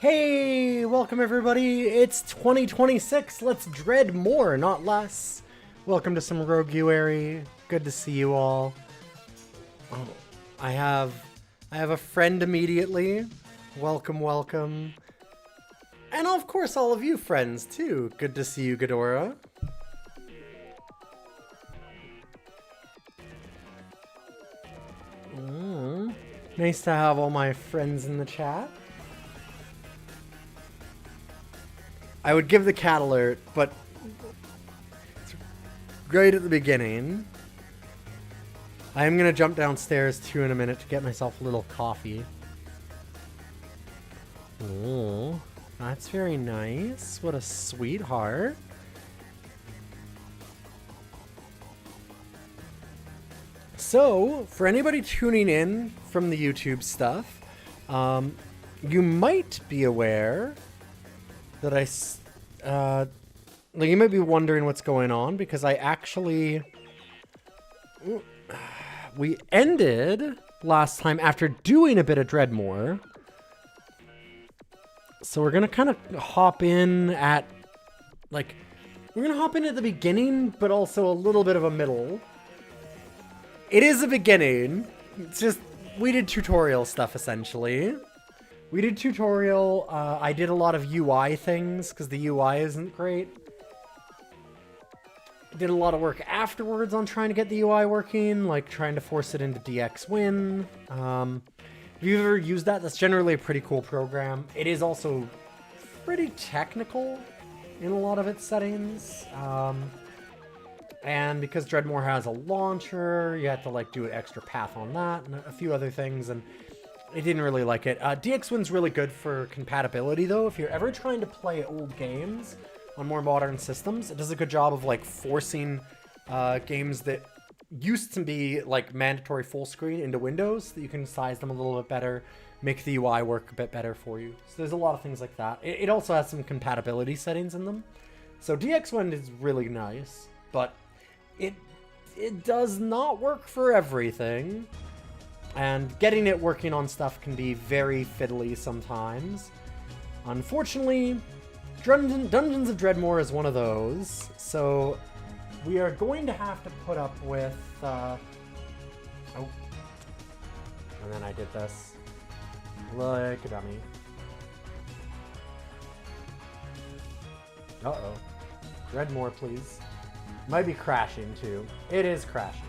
Hey, welcome everybody. It's 2026. Let's dread more, not less. Welcome to some Roguary. Good to see you all. Oh, I have a friend immediately. Welcome, welcome. And of course all of you friends too. Good to see you, Ghidorah. Nice to have all my friends in the chat. I would give the cat alert, but it's right at the beginning. I am going to jump downstairs too in a minute to get myself a little coffee. Oh, that's very nice. What a sweetheart. So, for anybody tuning in from the YouTube stuff, you might be aware that you might be wondering what's going on, because we ended last time after doing a bit of Dreadmore. So we're going to kind of hop in at, we're going to hop in at the beginning, but also a little bit of a middle. It is a beginning. It's just, we did tutorial stuff essentially. We did tutorial. I did a lot of UI things because the UI isn't great. Did a lot of work afterwards on trying to get the UI working, like trying to force it into DXWin. If you've ever used that, that's generally a pretty cool program. It is also pretty technical in a lot of its settings. And because Dreadmore has a launcher, you have to do an extra path on that and a few other things, and I didn't really like it. DXWin's really good for compatibility though. If you're ever trying to play old games on more modern systems, it does a good job of forcing games that used to be mandatory full screen into Windows, so that you can size them a little bit better, make the UI work a bit better for you. So there's a lot of things like that. It also has some compatibility settings in them. So DXWin is really nice, but it does not work for everything. And getting it working on stuff can be very fiddly sometimes. Unfortunately, Dungeons of Dreadmore is one of those, so we are going to have to put up with... Oh. And then I did this. Like a dummy. Uh-oh. Dreadmore, please. Might be crashing, too. It is crashing.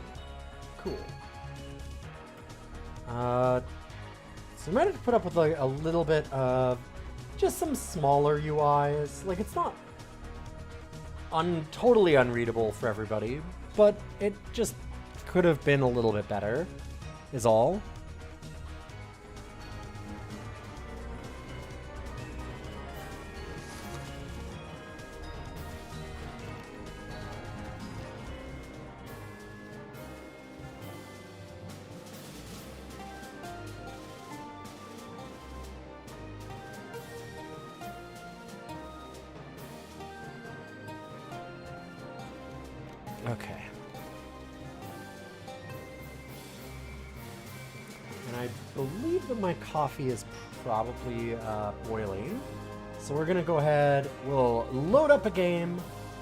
Cool. So we might have to put up with a little bit of just some smaller UIs. It's not totally unreadable for everybody, but it just could have been a little bit better, is all. Okay. And I believe that my coffee is probably boiling. So we're going to go ahead, we'll load up a game.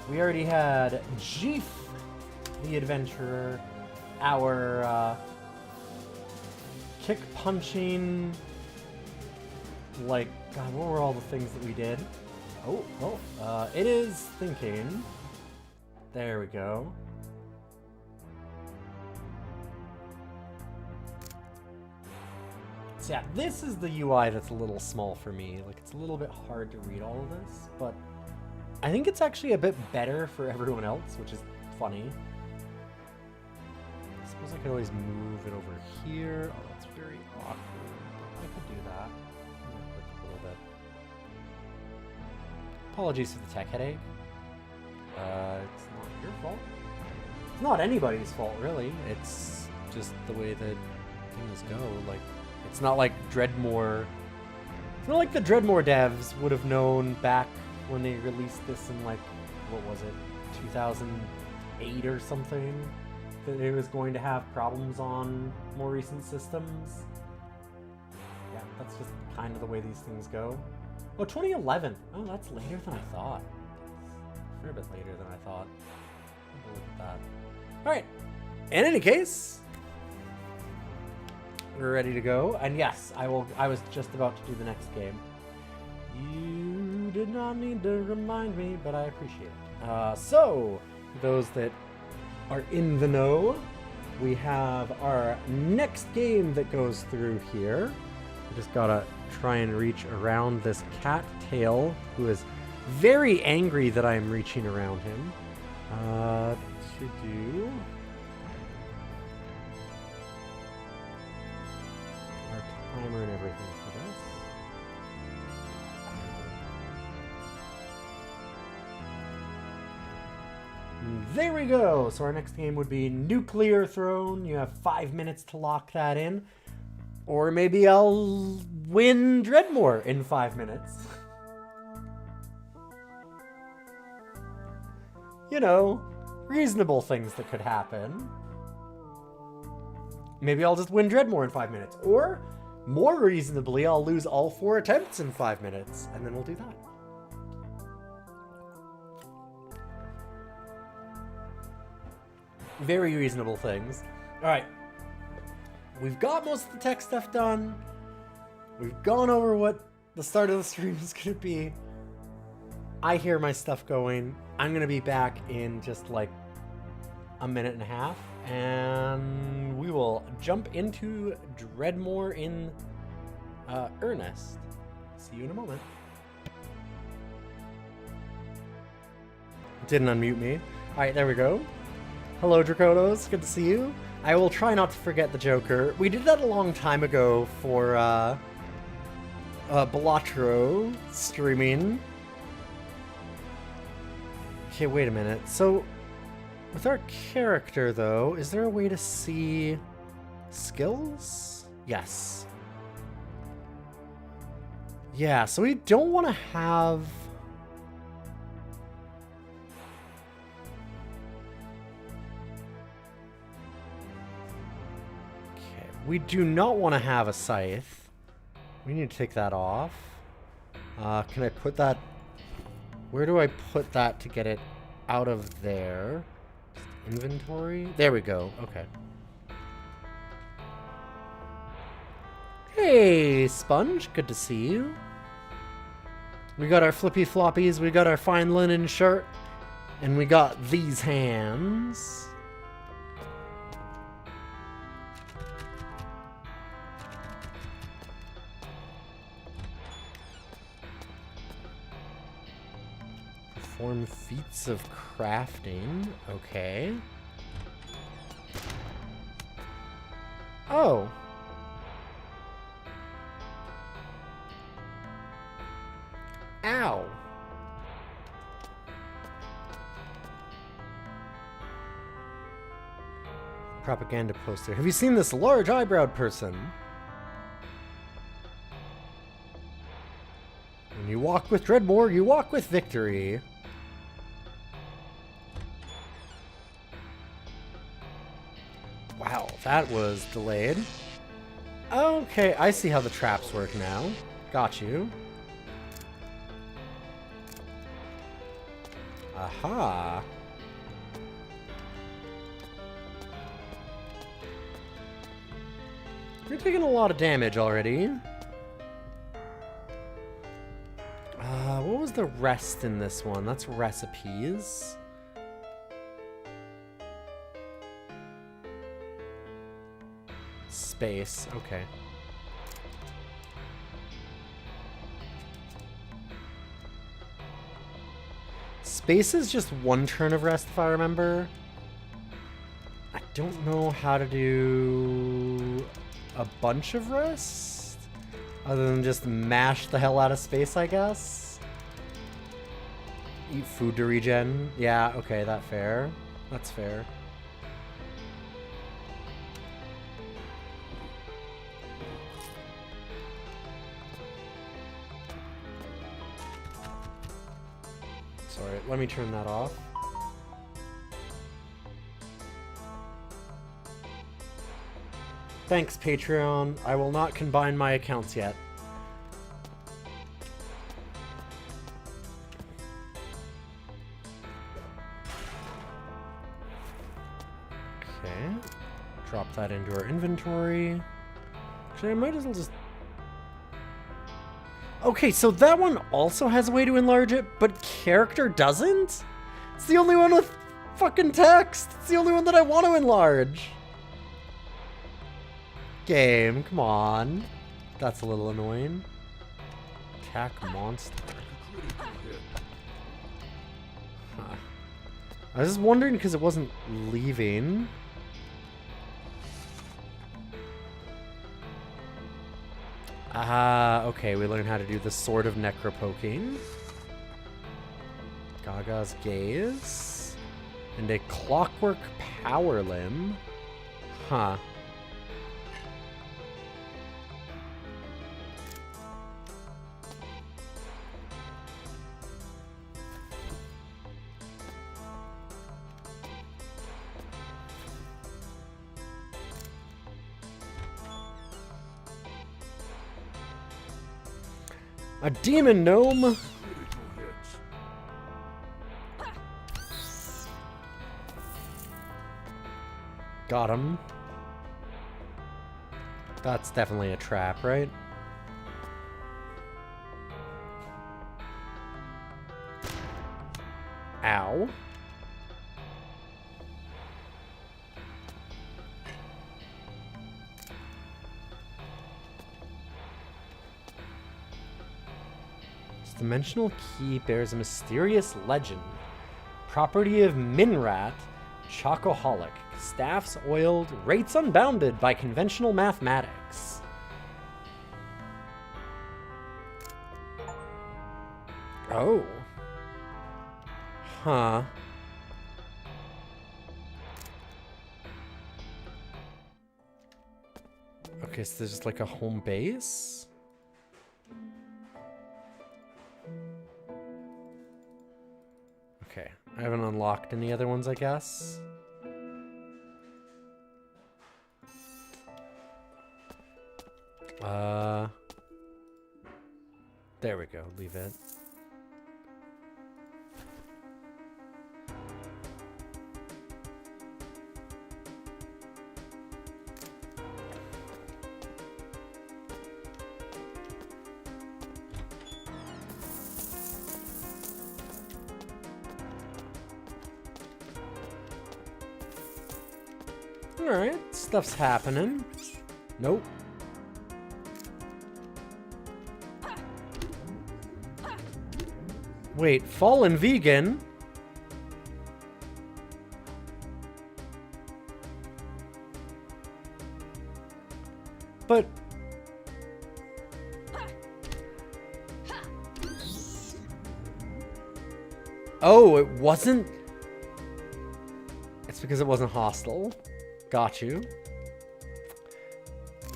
We already had Jeef, the Adventurer, our kick-punching, God, what were all the things that we did? It is thinking... There we go. So yeah, this is the UI that's a little small for me. It's a little bit hard to read all of this, but I think it's actually a bit better for everyone else, which is funny. I suppose I could always move it over here. Oh, that's very awkward. I could do that. A little bit. Apologies for the tech headache. It's not your fault. It's not anybody's fault, really. It's just the way that things go. It's not like Dreadmore... It's not like the Dreadmore devs would have known back when they released this in, what was it, 2008 or something, that it was going to have problems on more recent systems. Yeah, that's just kind of the way these things go. Oh, 2011. Oh, that's later than I thought. A fair bit later than I thought. Have a look at that. All right. In any case, we're ready to go. And yes, I was just about to do the next game. You did not need to remind me, but I appreciate it. So, those that are in the know, we have our next game that goes through here. We just gotta try and reach around this cat tail, who is very angry that I'm reaching around him. To do our timer and everything for this. There we go. So our next game would be Nuclear Throne. You have 5 minutes to lock that in. Or maybe I'll win Dreadmore in 5 minutes. You know, reasonable things that could happen. Maybe I'll just win Dreadmore in 5 minutes. Or, more reasonably, I'll lose all 4 attempts in 5 minutes. And then we'll do that. Very reasonable things. Alright. We've got most of the tech stuff done. We've gone over what the start of the stream is going to be. I hear my stuff going. I'm going to be back in just like a minute and a half. And we will jump into Dreadmore in earnest. See you in a moment. Didn't unmute me. Alright, there we go. Hello, Draconos. Good to see you. I will try not to forget the Joker. We did that a long time ago for Belatro streaming. Okay, wait a minute. So, with our character, though, is there a way to see skills? Yes. Yeah, so we don't want to have... We do not want to have a scythe. We need to take that off. Can I put that... Where do I put that to get it out of there? Just inventory? There we go. Okay. Hey, Sponge. Good to see you. We got our flippy floppies. We got our fine linen shirt. And we got these hands. Perform feats of crafting. Okay. Oh. Ow. Propaganda poster. Have you seen this large eyebrowed person? When you walk with Dreadmore, you walk with victory. Wow, that was delayed. Okay, I see how the traps work now. Got you. Aha. You're taking a lot of damage already. What was the rest in this one? That's recipes. Space, okay. Space is just one turn of rest, if I remember. I don't know how to do a bunch of rest, other than just mash the hell out of space, I guess. Eat food to regen. Yeah, okay, that's fair. That's fair. Sorry, let me turn that off. Thanks, Patreon. I will not combine my accounts yet. that into our inventory. Actually, I might as well just... Okay, so that one also has a way to enlarge it, but character doesn't? It's the only one with fucking text. It's the only one that I want to enlarge. Game, come on. That's a little annoying. Attack monster. Huh. I was just wondering because it wasn't leaving. Okay, we learned how to do the Sword of Necropoking. Gaga's Gaze. And a Clockwork Power Limb. Huh. A demon gnome. Got him. That's definitely a trap, right? Ow. Dimensional key bears a mysterious legend. Property of Minrat, Chocoholic. Staffs oiled, rates unbounded by conventional mathematics. Oh. Huh. Okay, so there's just like a home base? Okay, I haven't unlocked any other ones, I guess. There we go, leave it. Alright, stuff's happening. Nope. Wait, fallen vegan? But... Oh, it wasn't... It's because it wasn't hostile. Got you.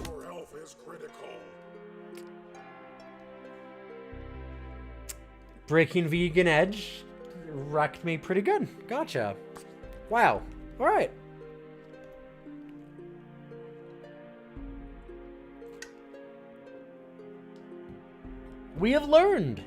Your health is critical. Breaking vegan edge wrecked me pretty good. Gotcha. Wow. All right. We have learned.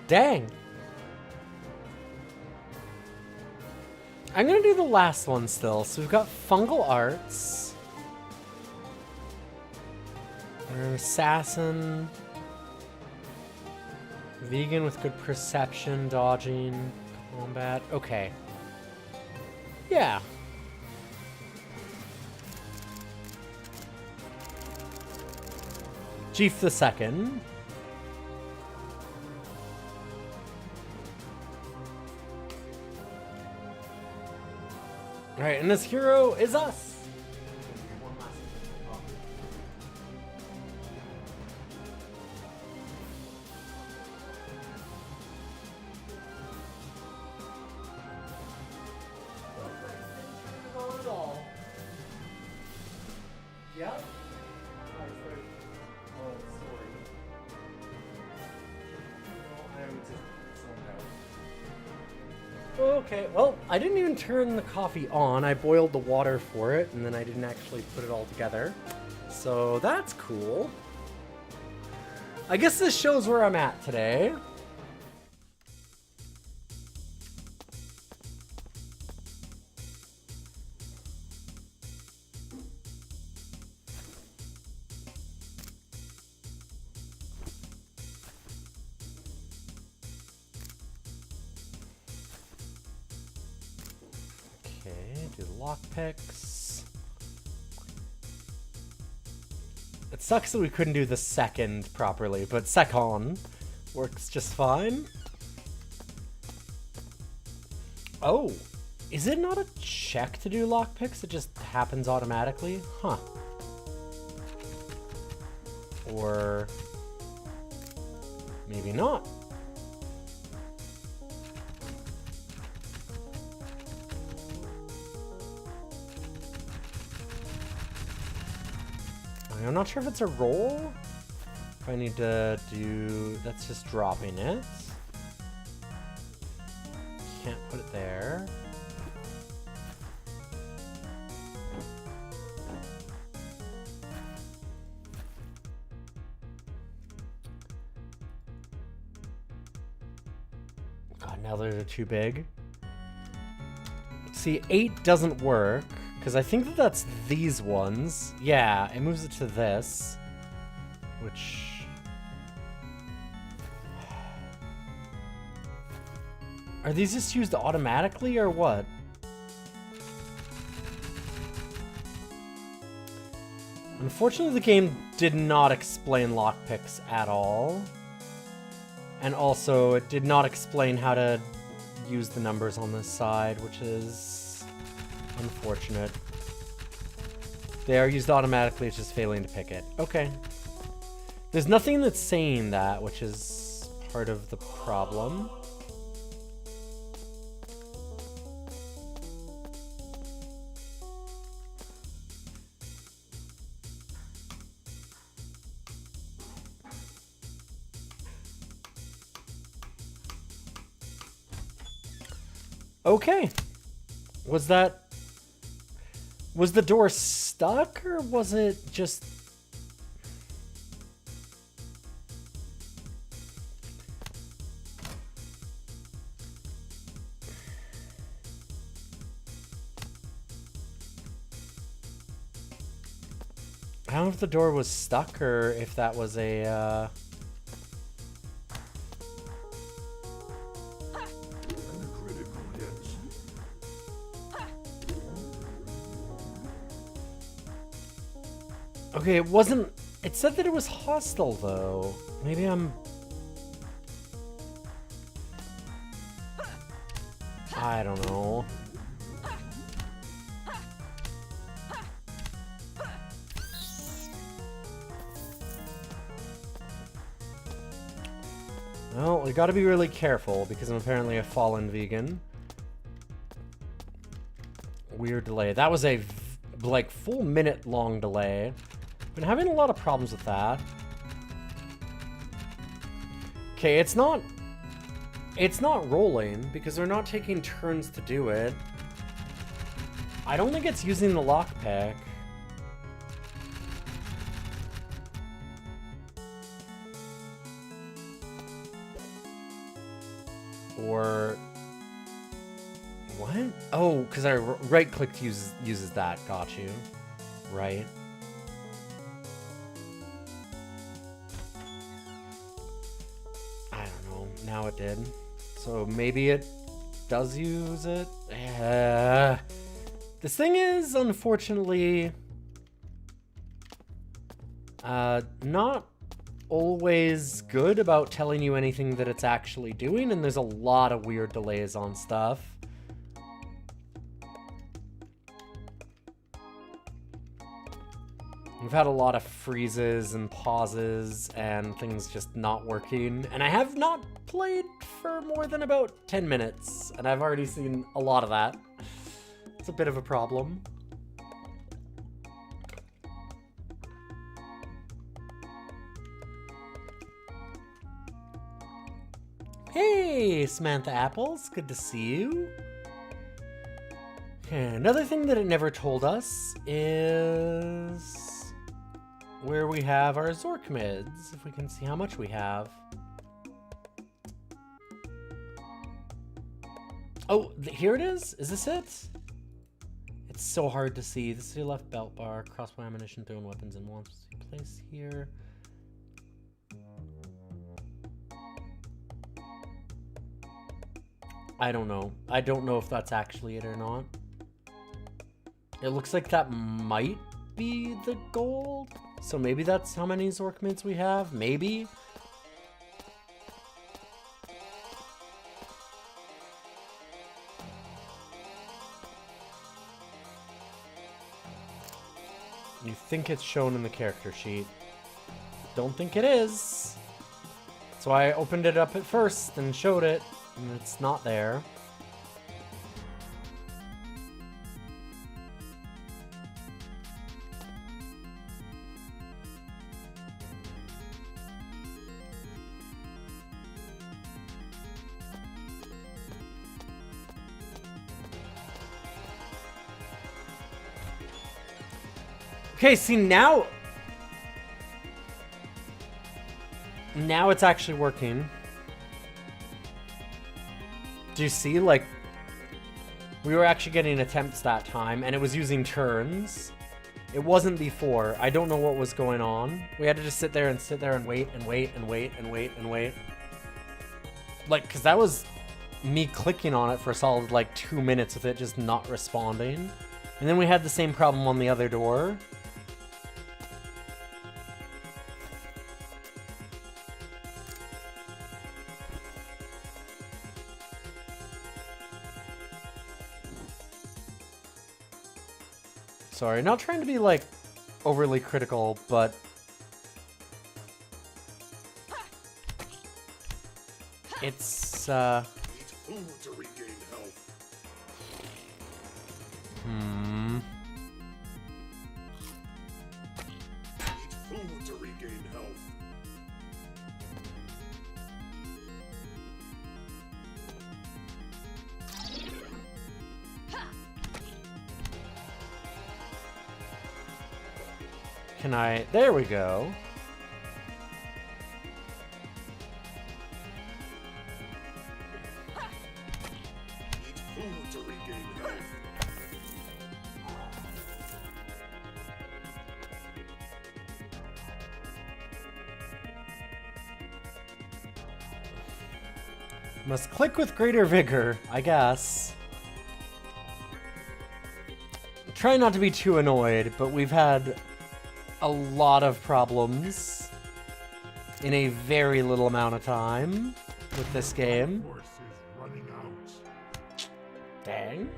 Dang. I'm gonna do the last one still. So we've got fungal arts. An assassin. Vegan with good perception, dodging, combat. Okay. Yeah. Chief the Second. Alright, and this hero is us! Yep. Okay, well, I didn't even turn the coffee on. I boiled the water for it, and then I didn't actually put it all together. So that's cool. I guess this shows where I'm at today. Okay, do the lockpicks. It sucks that we couldn't do the second properly, but second works just fine. Oh, is it not a check to do lockpicks? It just happens automatically? Huh. Or maybe not. I'm not sure if it's a roll. If I need to do... That's just dropping it. Can't put it there. God, now those are too big. See, 8 doesn't work. Because I think that that's these ones. Yeah, it moves it to this. Which... Are these just used automatically or what? Unfortunately, the game did not explain lockpicks at all. And also, it did not explain how to use the numbers on this side, which is... unfortunate. They are used automatically, it's just failing to pick it. Okay. There's nothing that's saying that, which is part of the problem. Okay. Was the door stuck, or was it just... I don't know if the door was stuck, or if that was a, Okay, it wasn't... It said that it was hostile, though. Maybe I'm... I don't know. Well, we gotta be really careful, because I'm apparently a fallen vegan. Weird delay. That was a, like, full minute-long delay. Been having a lot of problems with that. Okay, it's not rolling, because they're not taking turns to do it. I don't think it's using the lockpick. Or... What? Oh, because I right-clicked uses that. Got you. Right. I don't know. Now it did. So maybe it does use it? This thing is, unfortunately... not always good about telling you anything that it's actually doing, and there's a lot of weird delays on stuff. We've had a lot of freezes and pauses and things just not working, and I have not played for more than about 10 minutes, and I've already seen a lot of that. It's a bit of a problem. Hey, Samantha Apples, good to see you. Okay, another thing that it never told us is... where we have our Zorkmids, if we can see how much we have. Oh, here it is? Is this it? It's so hard to see. This is your left belt bar, crossbow ammunition, thrown weapons, and wands. Place here. I don't know. I don't know if that's actually it or not. It looks like that might be the gold. So maybe that's how many Zorkmids we have? Maybe? You think it's shown in the character sheet. Don't think it is. That's why I opened it up at first and showed it, and it's not there. Okay, see now it's actually working. Do you see, like, we were actually getting attempts that time, and it was using turns. It wasn't before. I don't know what was going on. We had to just sit there and wait and wait and wait and wait and wait. Like, because that was me clicking on it for a solid, like, 2 minutes with it just not responding. And then we had the same problem on the other door. Sorry, not trying to be, like, overly critical, but it's, Eat food to regain health. Eat food to regain health. Can I... There we go. Eat food to regain health. Must click with greater vigor, I guess. Try not to be too annoyed, but we've had a lot of problems in a very little amount of time with this game. Force is running out. Dang.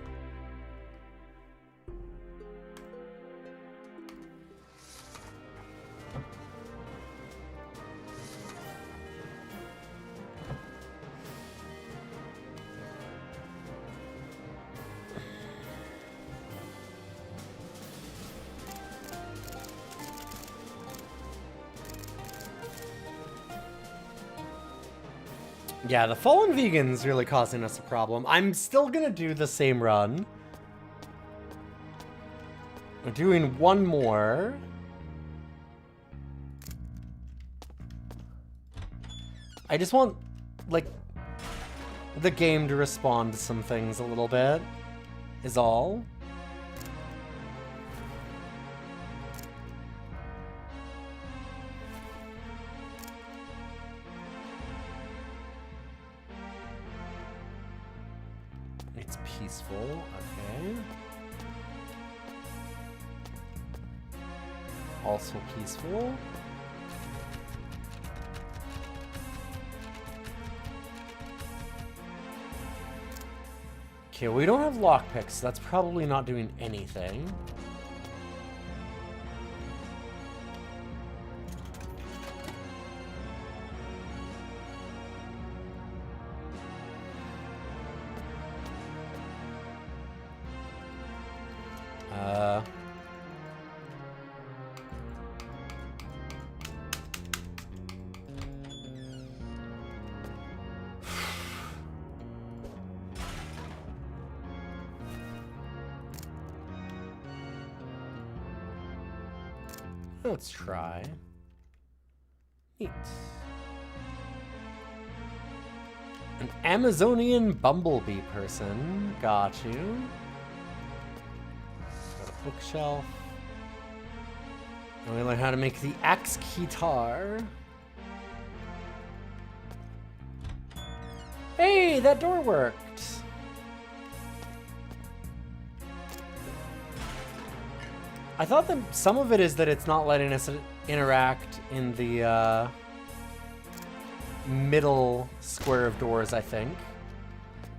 Yeah, the Fallen Vegan's really causing us a problem. I'm still gonna do the same run. We're doing one more. I just want, like, the game to respond to some things a little bit, is all. It's peaceful, okay. Also peaceful. Okay, we don't have lockpicks, so that's probably not doing anything. Let's try. Neat. An Amazonian bumblebee person. Got you. Got a bookshelf. And we learn how to make the axe guitar. Hey, that door worked. I thought that some of it is that it's not letting us interact in the middle square of doors, I think.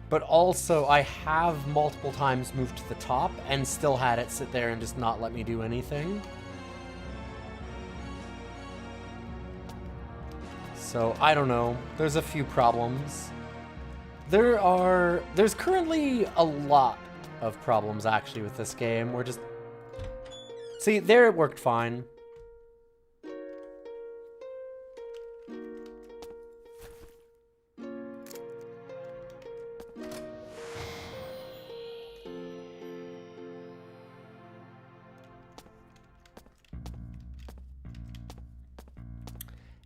But also, I have multiple times moved to the top and still had it sit there and just not let me do anything. So, I don't know. There's a few problems. There's currently a lot of problems, actually, with this game. We're just... See, there it worked fine.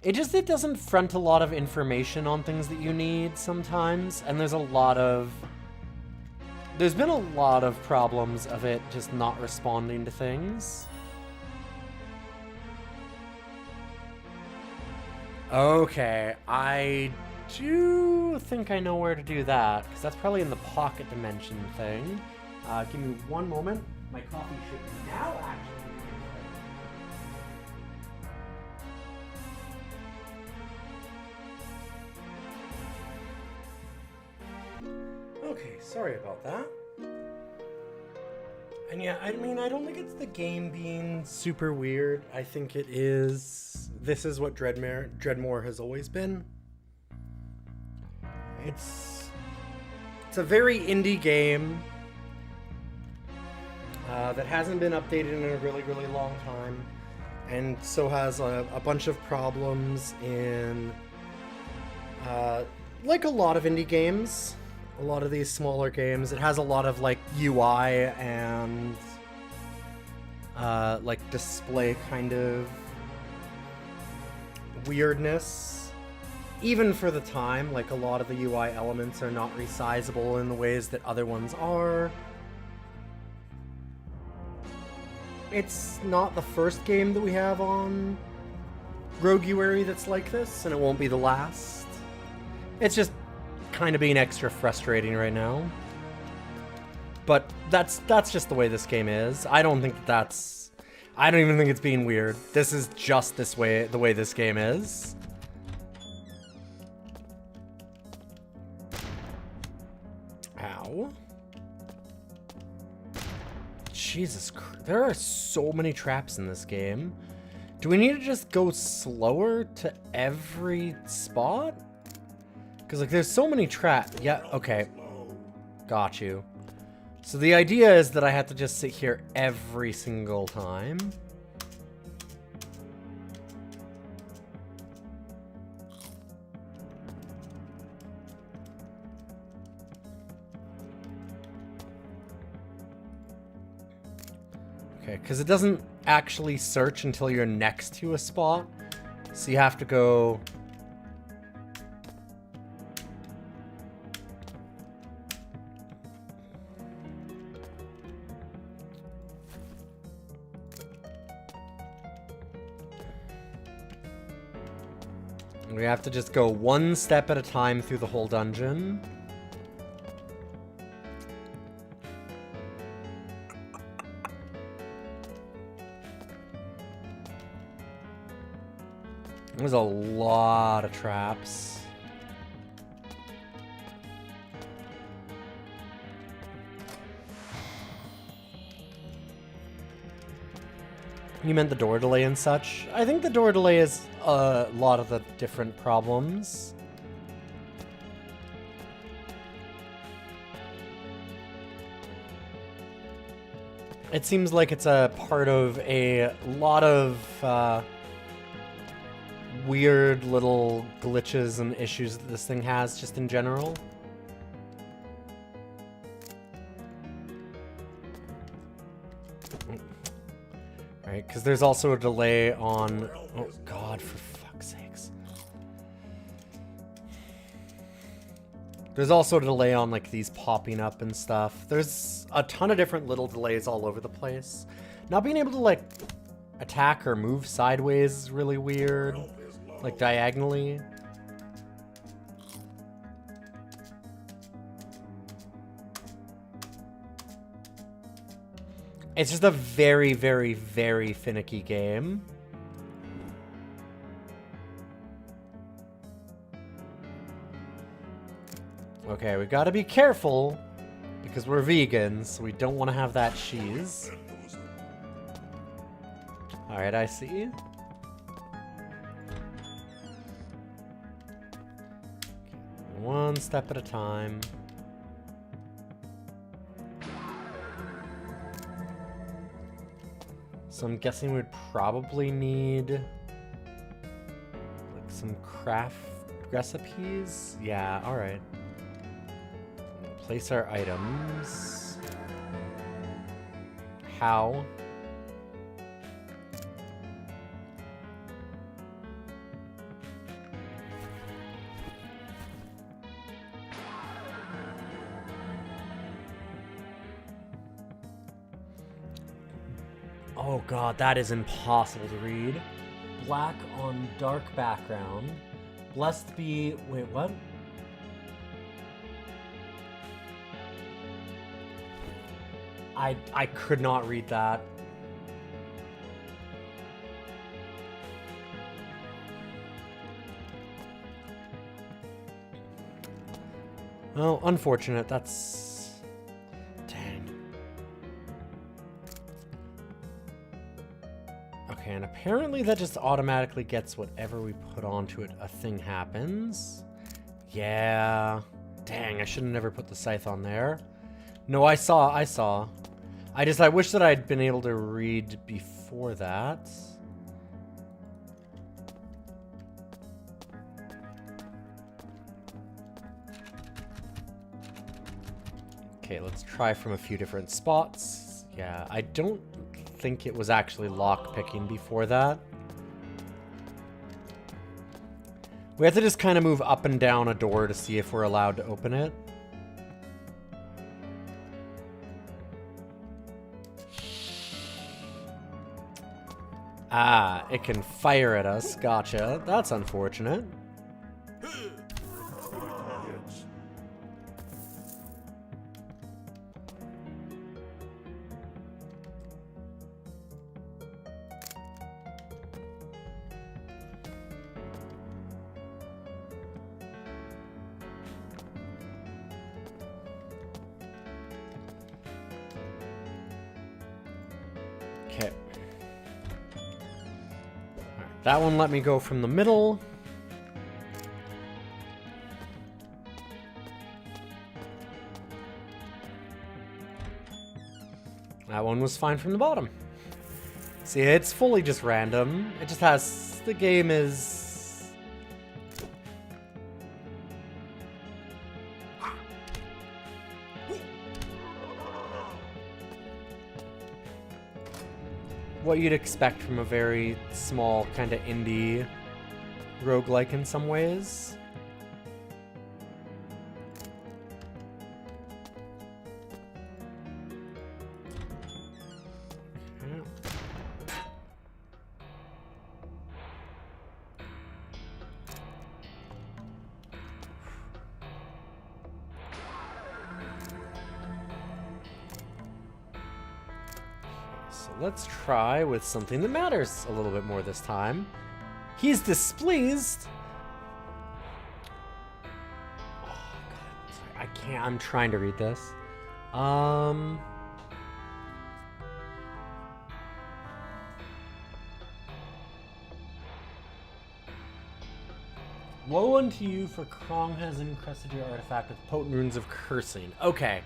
It doesn't front a lot of information on things that you need sometimes, and there's been a lot of problems of it just not responding to things. Okay, I do think I know where to do that, because that's probably in the pocket dimension thing. Give me one moment. My coffee should now actually... Okay, sorry about that. And yeah, I mean, I don't think it's the game being super weird. I think it is... This is what Dreadmore has always been. It's a very indie game that hasn't been updated in a really, really long time. And so has a bunch of problems in... like a lot of indie games. A lot of these smaller games, it has a lot of like UI and like display kind of weirdness. Even for the time, like a lot of the UI elements are not resizable in the ways that other ones are. It's not the first game that we have on Roguary that's like this, and it won't be the last. It's just kind of being extra frustrating right now. But that's just the way this game is. I don't even think it's being weird. This is just the way this game is. Ow. Jesus Christ. There are so many traps in this game. Do we need to just go slower to every spot? Because, like, there's so many traps. Yeah, okay. Got you. So the idea is that I have to just sit here every single time. Okay, because it doesn't actually search until you're next to a spot. So you have to go... We have to just go one step at a time through the whole dungeon. There's a lot of traps. You meant the door delay and such? I think the door delay is a lot of the different problems. It seems like it's a part of a lot of weird little glitches and issues that this thing has just in general. Alright, Alright, because there's also a delay on... Oh, God, for fuck's sakes. There's also a delay on, like, these popping up and stuff. There's a ton of different little delays all over the place. Not being able to, like, attack or move sideways is really weird. Like, diagonally. It's just a very, very, very finicky game. Okay, we gotta be careful because we're vegans, so we don't want to have that cheese. Alright, I see. One step at a time. So I'm guessing we'd probably need like some craft recipes. Yeah, alright. Place our items. How? Oh god, that is impossible to read. Black on dark background. Blessed be... Wait, what? I could not read that. Well, unfortunate. That's... Dang. Okay, and apparently that just automatically gets whatever we put onto it. A thing happens. Yeah. Dang, I should have never put the scythe on there. No, I saw. I wish that I'd been able to read before that. Okay, let's try from a few different spots. Yeah, I don't think it was actually lock-picking before that. We have to just kind of move up and down a door to see if we're allowed to open it. Ah, it can fire at us. Gotcha. That's unfortunate. Okay. That one let me go from the middle. That one was fine from the bottom. See, it's fully just random. It just has... The game is... what you'd expect from a very small, kind of indie roguelike in some ways. Let's try with something that matters a little bit more this time. He's displeased. Oh, God. Sorry, I can't. I'm trying to read this. Woe unto you, for Krong has encrusted your artifact with potent runes of cursing. Okay.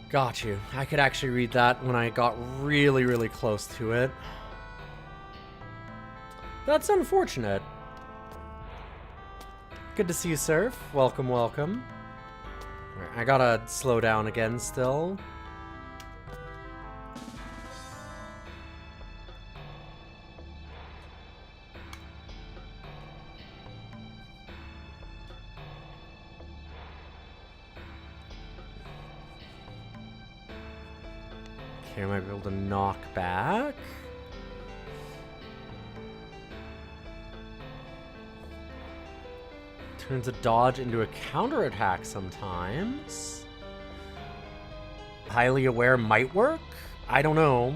Got you. I could actually read that when I got really, really close to it. That's unfortunate. Good to see you, Surf. Welcome, welcome. Alright, I gotta slow down again still. Okay, I might be able to knock back. Turns a dodge into a counterattack sometimes. Highly aware might work? I don't know.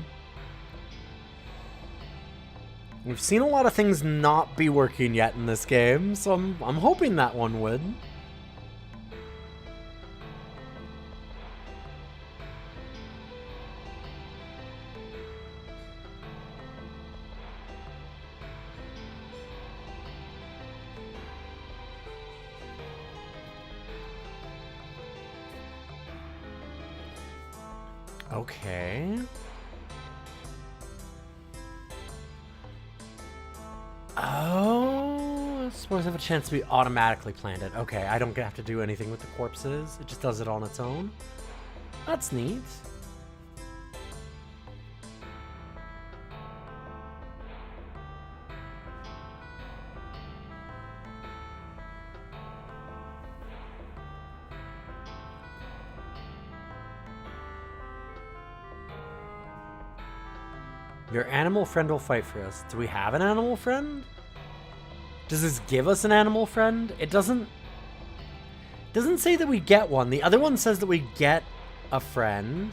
We've seen a lot of things not be working yet in this game, so I'm hoping that one would. Okay. Oh, spores have a chance to be automatically planted. Okay, I don't have to do anything with the corpses. It just does it on its own. That's neat. Your animal friend will fight for us. Do we have an animal friend? Does this give us an animal friend? It doesn't say that we get one. The other one says that we get a friend.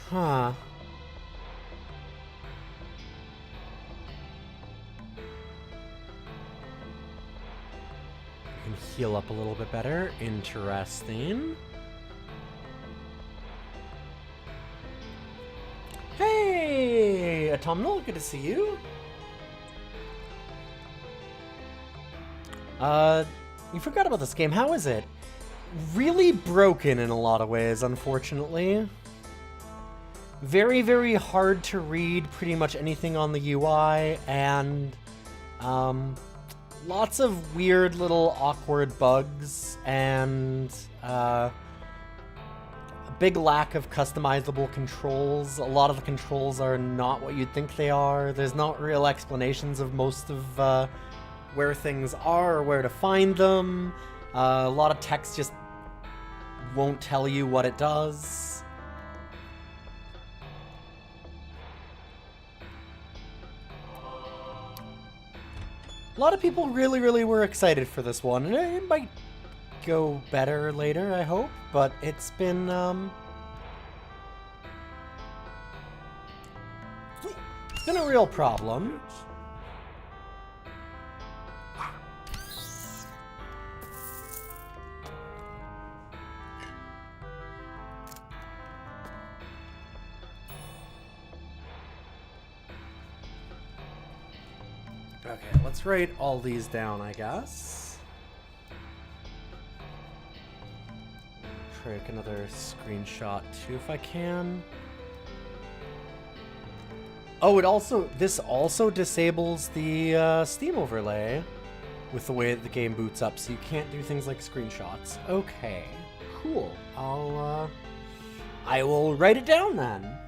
Huh. We can heal up a little bit better. Interesting. Hey, Autumnal, good to see you. You forgot about this game. How is it? Really broken in a lot of ways, unfortunately. Very, very hard to read pretty much anything on the UI, and lots of weird little awkward bugs, and a big lack of customizable controls. A lot of the controls are not what you'd think they are. There's not real explanations of most of where things are or where to find them. A lot of text just won't tell you what it does. A lot of people really, really were excited for this one, and it might go better later, I hope, but it's been a real problem. Okay, let's write all these down, I guess. Take another screenshot too if I can. Oh, this also disables the Steam overlay with the way that the game boots up, so you can't do things like screenshots. Okay, cool. I will write it down then.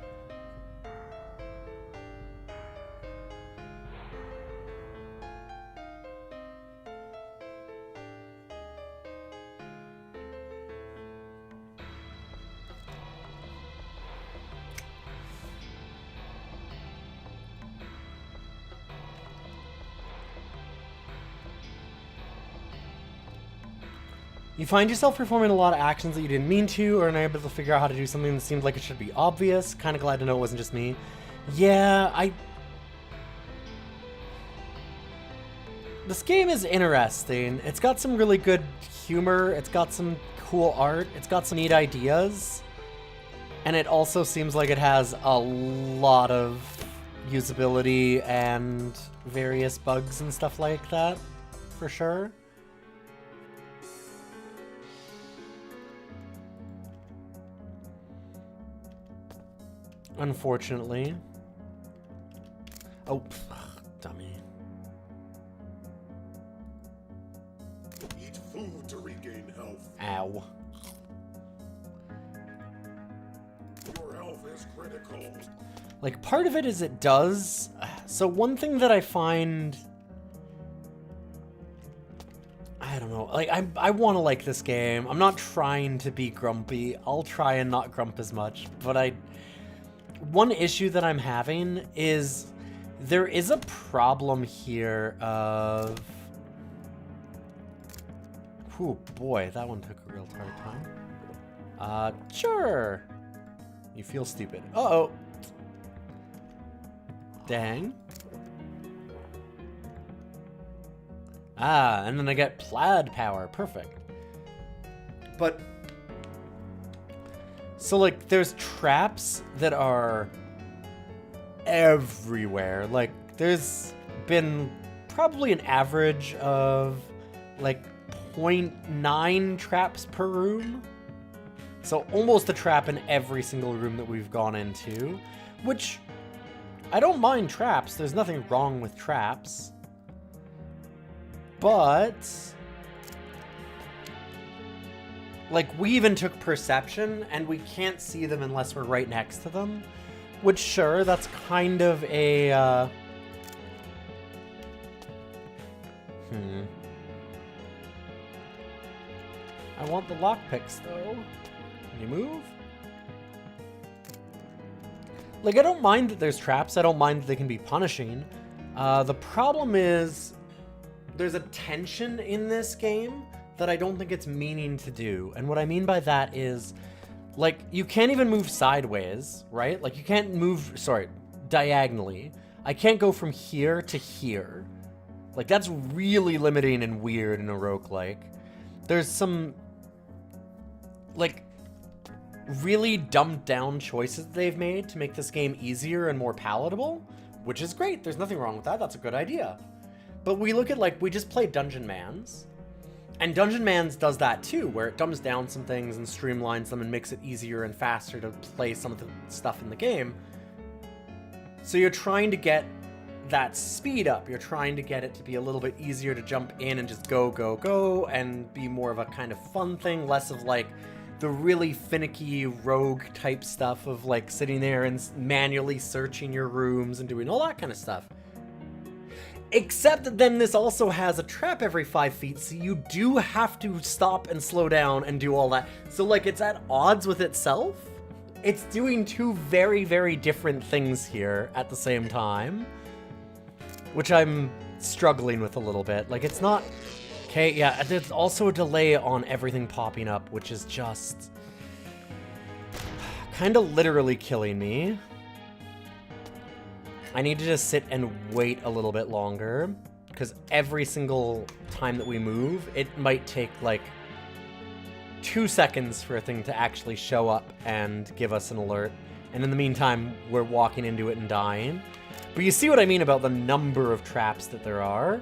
You find yourself performing a lot of actions that you didn't mean to, or are unable to figure out how to do something that seems like it should be obvious. Kind of glad to know it wasn't just me. Yeah, This game is interesting. It's got some really good humor. It's got some cool art. It's got some neat ideas. And it also seems like it has a lot of usability and various bugs and stuff like that, for sure. Unfortunately. Oh, dummy. Eat food to regain health. Ow. Your health is critical. Like, part of it is it does. So one thing that I find... I don't know. Like, I want to like this game. I'm not trying to be grumpy. I'll try and not grump as much. But one issue that I'm having is there is a problem here of... Oh boy, that one took a real hard time. Sure. You feel stupid. Uh-oh. Dang. Ah, and then I get plaid power. Perfect. But... So, like, there's traps that are everywhere. Like, there's been probably an average of, like, 0.9 traps per room. So almost a trap in every single room that we've gone into, which I don't mind traps. There's nothing wrong with traps. But like, we even took perception and we can't see them unless we're right next to them, which sure, that's kind of a I want the lockpicks, though. Can you move? Like, I don't mind that there's traps. I don't mind that they can be punishing. The problem is there's a tension in this game that I don't think it's meaning to do. And what I mean by that is, like, you can't even move sideways, right? Like, you can't move, diagonally. I can't go from here to here. Like, that's really limiting and weird in a roguelike. There's some, like, really dumbed down choices they've made to make this game easier and more palatable, which is great. There's nothing wrong with that. That's a good idea. But we look at, like, we just played Dungeon Mans, and Dungeon Mans does that too, where it dumbs down some things and streamlines them and makes it easier and faster to play some of the stuff in the game. So you're trying to get that speed up. You're trying to get it to be a little bit easier to jump in and just go, go, go, and be more of a kind of fun thing, less of, like, the really finicky rogue type stuff of, like, sitting there and manually searching your rooms and doing all that kind of stuff. Except that then this also has a trap every 5 feet, so you do have to stop and slow down and do all that. So, like, it's at odds with itself. It's doing two very, very different things here at the same time, which I'm struggling with a little bit. Like, it's not... Okay, yeah, there's also a delay on everything popping up, which is just kind of literally killing me. I need to just sit and wait a little bit longer, because every single time that we move, it might take, like, 2 seconds for a thing to actually show up and give us an alert. And in the meantime, we're walking into it and dying. But you see what I mean about the number of traps that there are?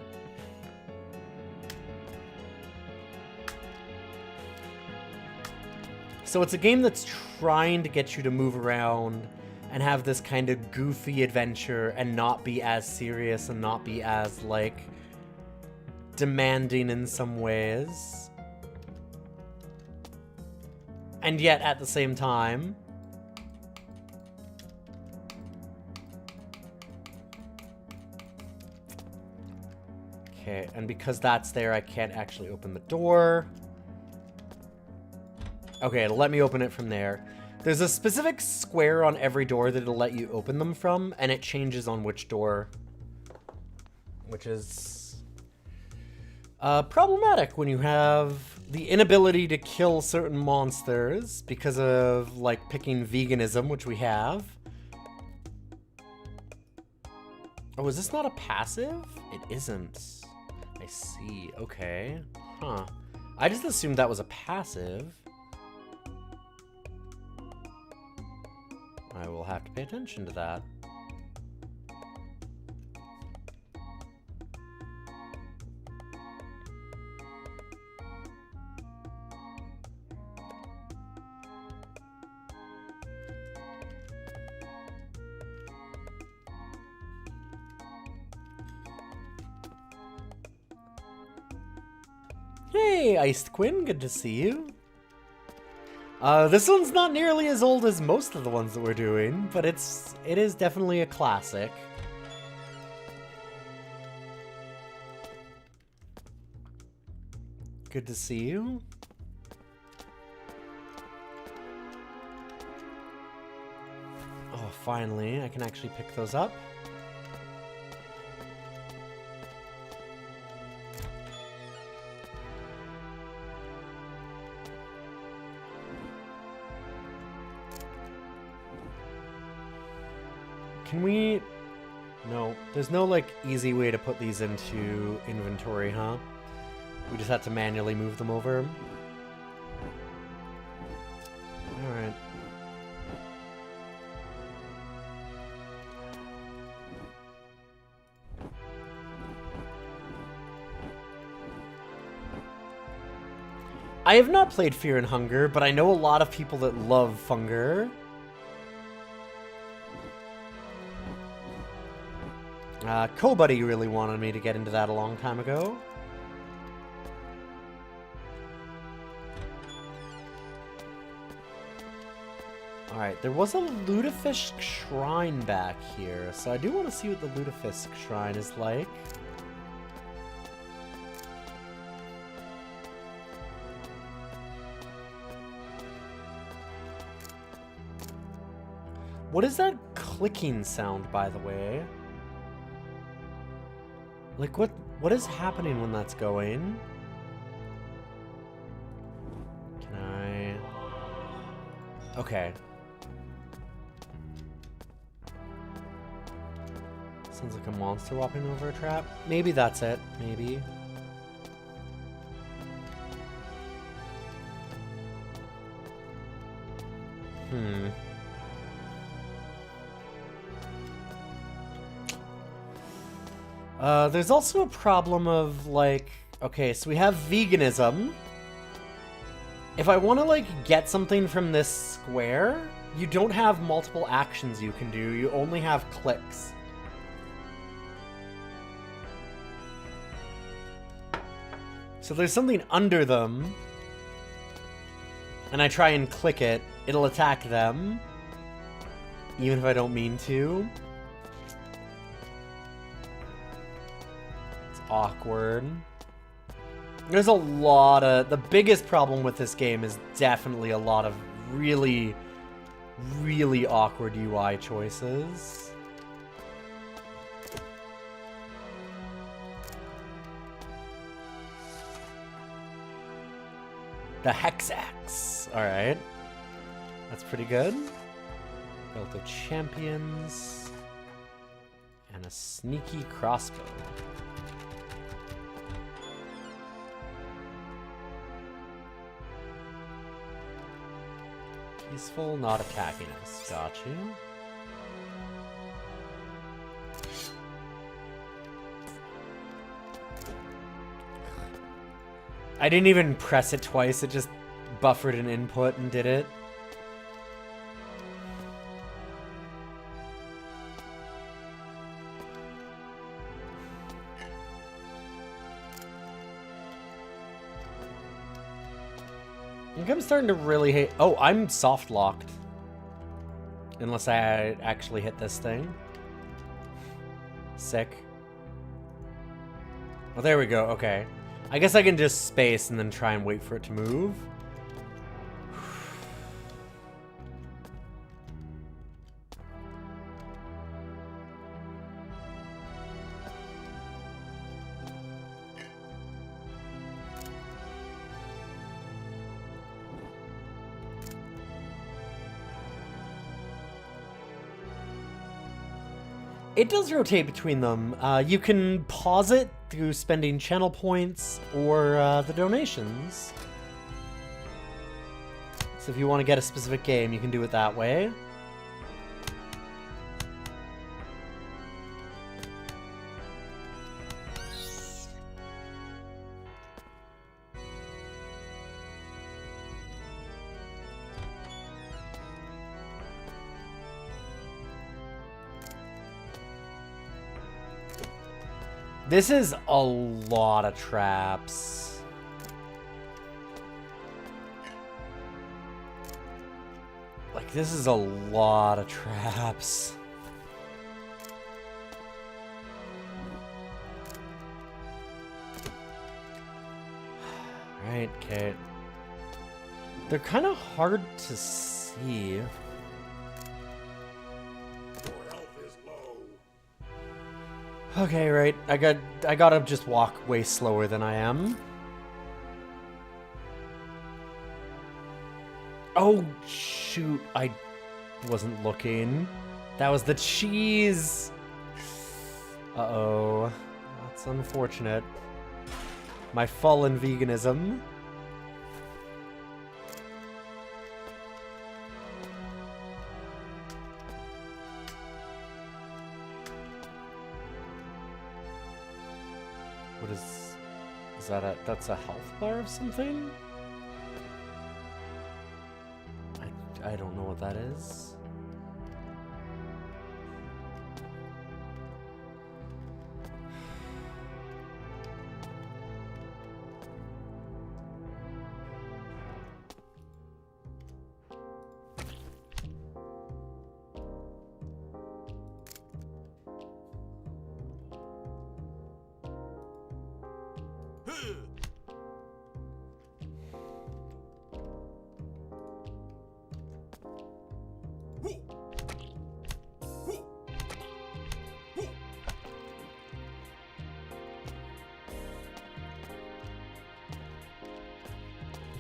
So it's a game that's trying to get you to move around and have this kind of goofy adventure and not be as serious and not be as, like, demanding in some ways. And yet, at the same time, okay, and because that's there, I can't actually open the door. Okay, it'll let me open it from there. There's a specific square on every door that it'll let you open them from, and it changes on which door, which is problematic when you have the inability to kill certain monsters because of, like, picking veganism, which we have. Oh, is this not a passive? It isn't. I see. Okay. Huh. I just assumed that was a passive. I will have to pay attention to that. Hey, Iced Quinn, good to see you. This one's not nearly as old as most of the ones that we're doing, but it is definitely a classic. Good to see you. Oh, finally, I can actually pick those up. Can we... No, there's no, like, easy way to put these into inventory, huh? We just have to manually move them over. Alright. I have not played Fear and Hunger, but I know a lot of people that love Funger. Co-Buddy really wanted me to get into that a long time ago. Alright, there was a Lutefisk shrine back here, so I do want to see what the Lutefisk shrine is like. What is that clicking sound, by the way? Like, what is happening when that's going? Can I... Okay. Sounds like a monster walking over a trap. Maybe that's it. Maybe. There's also a problem of, like... Okay, so we have veganism. If I want to, like, get something from this square, you don't have multiple actions you can do. You only have clicks. So there's something under them, and I try and click it, it'll attack them, even if I don't mean to. It's awkward. There's a lot of... The biggest problem with this game is definitely a lot of really, really awkward UI choices. The Hex Axe. Alright. That's pretty good. Belt of Champions. And a sneaky crossbow. Peaceful, not attacking us. Got you. I didn't even press it twice, it just buffered an input and did it. I think I'm starting to really hate... Oh, I'm soft locked. Unless I actually hit this thing. Sick. Oh, there we go, okay. I guess I can just space and then try and wait for it to move. It does rotate between them. You can pause it through spending channel points or the donations. So if you want to get a specific game, you can do it that way. This is a lot of traps. Like, this is a lot of traps. Right, okay. They're kind of hard to see. Your health is low. Okay, right. I gotta just walk way slower than I am. Oh, shoot. I wasn't looking. That was the cheese. Uh-oh. That's unfortunate. My fallen veganism. What is that that's a health bar of something? I don't know what that is.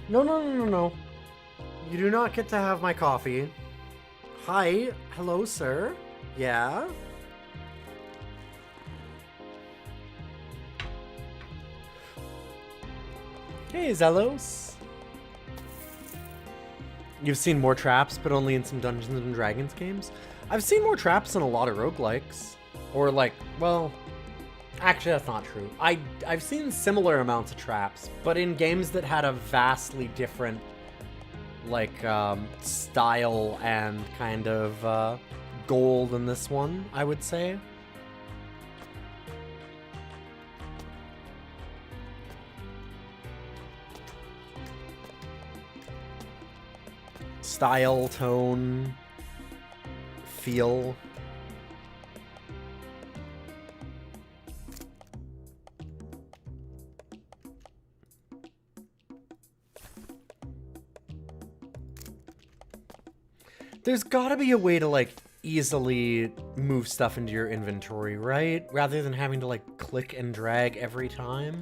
No. You do not get to have my coffee. Hi. Hello, sir. Yeah? Hey, Zelos. You've seen more traps, but only in some Dungeons and Dragons games? I've seen more traps in a lot of roguelikes. Or like, well... Actually, that's not true. I've seen similar amounts of traps, but in games that had a vastly different, like, style and kind of, goal than this one, I would say. Style, tone, feel. There's gotta be a way to, like, easily move stuff into your inventory, right? Rather than having to, like, click and drag every time.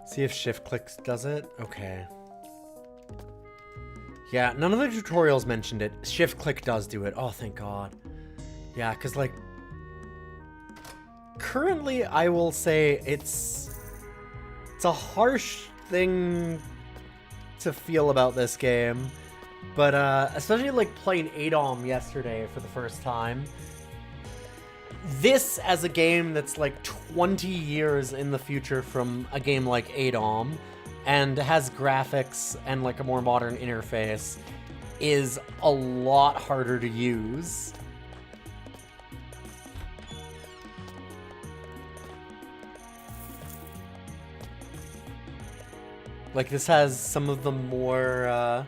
See if shift clicks does it? Okay. Yeah, none of the tutorials mentioned it. Shift click does do it. Oh, thank God. Yeah, because, like, currently I will say it's a harsh thing to feel about this game. But, especially, like, playing ADOM yesterday for the first time. This, as a game that's like 20 years in the future from a game like ADOM, and has graphics and like a more modern interface, is a lot harder to use. Like, this has some of the more,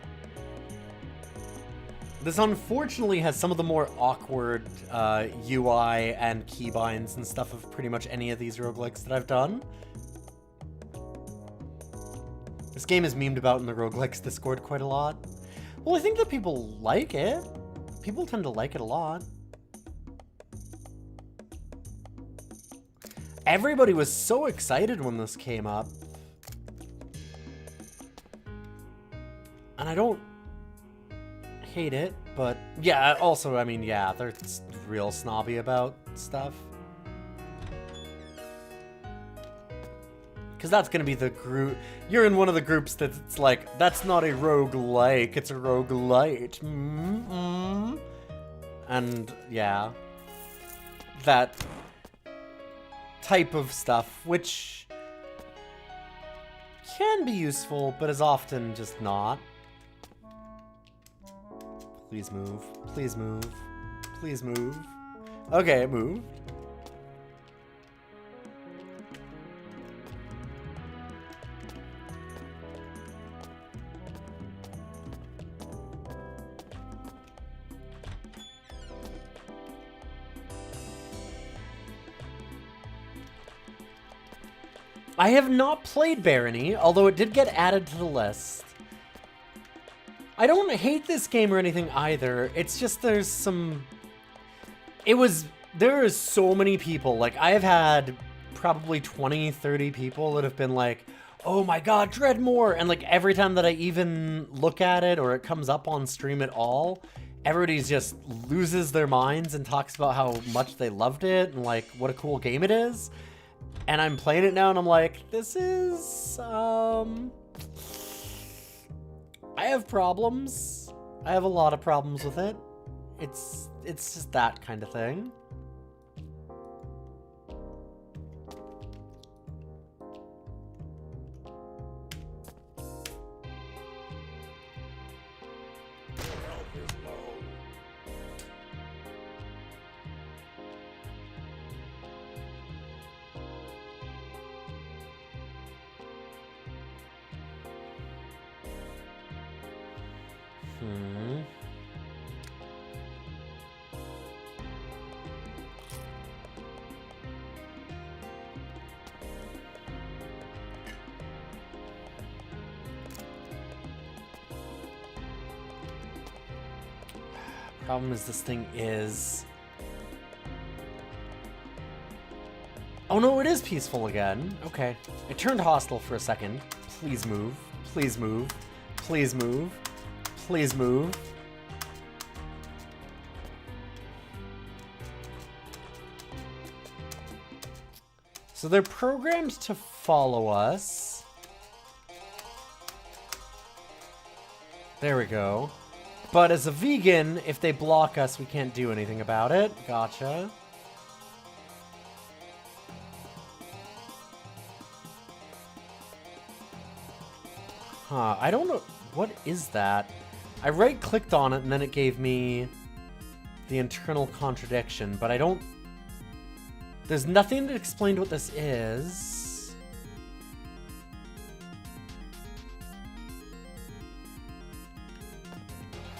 this unfortunately has some of the more awkward UI and keybinds and stuff of pretty much any of these roguelikes that I've done. This game is memed about in the roguelikes Discord quite a lot. Well, I think that people like it. People tend to like it a lot. Everybody was so excited when this came up. And I don't hate it, but yeah, also, I mean, yeah, they're real snobby about stuff. Because that's gonna be the group. You're in one of the groups that's like, that's not a roguelike, it's a roguelite. And yeah, that type of stuff, which can be useful, but is often just not. Please move. Please move. Please move. Okay, it moved. I have not played Barony, although it did get added to the list. I don't hate this game or anything either. It's just there's some... There is so many people. Like, I've had probably 20, 30 people that have been like, oh my god, Dreadmore! And like, every time that I even look at it or it comes up on stream at all, everybody just loses their minds and talks about how much they loved it and like, what a cool game it is. And I'm playing it now and I'm like, this is, I have problems. I have a lot of problems with it. It's just that kind of thing. Your health is low. Problem is this thing is... Oh no, it is peaceful again. Okay. It turned hostile for a second. Please move. Please move. Please move. Please move. So they're programmed to follow us. There we go. But as a vegan, if they block us, we can't do anything about it. Gotcha. Huh, I don't know. What is that? I right-clicked on it and then it gave me the internal contradiction, but I don't... There's nothing that explained what this is.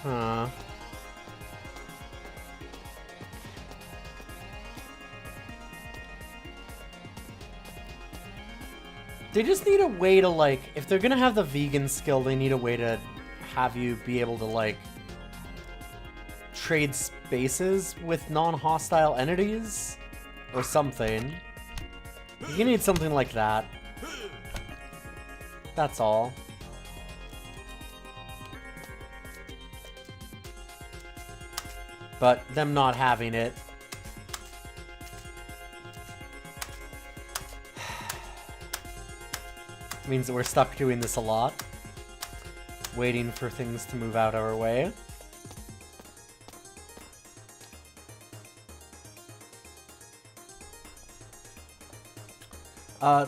Huh. They just need a way to, like, if they're gonna have the vegan skill, they need a way to have you be able to, like, trade spaces with non-hostile entities or something. You need something like that. That's all. But them not having it means that we're stuck doing this a lot. Waiting for things to move out our way.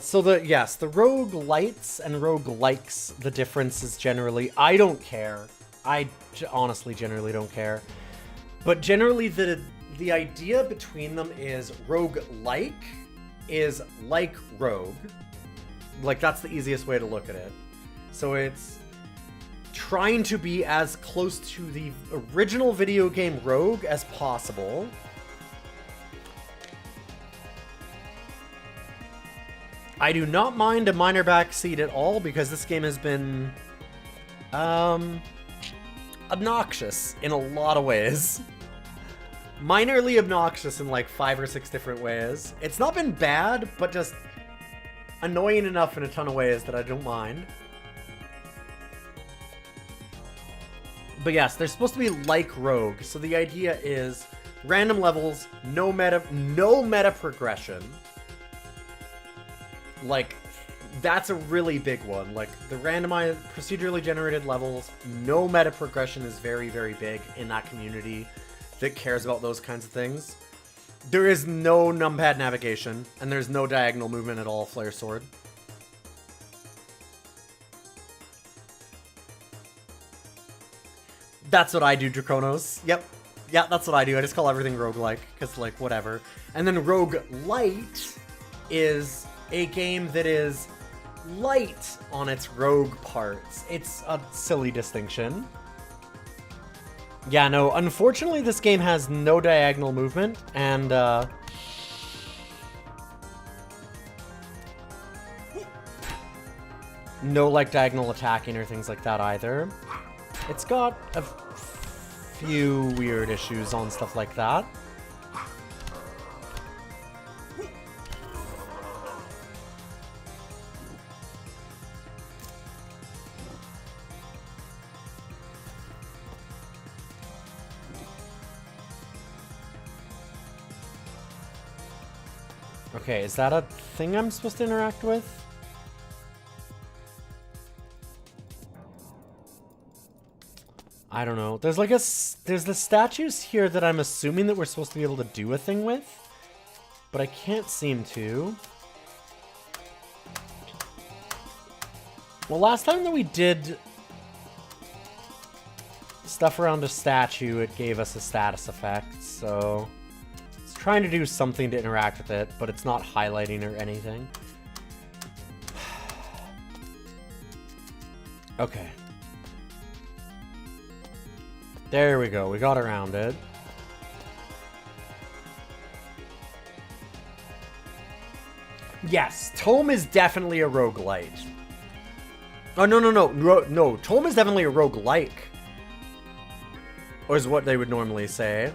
So the roguelites and roguelikes, the difference is generally, I don't care. I honestly generally don't care. But generally the idea between them is roguelike is like rogue. Like, that's the easiest way to look at it. So it's trying to be as close to the original video game Rogue as possible. I do not mind a minor backseat at all, because this game has been obnoxious in a lot of ways. Minorly obnoxious in like 5 or 6 different ways. It's not been bad, but just annoying enough in a ton of ways that I don't mind. But yes, they're supposed to be like Rogue, so the idea is random levels, no meta progression. Like, that's a really big one. Like, the randomized, procedurally generated levels, no meta progression is very, very big in that community that cares about those kinds of things. There is no numpad navigation, and there's no diagonal movement at all, Flare Sword. That's what I do, Draconos. Yep. Yeah, that's what I do. I just call everything roguelike, because, like, whatever. And then roguelite is a game that is light on its rogue parts. It's a silly distinction. Yeah, no, unfortunately this game has no diagonal movement, and, no, like, diagonal attacking or things like that either. It's got a few weird issues on stuff like that. Okay, is that a thing I'm supposed to interact with? I don't know. There's like there's the statues here that I'm assuming that we're supposed to be able to do a thing with, but I can't seem to. Well, last time that we did stuff around a statue, it gave us a status effect, so it's trying to do something to interact with it, but it's not highlighting or anything. Okay. There we go. We got around it. Yes, Tome is definitely a roguelite. Oh, no. No, Tome is definitely a roguelike. Or is what they would normally say.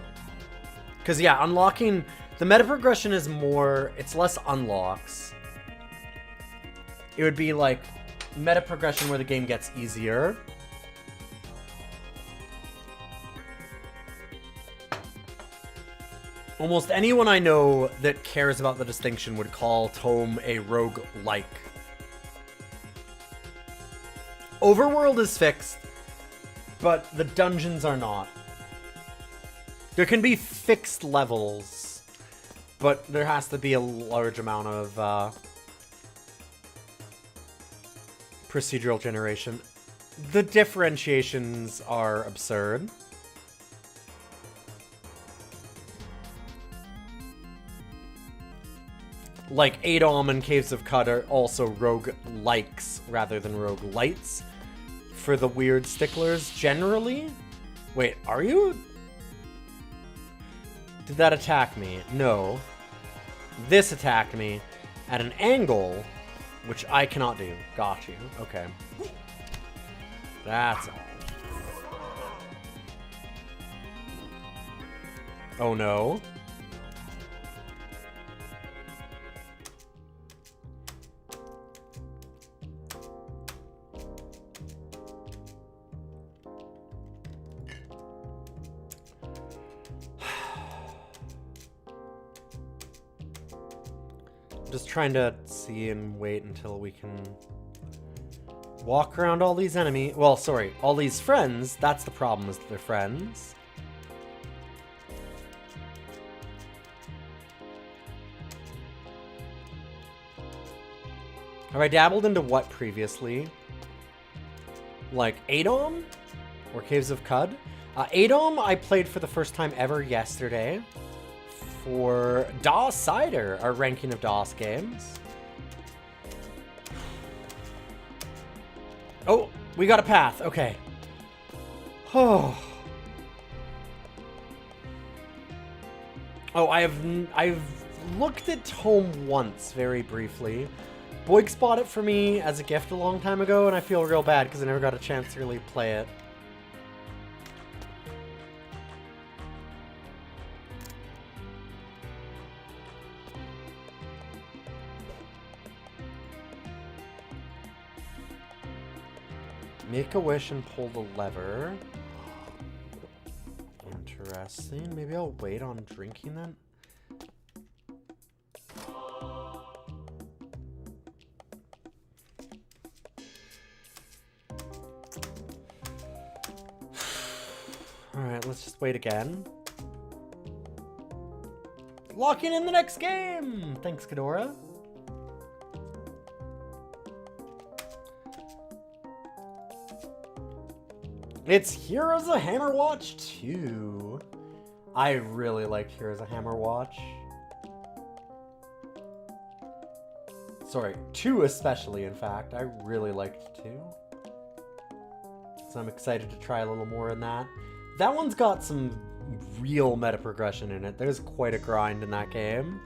Because, yeah, unlocking... The meta progression is more... It's less unlocks. It would be, like, meta progression where the game gets easier. Almost anyone I know that cares about the distinction would call Tome a roguelike. Overworld is fixed, but the dungeons are not. There can be fixed levels, but there has to be a large amount of procedural generation. The differentiations are absurd. Like, Adom and Caves of Cud are also roguelikes rather than roguelites for the weird sticklers generally. Wait, are you? Did that attack me? No. This attacked me at an angle, which I cannot do. Got you. Okay. That's all. Oh no. Just trying to see and wait until we can walk around all these enemies. Well, sorry, all these friends. That's the problem, is that they're friends. Have I dabbled into what previously? Like Adom? Or Caves of Cud? Adom I played for the first time ever yesterday. For DOS Cider, our ranking of DOS games. Oh, we got a path. Okay. Oh. Oh, I've looked at Tome once, very briefly. Boyk bought it for me as a gift a long time ago, and I feel real bad because I never got a chance to really play it. Make a wish and pull the lever. Interesting. Maybe I'll wait on drinking then. Alright, let's just wait again. Locking in the next game! Thanks, Ghidorah. It's Heroes of Hammerwatch 2. I really liked Here's a Hammer Watch. Sorry, 2 especially, in fact. I really liked 2. So I'm excited to try a little more in that. That one's got some real meta progression in it. There's quite a grind in that game.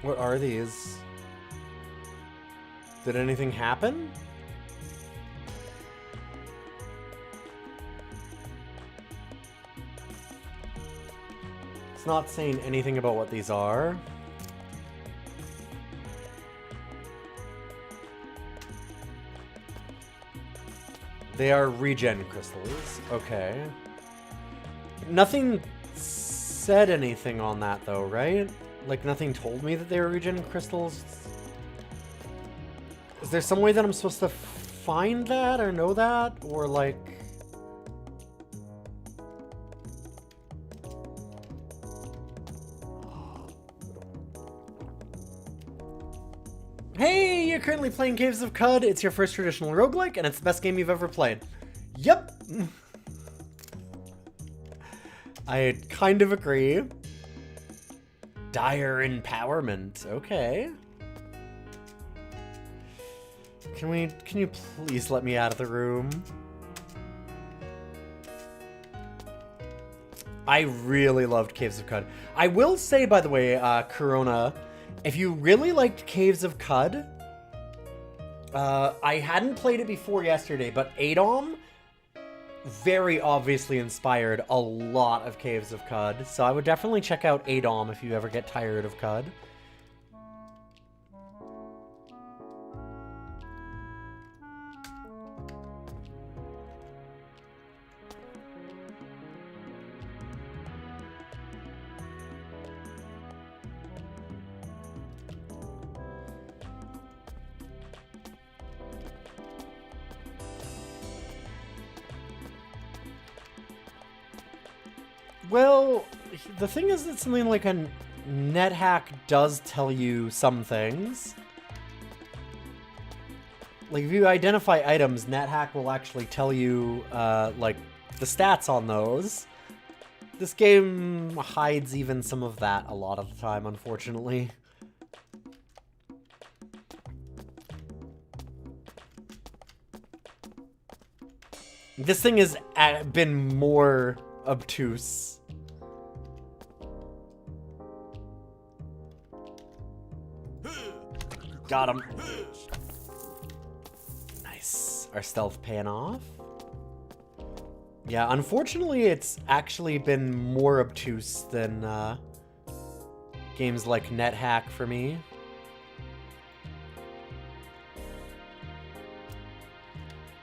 What are these? Did anything happen? It's not saying anything about what these are. They are regen crystals. Okay. Nothing said anything on that though, right? Like nothing told me that they were regen crystals. Is there some way that I'm supposed to find that or know that? Or like... Hey, you're currently playing Caves of Cud. It's your first traditional roguelike, and it's the best game you've ever played. Yep. I kind of agree. Dire empowerment. Okay. Can you please let me out of the room? I really loved Caves of Cud. I will say, by the way, Corona, if you really liked Caves of Cud, I hadn't played it before yesterday, but Adom very obviously inspired a lot of Caves of Cud, so I would definitely check out Adom if you ever get tired of Cud. Well, the thing is that something like a NetHack does tell you some things. Like, if you identify items, NetHack will actually tell you, like, the stats on those. This game hides even some of that a lot of the time, unfortunately. This thing has been more obtuse. Got him. Nice. Our stealth paying off. Yeah, unfortunately, it's actually been more obtuse than games like NetHack for me.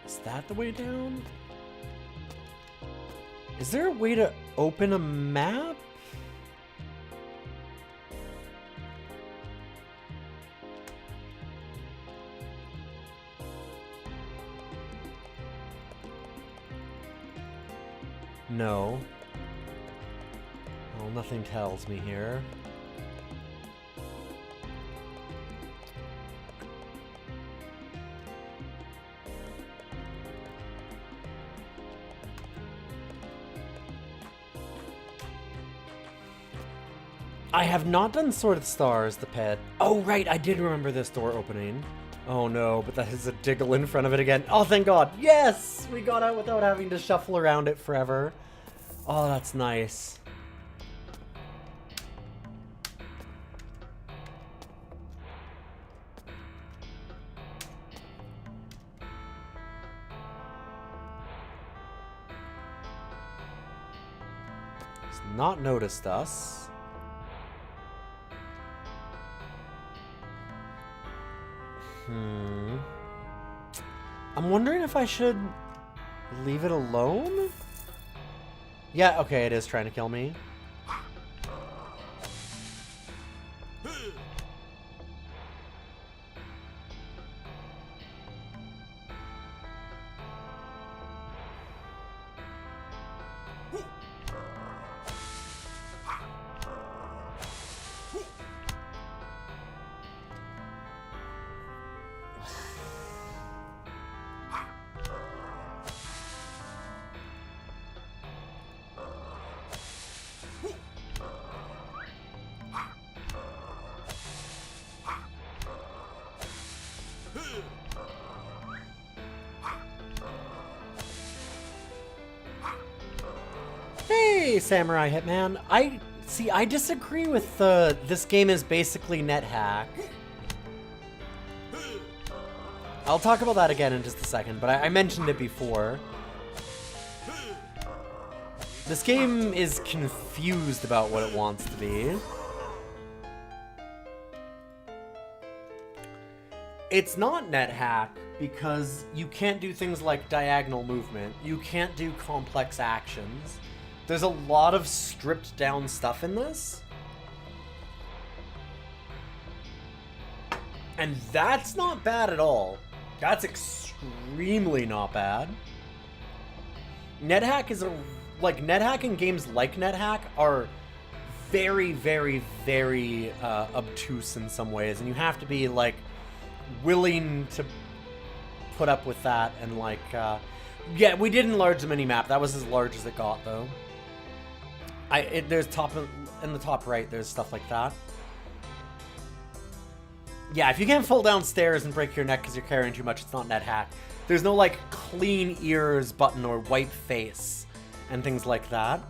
Is that the way down? Is there a way to open a map? No. Well, nothing tells me here. I have not done Sword of the Stars, the pet. Oh, right, I did remember this door opening. Oh no, but that is a diggle in front of it again. Oh, thank God. Yes! We got out without having to shuffle around it forever. Oh, that's nice. He's not noticed us. I'm wondering if I should leave it alone? Yeah, okay, it is trying to kill me. Hey, Samurai Hitman. I disagree with this game is basically NetHack. I'll talk about that again in just a second, but I mentioned it before. This game is confused about what it wants to be. It's not NetHack because you can't do things like diagonal movement. You can't do complex actions. There's a lot of stripped down stuff in this. And that's not bad at all. That's extremely not bad. NetHack is NetHack and games like NetHack are very, very, very obtuse in some ways, and you have to be like willing to put up with that. And yeah, we did enlarge the mini map. That was as large as it got, though. There's in the top right. There's stuff like that. Yeah, if you can't fall downstairs and break your neck because you're carrying too much, it's not NetHack. There's no, like, clean ears button or white face and things like that.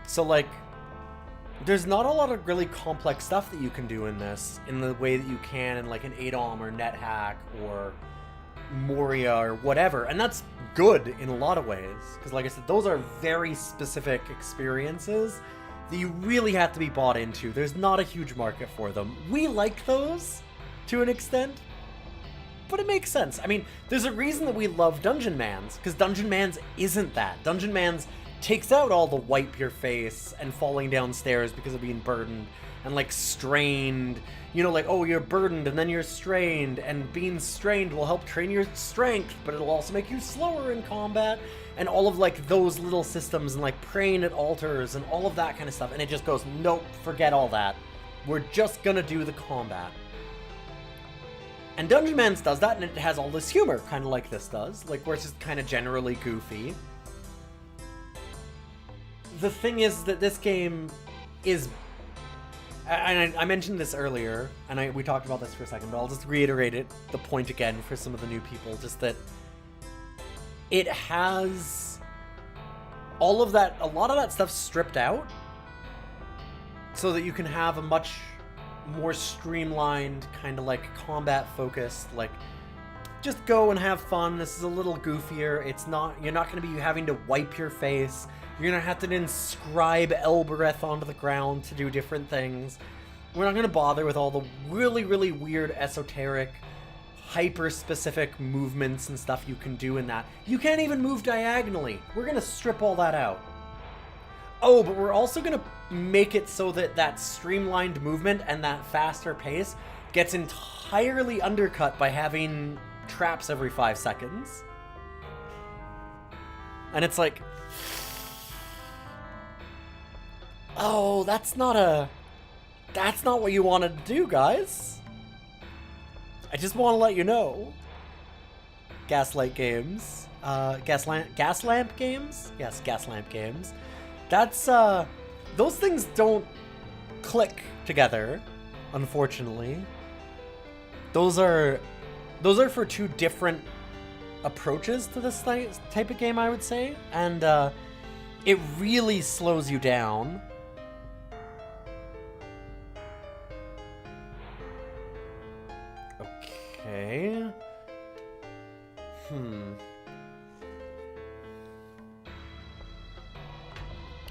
So, like, there's not a lot of really complex stuff that you can do in this in the way that you can in, like, an ADOM or NetHack or Moria or whatever. And that's good in a lot of ways. Because, like I said, those are very specific experiences that you really have to be bought into. There's not a huge market for them. We like those to an extent, but it makes sense. I mean, there's a reason that we love Dungeon Mans, because Dungeon Mans isn't that. Dungeon Mans takes out all the wipe your face and falling downstairs because of being burdened and like strained. You know, like, oh, you're burdened and then you're strained, and being strained will help train your strength, but it'll also make you slower in combat. And all of, like, those little systems and, like, praying at altars and all of that kind of stuff. And it just goes, nope, forget all that. We're just gonna do the combat. And Dungeon Mans does that, and it has all this humor, kind of like this does. Like, where it's just kind of generally goofy. The thing is that this game is... And I mentioned this earlier, and we talked about this for a second, but I'll just reiterate the point again for some of the new people. Just that it has a lot of that stuff stripped out so that you can have a much more streamlined, kind of like combat focused, like just go and have fun. This is a little goofier. You're not going to be having to wipe your face. You're going to have to inscribe Elbereth onto the ground to do different things. We're not going to bother with all the really, really weird, esoteric, hyper-specific movements and stuff you can do in that. You can't even move diagonally. We're going to strip all that out. Oh, but we're also going to make it so that that streamlined movement and that faster pace gets entirely undercut by having traps every 5 seconds. And it's like... Oh, that's not what you wanted to do, guys. I just want to let you know. Gaslight Games. Gaslamp Games? Yes, Gaslamp Games. That's, those things don't click together, unfortunately. Those are for two different approaches to this type of game, I would say. And, it really slows you down. Okay.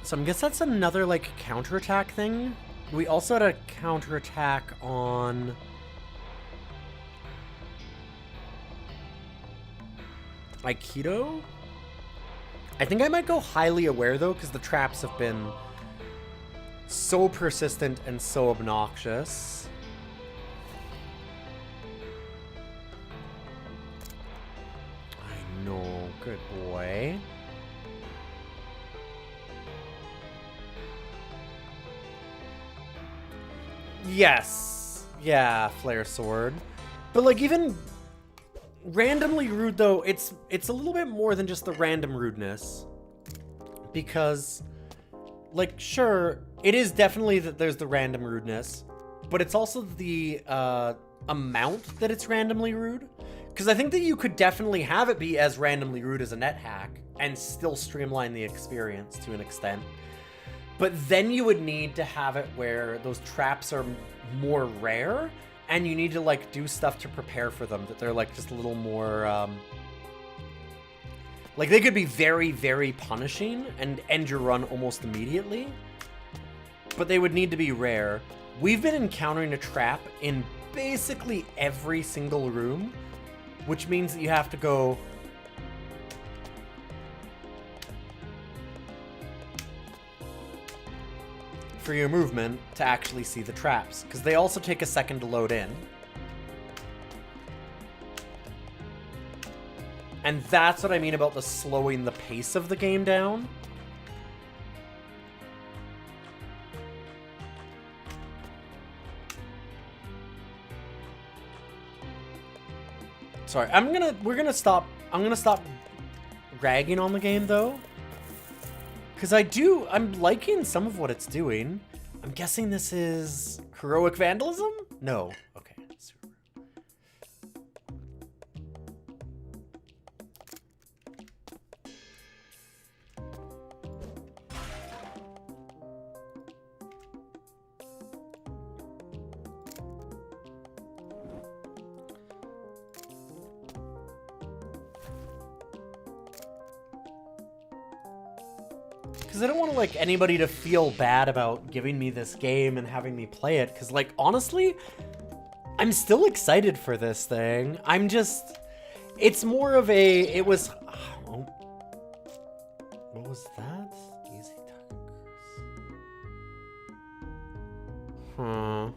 So I guess that's another, like, counterattack thing. We also had a counterattack on... Aikido? I think I might go highly aware, though, because the traps have been so persistent and so obnoxious. I know, good boy. Yes. Yeah, flare sword. But, like, even randomly rude, though, it's a little bit more than just the random rudeness. Because, like, sure, it is definitely that there's the random rudeness, but it's also the amount that it's randomly rude. Because I think that you could definitely have it be as randomly rude as a net hack and still streamline the experience to an extent. But then you would need to have it where those traps are more rare and you need to like do stuff to prepare for them, that they're like just a little more like they could be very, very punishing and end your run almost immediately, but they would need to be rare. We've been encountering a trap in basically every single room, which means that you have to go for your movement to actually see the traps, because they also take a second to load in. And that's what I mean about the slowing the pace of the game down. Sorry, I'm gonna stop ragging on the game though. Cause I'm liking some of what it's doing. I'm guessing this is heroic vandalism? No. Okay. Because I don't want to like anybody to feel bad about giving me this game and having me play it. Because like honestly, I'm still excited for this thing. It's more of a. It was. Oh, what was that? Easy target.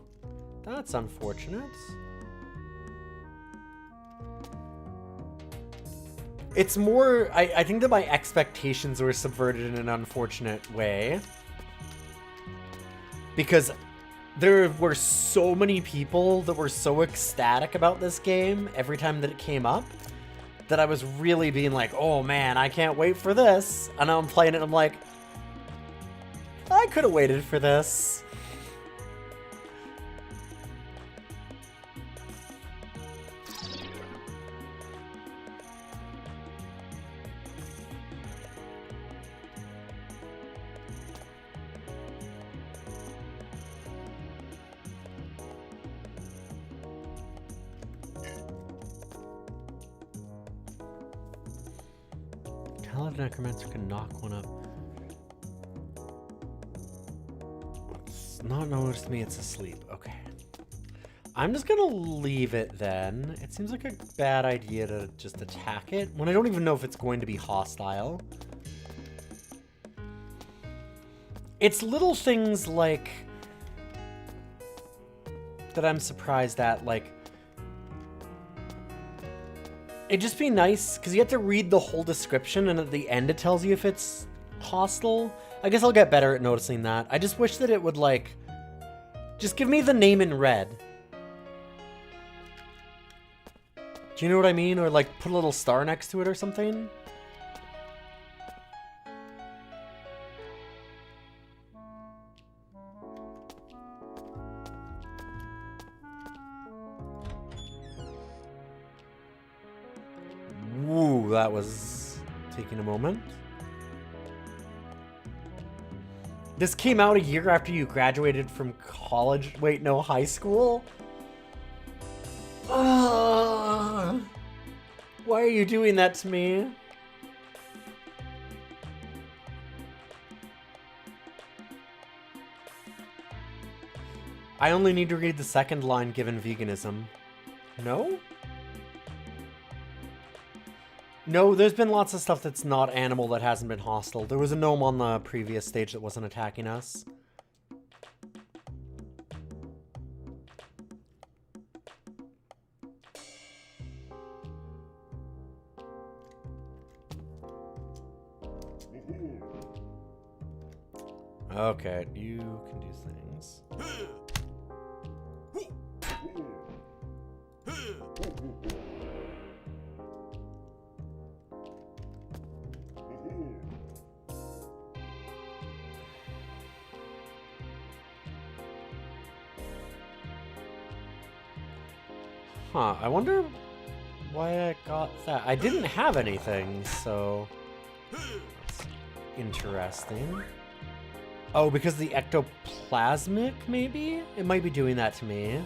That's unfortunate. It's more, I think that my expectations were subverted in an unfortunate way. Because there were so many people that were so ecstatic about this game every time that it came up, that I was really being like, oh man, I can't wait for this. And now I'm playing it and I'm like, I could have waited for this. Necromancer can knock one up. It's not noticed me, it's asleep. Okay. I'm just gonna leave it then. It seems like a bad idea to just attack it when I don't even know if it's going to be hostile. It's little things like that I'm surprised at, like it'd just be nice, because you have to read the whole description, and at the end it tells you if it's hostile. I guess I'll get better at noticing that. I just wish that it would, like, just give me the name in red. Do you know what I mean? Or, like, put a little star next to it or something? Ooh, that was taking a moment. This came out a year after you graduated from college. Wait, no, high school? Why are you doing that to me? I only need to read the second line given veganism. No? No, there's been lots of stuff that's not animal that hasn't been hostile. There was a gnome on the previous stage that wasn't attacking us. Okay, you can do things. Huh, I wonder why I got that. I didn't have anything, so... That's interesting. Oh, because the ectoplasmic, maybe? It might be doing that to me.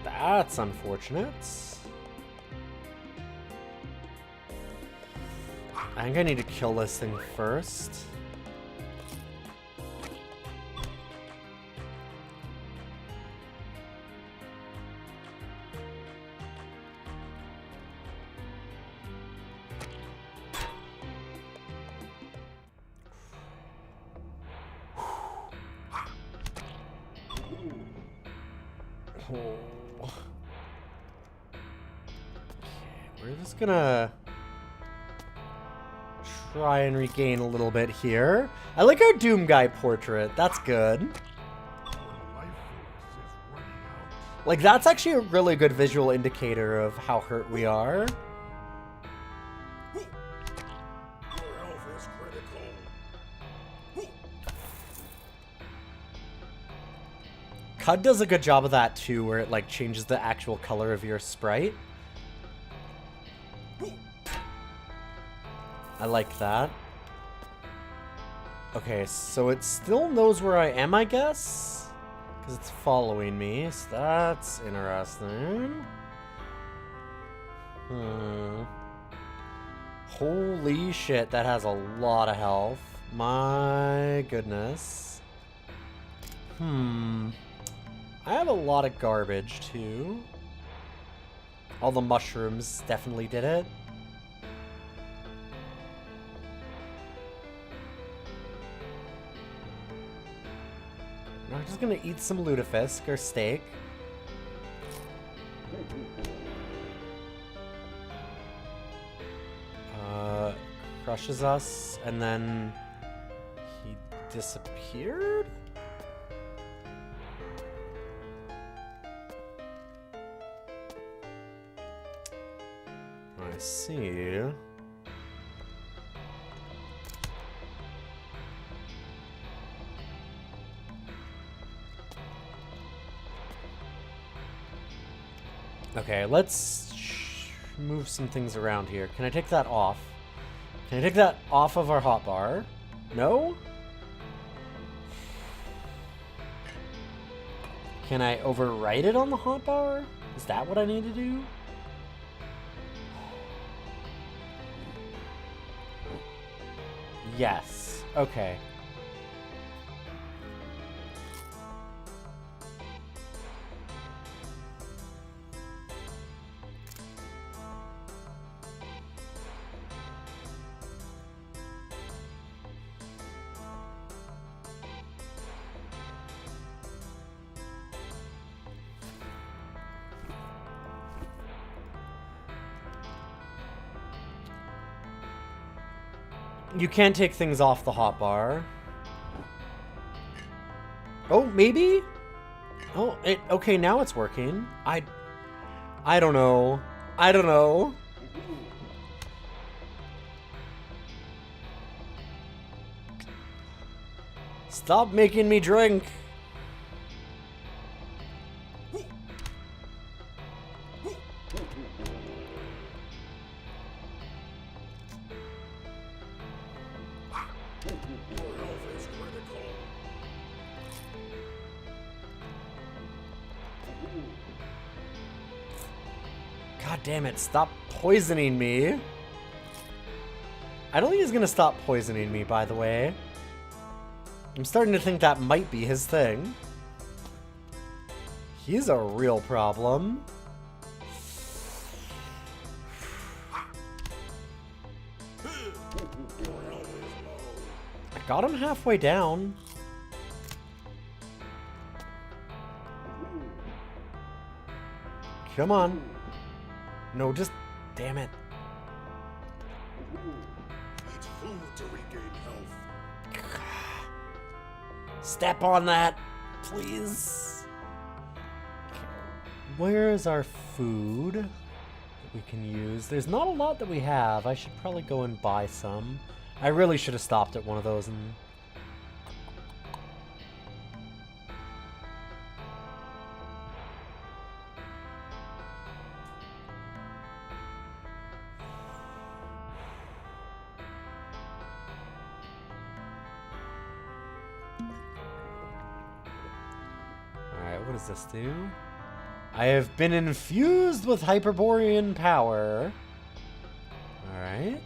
That's unfortunate. I think I need to kill this thing first. Oh. We're just gonna try and regain a little bit here. I like our Doom Guy portrait. That's good. Like, that's actually a really good visual indicator of how hurt we are. Your health is critical. CUD does a good job of that too, where it like changes the actual color of your sprite. I like that. Okay, so it still knows where I am, I guess? Because it's following me, so that's interesting. Holy shit, that has a lot of health. My goodness. I have a lot of garbage, too. All the mushrooms definitely did it. I'm just gonna eat some lutefisk or steak. Crushes us, and then he disappeared? I see. Okay, let's move some things around here. Can I take that off? Can I take that off of our hotbar? No? Can I overwrite it on the hotbar? Is that what I need to do? Yes. Okay. You can't take things off the hotbar. Oh, maybe? Oh, okay, now it's working. I don't know. I don't know. Stop making me drink. God damn it, stop poisoning me. I don't think he's gonna stop poisoning me, by the way. I'm starting to think that might be his thing. He's a real problem. I got him halfway down. Come on. No, just... damn it. Eat food to regain health. Step on that, please. Where is our food that we can use? There's not a lot that we have. I should probably go and buy some. I really should have stopped at one of those and... Alright, what does this do? I have been infused with Hyperborean power. Alright.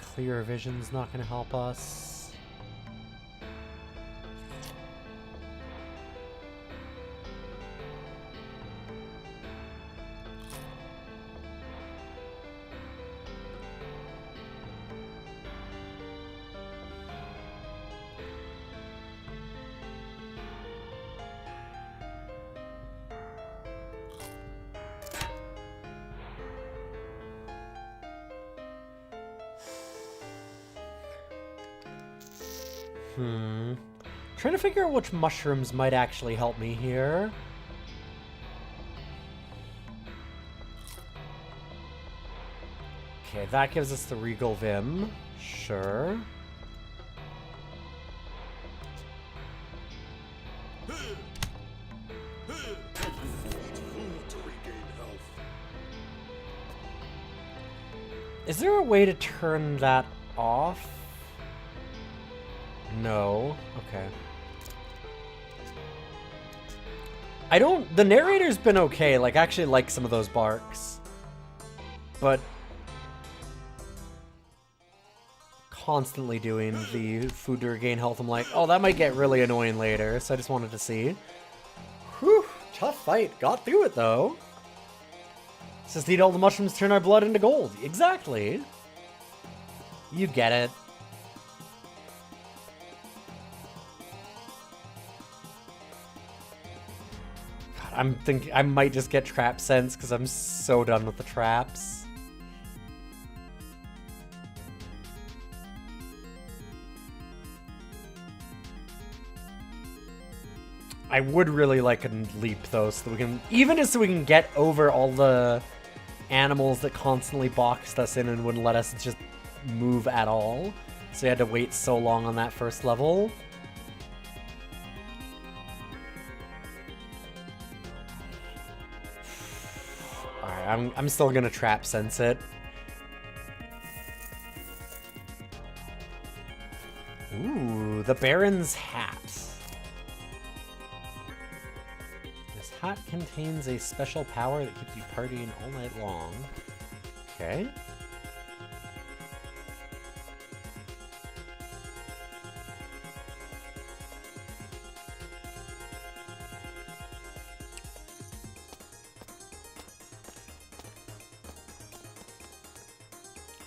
Clear vision's not going to help us. Trying to figure out which mushrooms might actually help me here. Okay, that gives us the Regal Vim. Sure. Is there a way to turn that off? No. Okay. I don't... The narrator's been okay. Like, I actually like some of those barks. But... constantly doing the food to regain health, I'm like, oh, that might get really annoying later. So I just wanted to see. Whew. Tough fight. Got through it, though. Just need all the mushrooms to turn our blood into gold. Exactly. You get it. I'm thinking I might just get trap sense because I'm so done with the traps. I would really like a leap though, so that we can, even just so we can get over all the animals that constantly boxed us in and wouldn't let us just move at all. So we had to wait so long on that first level. I'm still gonna trap sense it. Ooh, the Baron's hat. This hat contains a special power that keeps you partying all night long. Okay.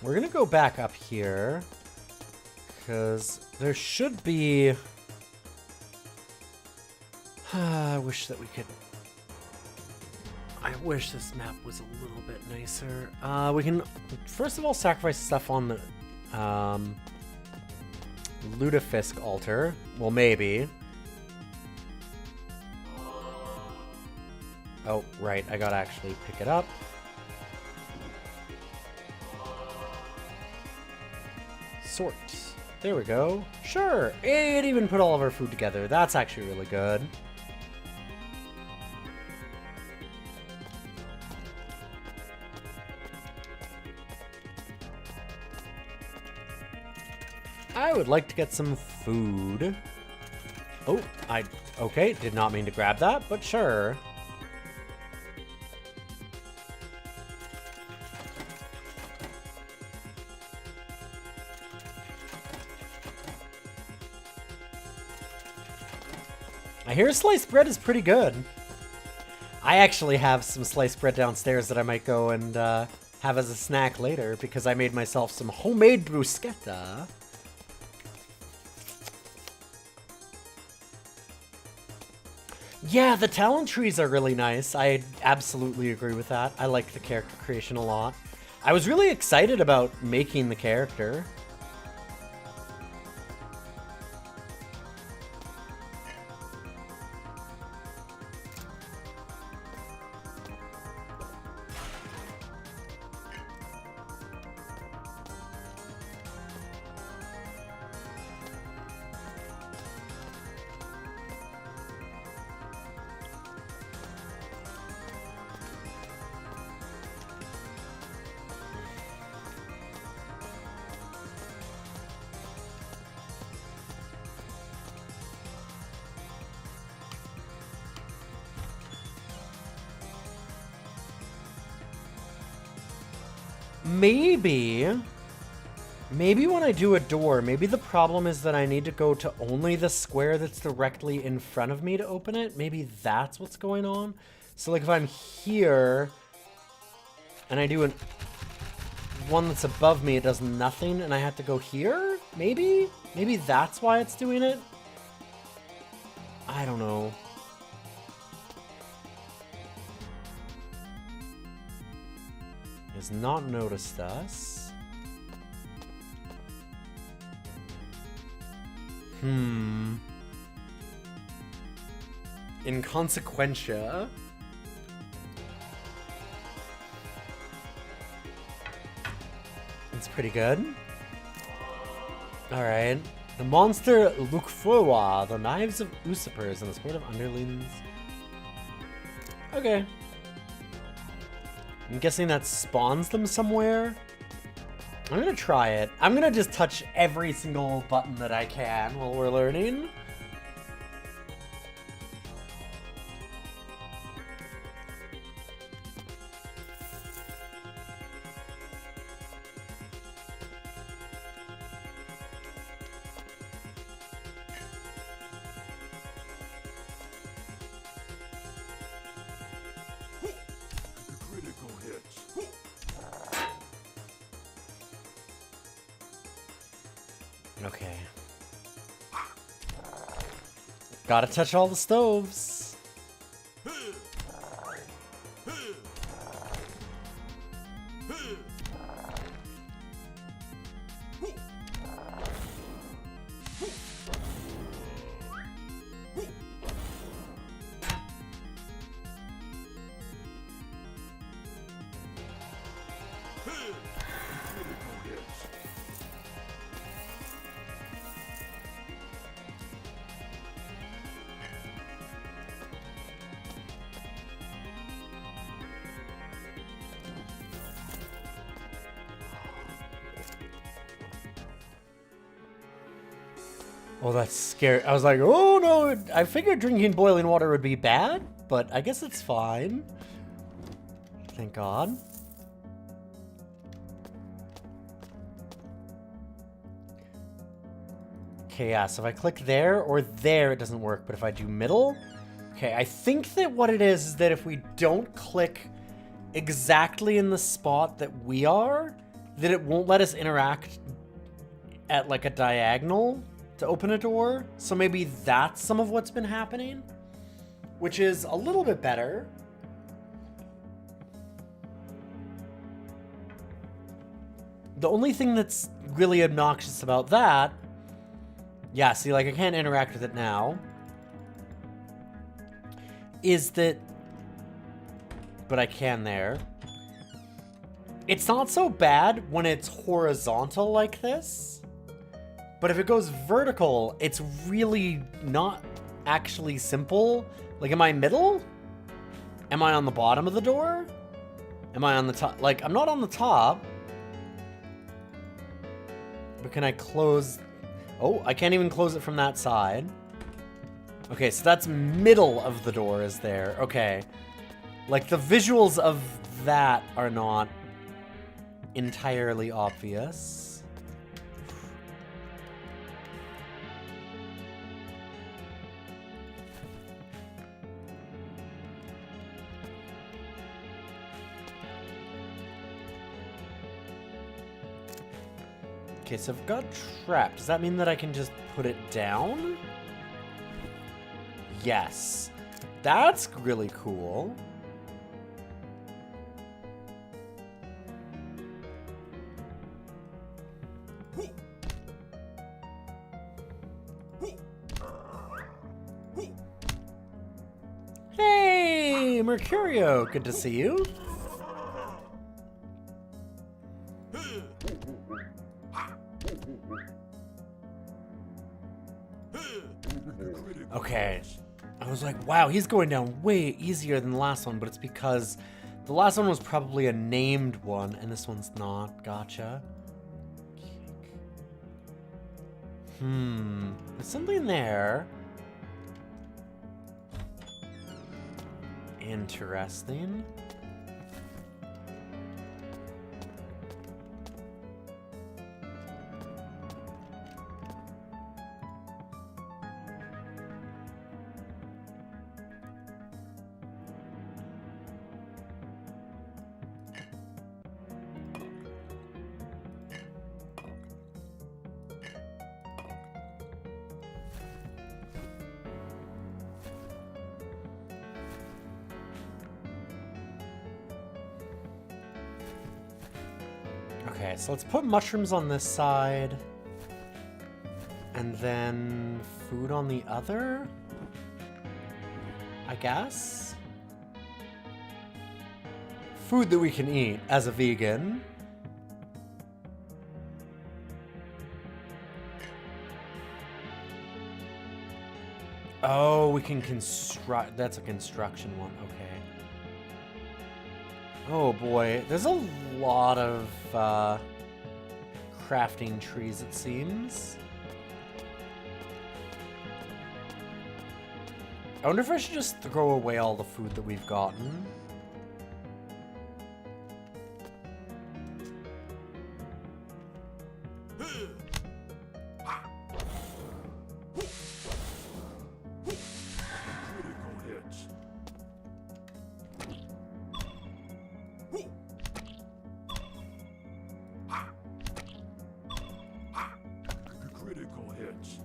We're gonna go back up here, because there should be... I wish that we could... I wish this map was a little bit nicer. We can, first of all, sacrifice stuff on the Lutefisk altar. Well, maybe. Oh, right, I gotta actually pick it up. Sort. There we go. Sure. It even put all of our food together. That's actually really good. I would like to get some food. Oh, okay, did not mean to grab that, but sure. I hear sliced bread is pretty good. I actually have some sliced bread downstairs that I might go and have as a snack later because I made myself some homemade bruschetta. Yeah, the talent trees are really nice. I absolutely agree with that. I like the character creation a lot. I was really excited about making the character. Maybe when I do a door, maybe the problem is that I need to go to only the square that's directly in front of me to open it. Maybe that's what's going on. So like if I'm here and I do one that's above me, it does nothing and I have to go here? Maybe? Maybe that's why it's doing it? I don't know. Has not noticed us. Inconsequentia. It's pretty good. Alright. The monster Lukfoa, the knives of usurpers, and the sword of underlings. Okay. I'm guessing that spawns them somewhere. I'm gonna try it. I'm gonna just touch every single button that I can while we're learning. Critical hits. Okay. Gotta touch all the stoves. Oh, that's scary. I was like, oh no, I figured drinking boiling water would be bad, but I guess it's fine. Thank God. Okay, yeah, so if I click there or there, it doesn't work, but if I do middle... Okay, I think that what it is that if we don't click exactly in the spot that we are, that it won't let us interact at like a diagonal to open a door. So maybe that's some of what's been happening, which is a little bit better. The only thing that's really obnoxious about that, yeah, see, like I can't interact with it now, is that, but I can there. It's not so bad when it's horizontal like this. But if it goes vertical, it's really not actually simple. Like, am I middle? Am I on the bottom of the door? Am I on the top? Like, I'm not on the top. But can I close? Oh, I can't even close it from that side. Okay, so that's middle of the door is there. Okay. Like, the visuals of that are not entirely obvious. Okay, so I've got trap. Does that mean that I can just put it down? Yes. That's really cool. Hey, Mercurio, good to see you. Okay. I was like, wow, he's going down way easier than the last one, but it's because the last one was probably a named one, and this one's not. Gotcha. There's something there. Interesting. Okay, so let's put mushrooms on this side. And then food on the other? I guess? Food that we can eat as a vegan. Oh, we can construct... That's a construction one. Okay. Oh boy. There's a lot of crafting trees, it seems. I wonder if I should just throw away all the food that we've gotten. Critical hits.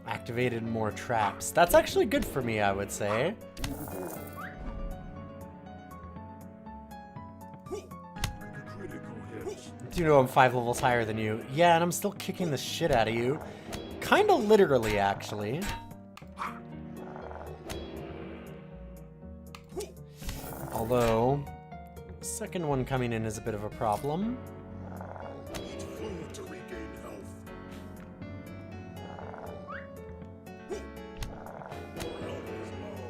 Activated more traps. That's actually good for me, I would say. Critical hits. Do you know I'm 5 levels higher than you? Yeah, and I'm still kicking the shit out of you. Kinda literally, actually. Although, the second one coming in is a bit of a problem. Eat food to regain health. Your health is low.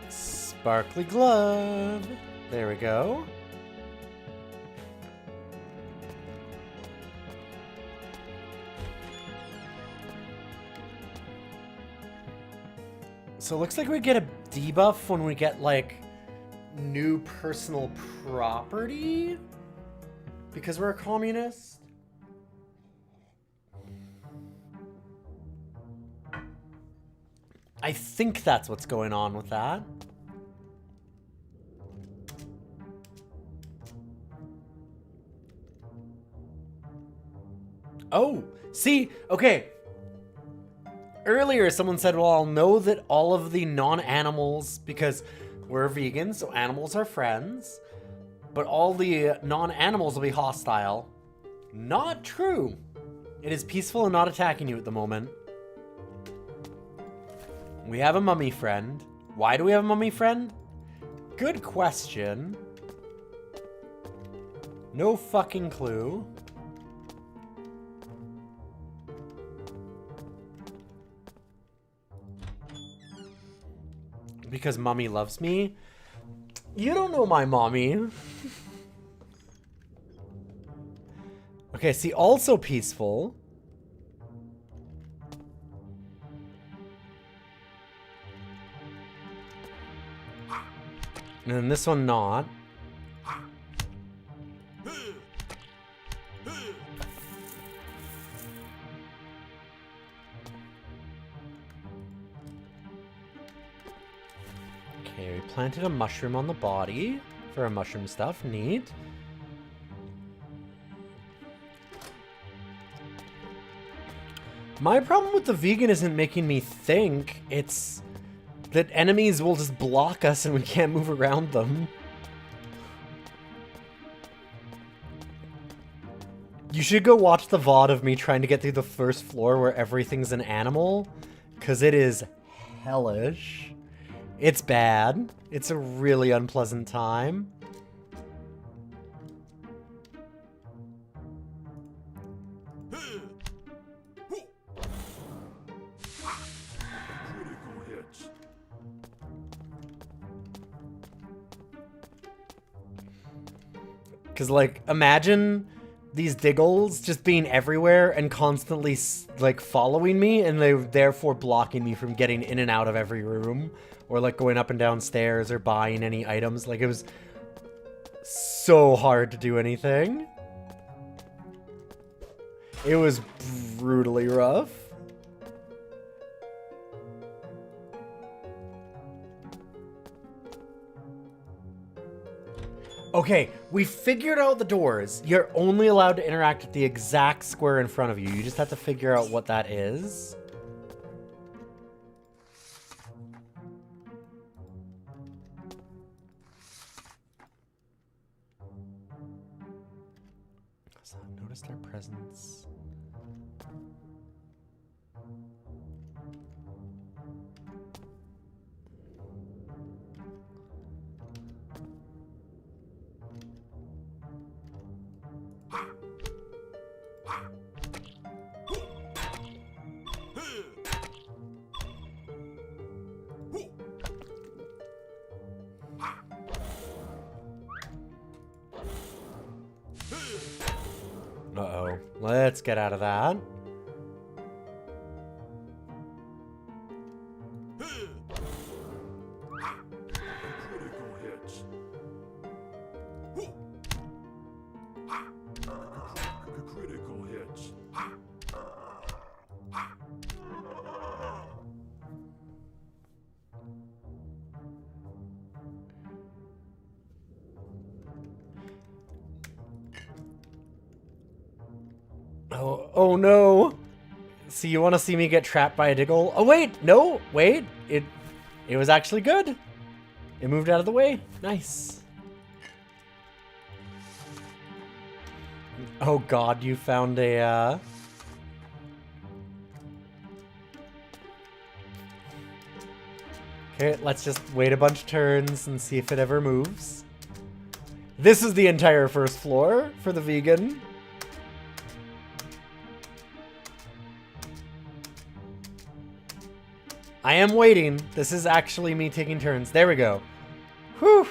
Sparkly glove. There we go. So it looks like we get a debuff when we get, like, new personal property? Because we're a communist? I think that's what's going on with that. Oh, see, okay. Earlier, someone said, well, I'll know that all of the non-animals, because we're vegan, so animals are friends, but all the non-animals will be hostile. Not true. It is peaceful and not attacking you at the moment. We have a mummy friend. Why do we have a mummy friend? Good question. No fucking clue. Because mommy loves me? You don't know my mommy. Okay, see, also peaceful. And then this one not. Okay, we planted a mushroom on the body for our mushroom stuff. Neat. My problem with the vegan isn't making me think. It's that enemies will just block us and we can't move around them. You should go watch the VOD of me trying to get through the first floor where everything's an animal, because it is hellish. It's bad. It's a really unpleasant time. Critical hits. Because, like, imagine these diggles just being everywhere and constantly, like, following me, and they're therefore blocking me from getting in and out of every room, or, like, going up and down stairs or buying any items. Like, it was so hard to do anything. It was brutally rough. Okay, we figured out the doors. You're only allowed to interact with the exact square in front of you. You just have to figure out what that is. So I've noticed their presence. Uh-oh. Let's get out of that. Critical hits. Critical hits. Oh no. See, you want to see me get trapped by a diggle? Oh wait, no, wait. It was actually good. It moved out of the way. Nice. Oh god, you found a Okay, let's just wait a bunch of turns and see if it ever moves. This is the entire first floor for the vegan. I am waiting. This is actually me taking turns. There we go. Whew.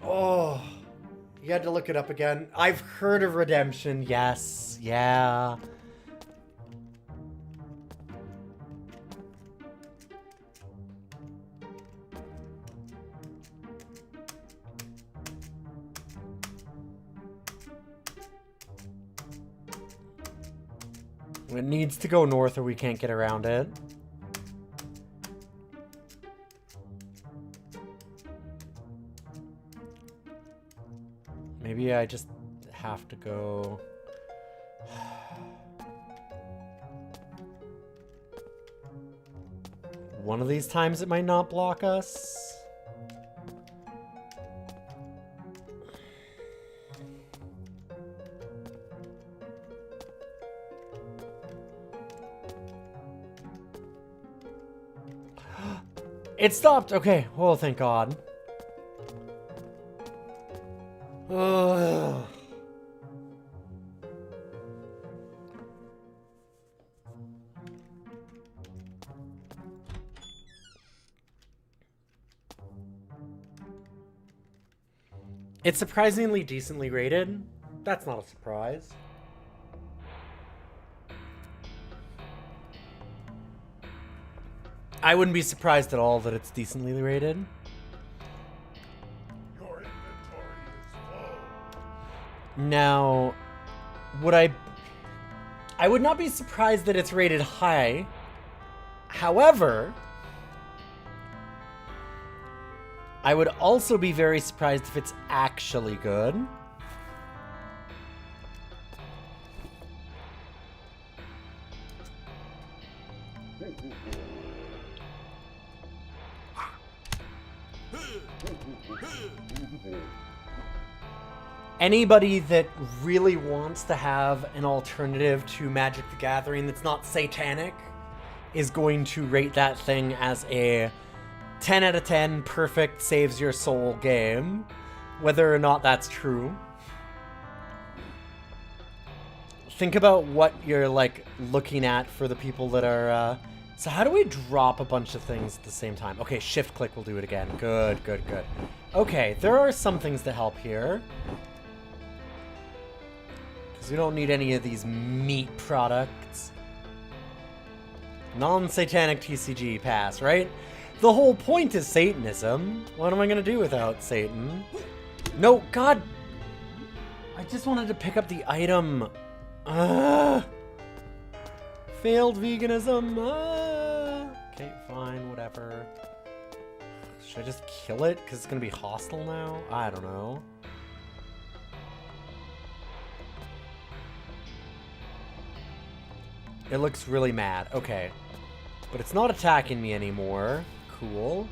Oh, you had to look it up again. I've heard of Redemption. Yes. Yeah. It needs to go north or we can't get around it. Maybe I just have to go... One of these times it might not block us. It stopped! Okay, well, thank God. Ugh. It's surprisingly decently rated. That's not a surprise. I wouldn't be surprised at all that it's decently rated. Your inventory is full. Now, I would not be surprised that it's rated high. However, I would also be very surprised if it's actually good. Anybody that really wants to have an alternative to Magic the Gathering that's not satanic is going to rate that thing as a 10 out of 10 perfect saves your soul game, whether or not that's true. Think about what you're like looking at for the people that are So how do we drop a bunch of things at the same time? Okay, shift click will do it again. Good, good, good. Okay, there are some things to help here. Because we don't need any of these meat products. Non-satanic TCG pass, right? The whole point is Satanism. What am I going to do without Satan? No, God! I just wanted to pick up the item. Failed veganism. Okay, fine, whatever. Should I just kill it? Because it's going to be hostile now? I don't know. It looks really mad. Okay. But it's not attacking me anymore. Cool.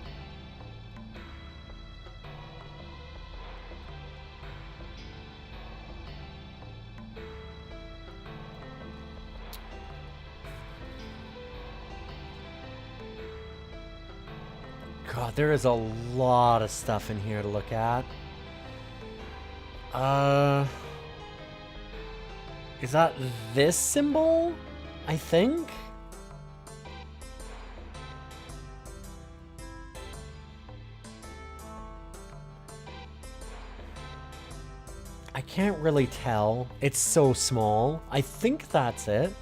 God, there is a lot of stuff in here to look at. Is that this symbol? I think? I can't really tell. It's so small. I think that's it.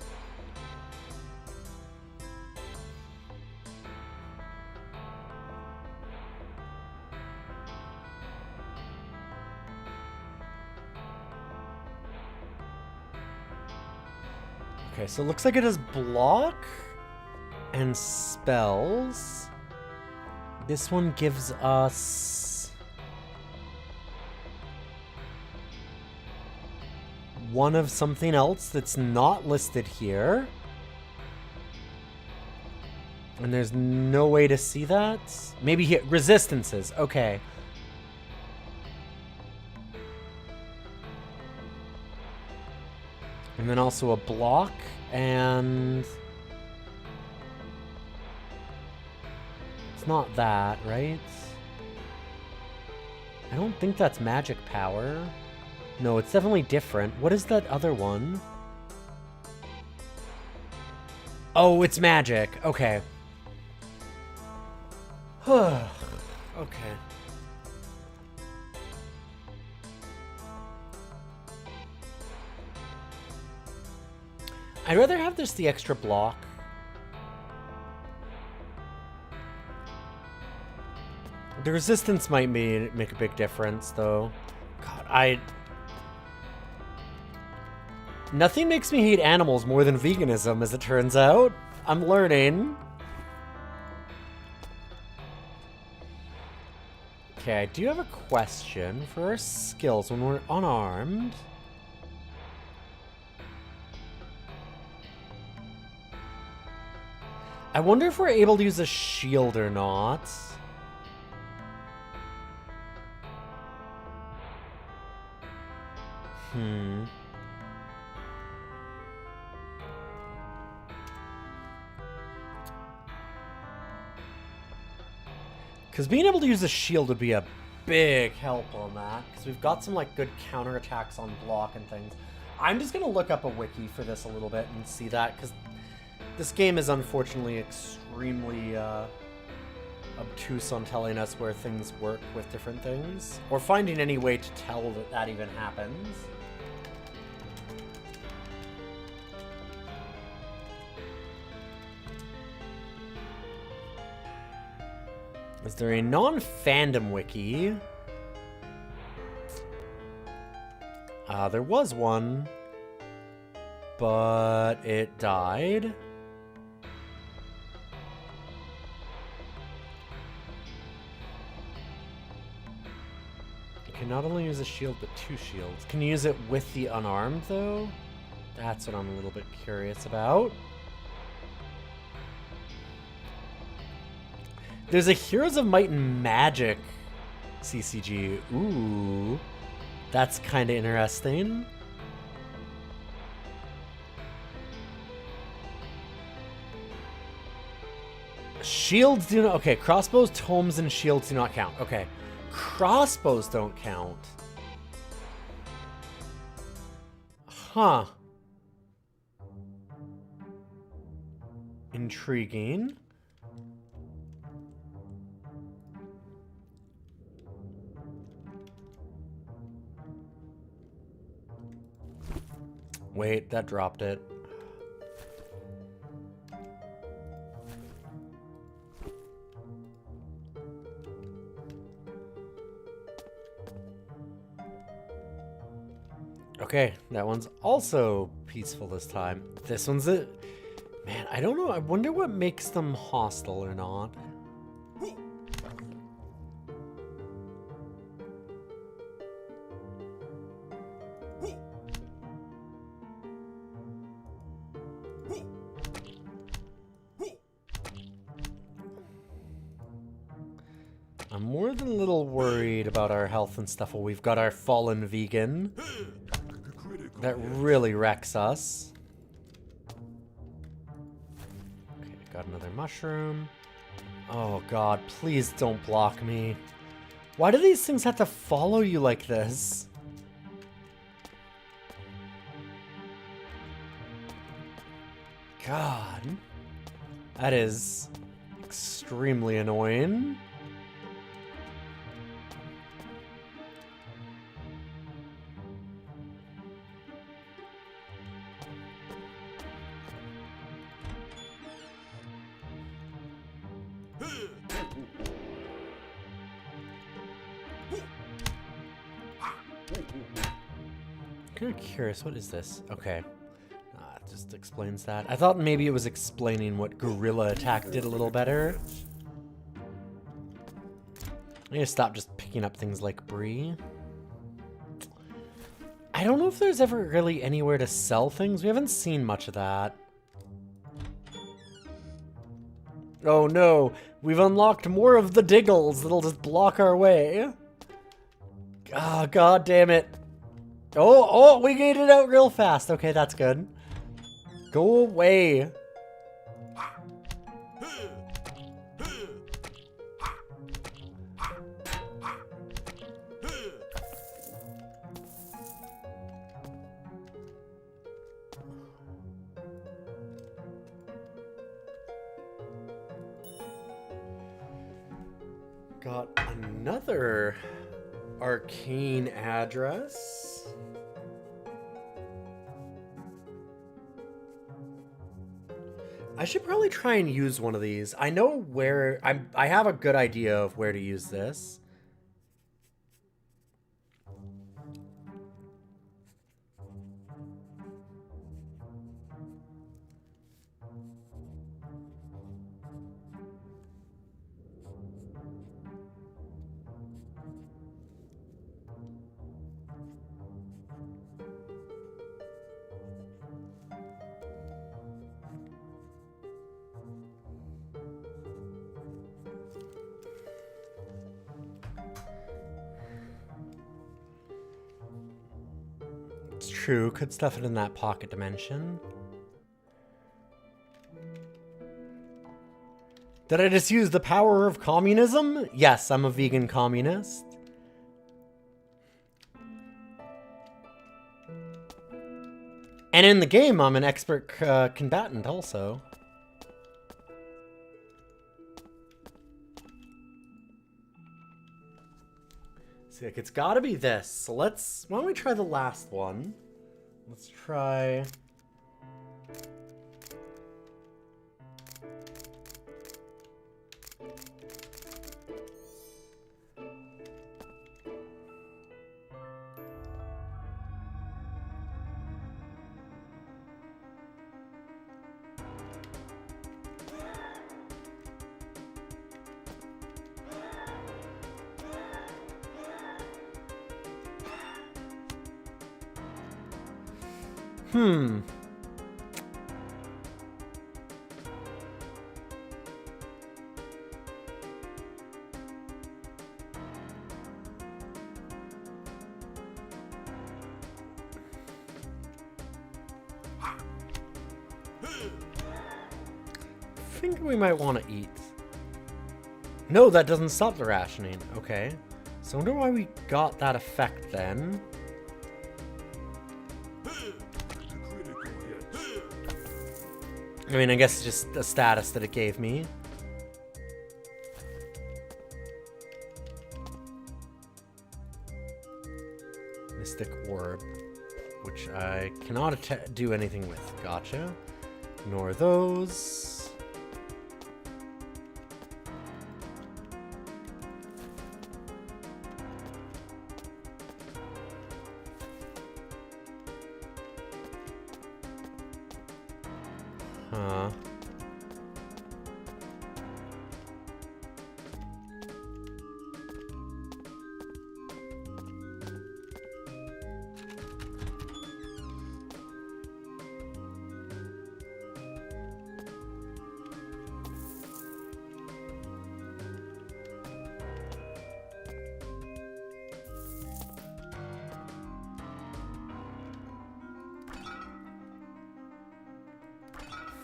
Okay, so it looks like it has block and spells. This one gives us one of something else that's not listed here. And there's no way to see that. Maybe here, resistances. Okay. And then also a block, and it's not that, right? I don't think that's magic power. No, it's definitely different. What is that other one? Oh, it's magic. Okay. Okay. I'd rather have just the extra block. The resistance might make a big difference, though. God, nothing makes me hate animals more than veganism, as it turns out. I'm learning. Okay, I do have a question for our skills when we're unarmed. I wonder if we're able to use a shield or not. Because being able to use a shield would be a big help on that. Because we've got some like good counterattacks on block and things. I'm just going to look up a wiki for this a little bit and see that. Because this game is unfortunately extremely obtuse on telling us where things work with different things. Or finding any way to tell that that even happens. Is there a non-fandom wiki? There was one, but it died. You can not only use a shield, but 2 shields. Can you use it with the unarmed, though? That's what I'm a little bit curious about. There's a Heroes of Might and Magic CCG. Ooh. That's kind of interesting. Shields do not... Okay, crossbows, tomes, and shields do not count. Okay. Crossbows don't count. Huh. Intriguing. Wait, that dropped it. Okay, that one's also peaceful this time. This one's it. Man, I don't know. I wonder what makes them hostile or not. I'm more than a little worried about our health and stuff. Well, we've got our fallen vegan. That really wrecks us. Okay, got another mushroom. Oh god, please don't block me. Why do these things have to follow you like this? God. That is extremely annoying. Kind of curious, what is this? Okay. It just explains that. I thought maybe it was explaining what Gorilla Attack did a little better. I need to stop just picking up things like Brie. I don't know if there's ever really anywhere to sell things. We haven't seen much of that. Oh no, we've unlocked more of the Diggles that'll just block our way. Ah, god damn it. Oh, we made it out real fast. Okay, that's good. Go away. Got another arcane address. I should probably try and use one of these. I know where I have a good idea of where to use this. It's true, could stuff it in that pocket dimension. Did I just use the power of communism? Yes, I'm a vegan communist. And in the game, I'm an expert combatant also. See, like, it's gotta be this. So why don't we try the last one? Let's try... I think we might want to eat. No, that doesn't stop the rationing. Okay. So I wonder why we got that effect then. I mean, I guess it's just a status that it gave me. Mystic Orb, which I cannot do anything with. Gotcha. Ignore those. Huh.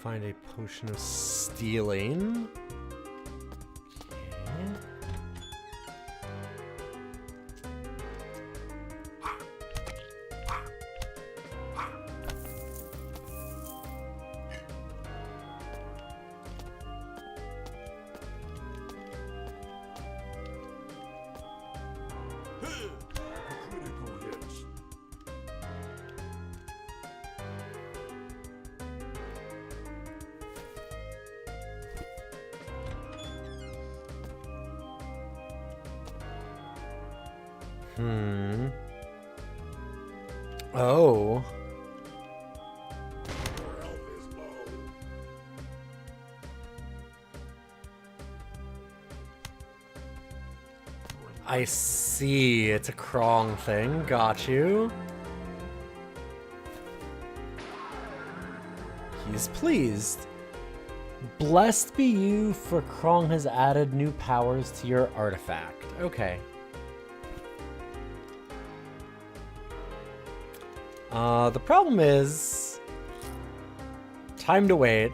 Find a potion of stealing. Okay. Critical hits. Oh. Your health is low. I see. It's a Krong thing. Got you. He's pleased. Blessed be you, for Krong has added new powers to your artifact. Okay. The problem is... time to wait.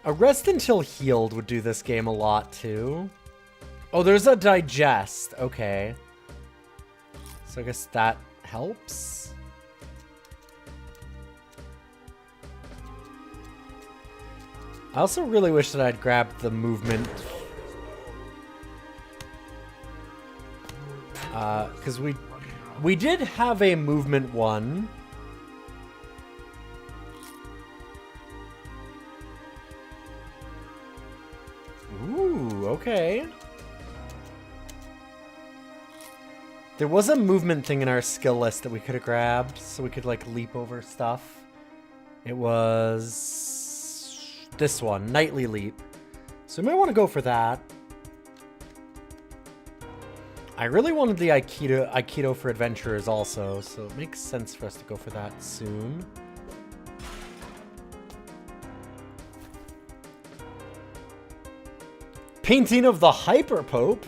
A rest until healed would do this game a lot, too. Oh, there's a digest. Okay. So I guess that helps. I also really wish that I'd grabbed the movement. Because we did have a movement one. Ooh, okay. There was a movement thing in our skill list that we could have grabbed, so we could, like, leap over stuff. It was this one, Nightly Leap. So we might want to go for that. I really wanted the Aikido for adventurers also, so it makes sense for us to go for that soon. Painting of the Hyper Pope.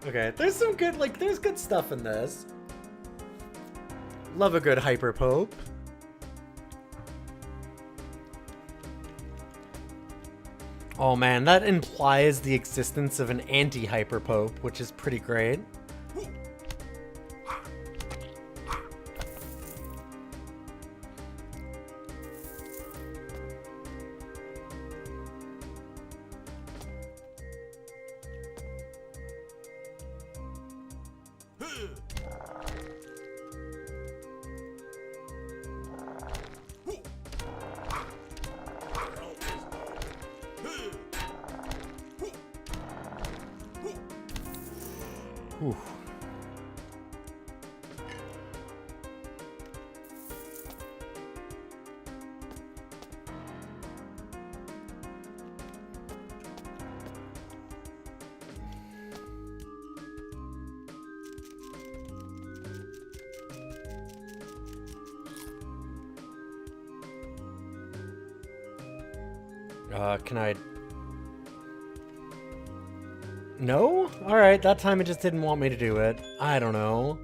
Okay, there's some good, like, there's good stuff in this. Love a good Hyper Pope. Oh man, that implies the existence of an anti-Hyper Pope, which is pretty great. Whew. Can I... No? Alright, that time it just didn't want me to do it. I don't know.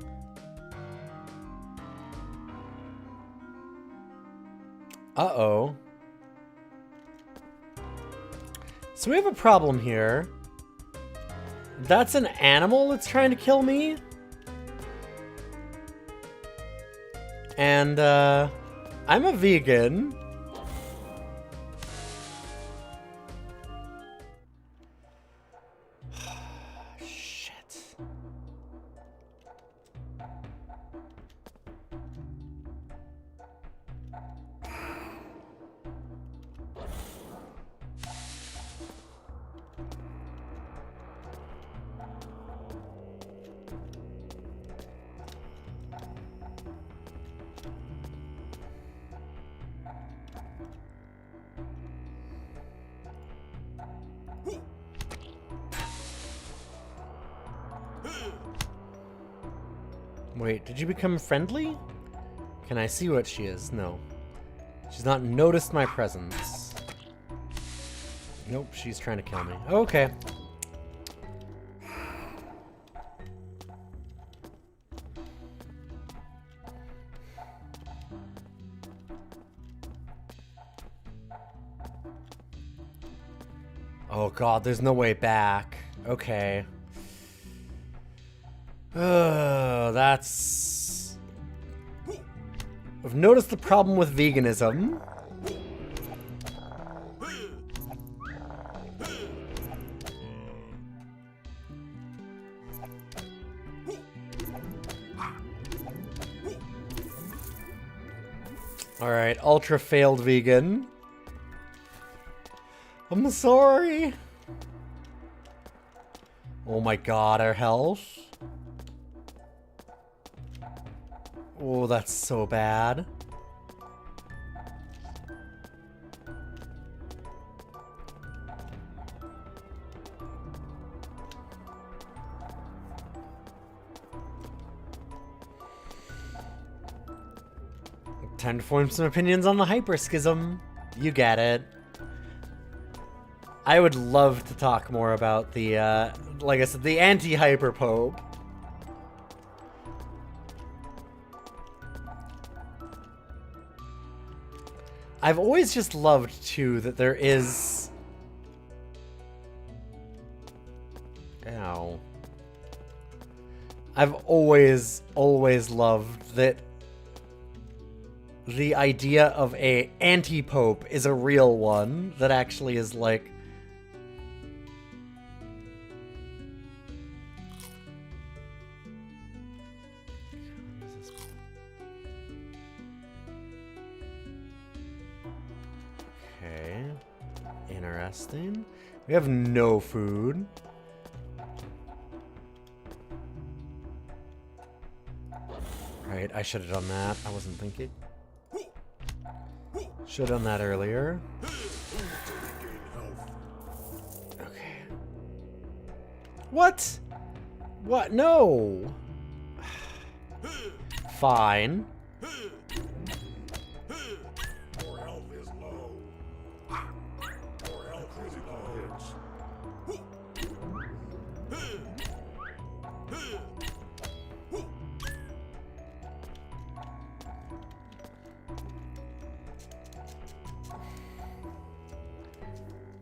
Uh-oh. So we have a problem here. That's an animal that's trying to kill me? And I'm a vegan. Shit. Wait, did you become friendly? Can I see what she is? No. She's not noticed my presence. Nope, she's trying to kill me. Okay. Oh god, there's no way back. Okay. That's... I've noticed the problem with veganism. Alright, ultra failed vegan. I'm sorry. Oh my god, our health. Oh, that's so bad. Time to form some opinions on the hyper schism. You get it. I would love to talk more about the, like I said, the anti-hyper pope. I've always just loved, too, that there is... Ow. I've always loved that the idea of a anti-pope is a real one that actually is, like... Okay. Interesting. We have no food. Right, I should have done that. I wasn't thinking. Should have done that earlier. Okay. What? What? No! Fine. Your health is low. Your health is low.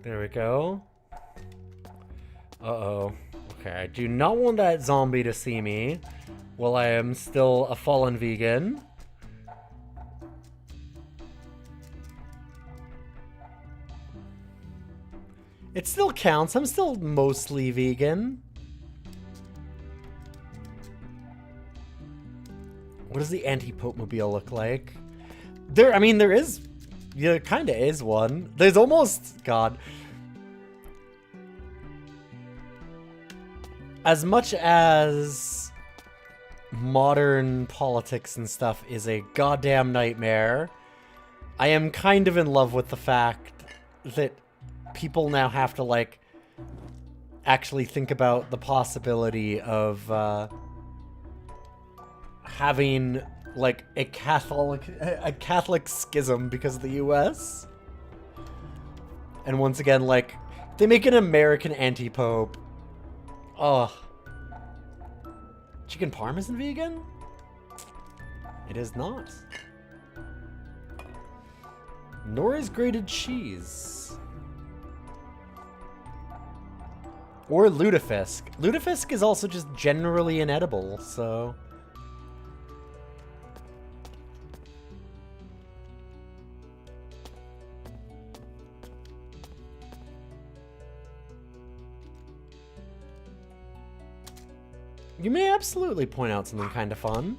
There we go. Uh-oh. Okay, I do not want that zombie to see me while I am still a fallen vegan. It still counts. I'm still mostly vegan. What does the anti-pope mobile look like? I mean, there is... Yeah, kind of is one. There's almost... God. As much as modern politics and stuff is a goddamn nightmare, I am kind of in love with the fact that people now have to, like, actually think about the possibility of having... like a Catholic schism because of the US. And once again, like, they make an American anti-pope. Oh. Chicken parm isn't vegan? It is not. Nor is grated cheese. Or lutefisk. Lutefisk is also just generally inedible, so... You may absolutely point out something kind of fun.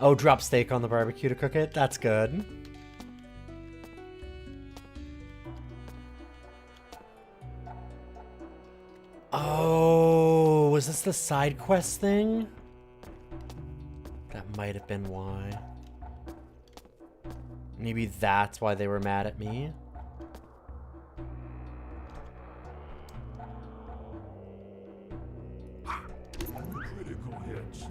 Oh, drop steak on the barbecue to cook it? That's good. Oh, was this the side quest thing? That might have been why. Maybe that's why they were mad at me. Critical hits.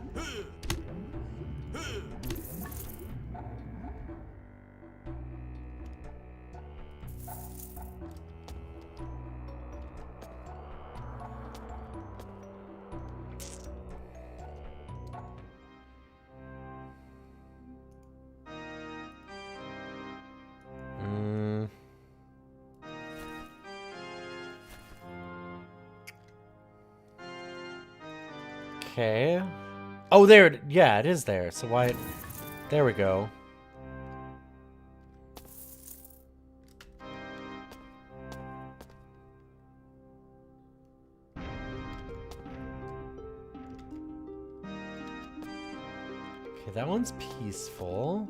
Okay. Oh, there. Yeah, it is there. So why? There we go. Okay, that one's peaceful.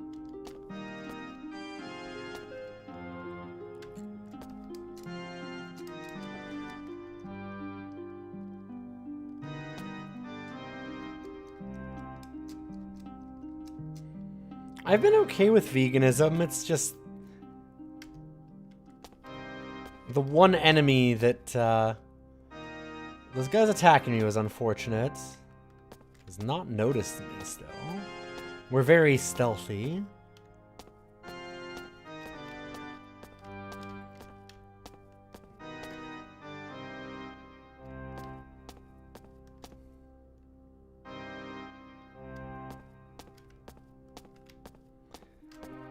I've been okay with veganism. It's just the one enemy that those guys attacking me was unfortunate. Has not noticed me still. We're very stealthy.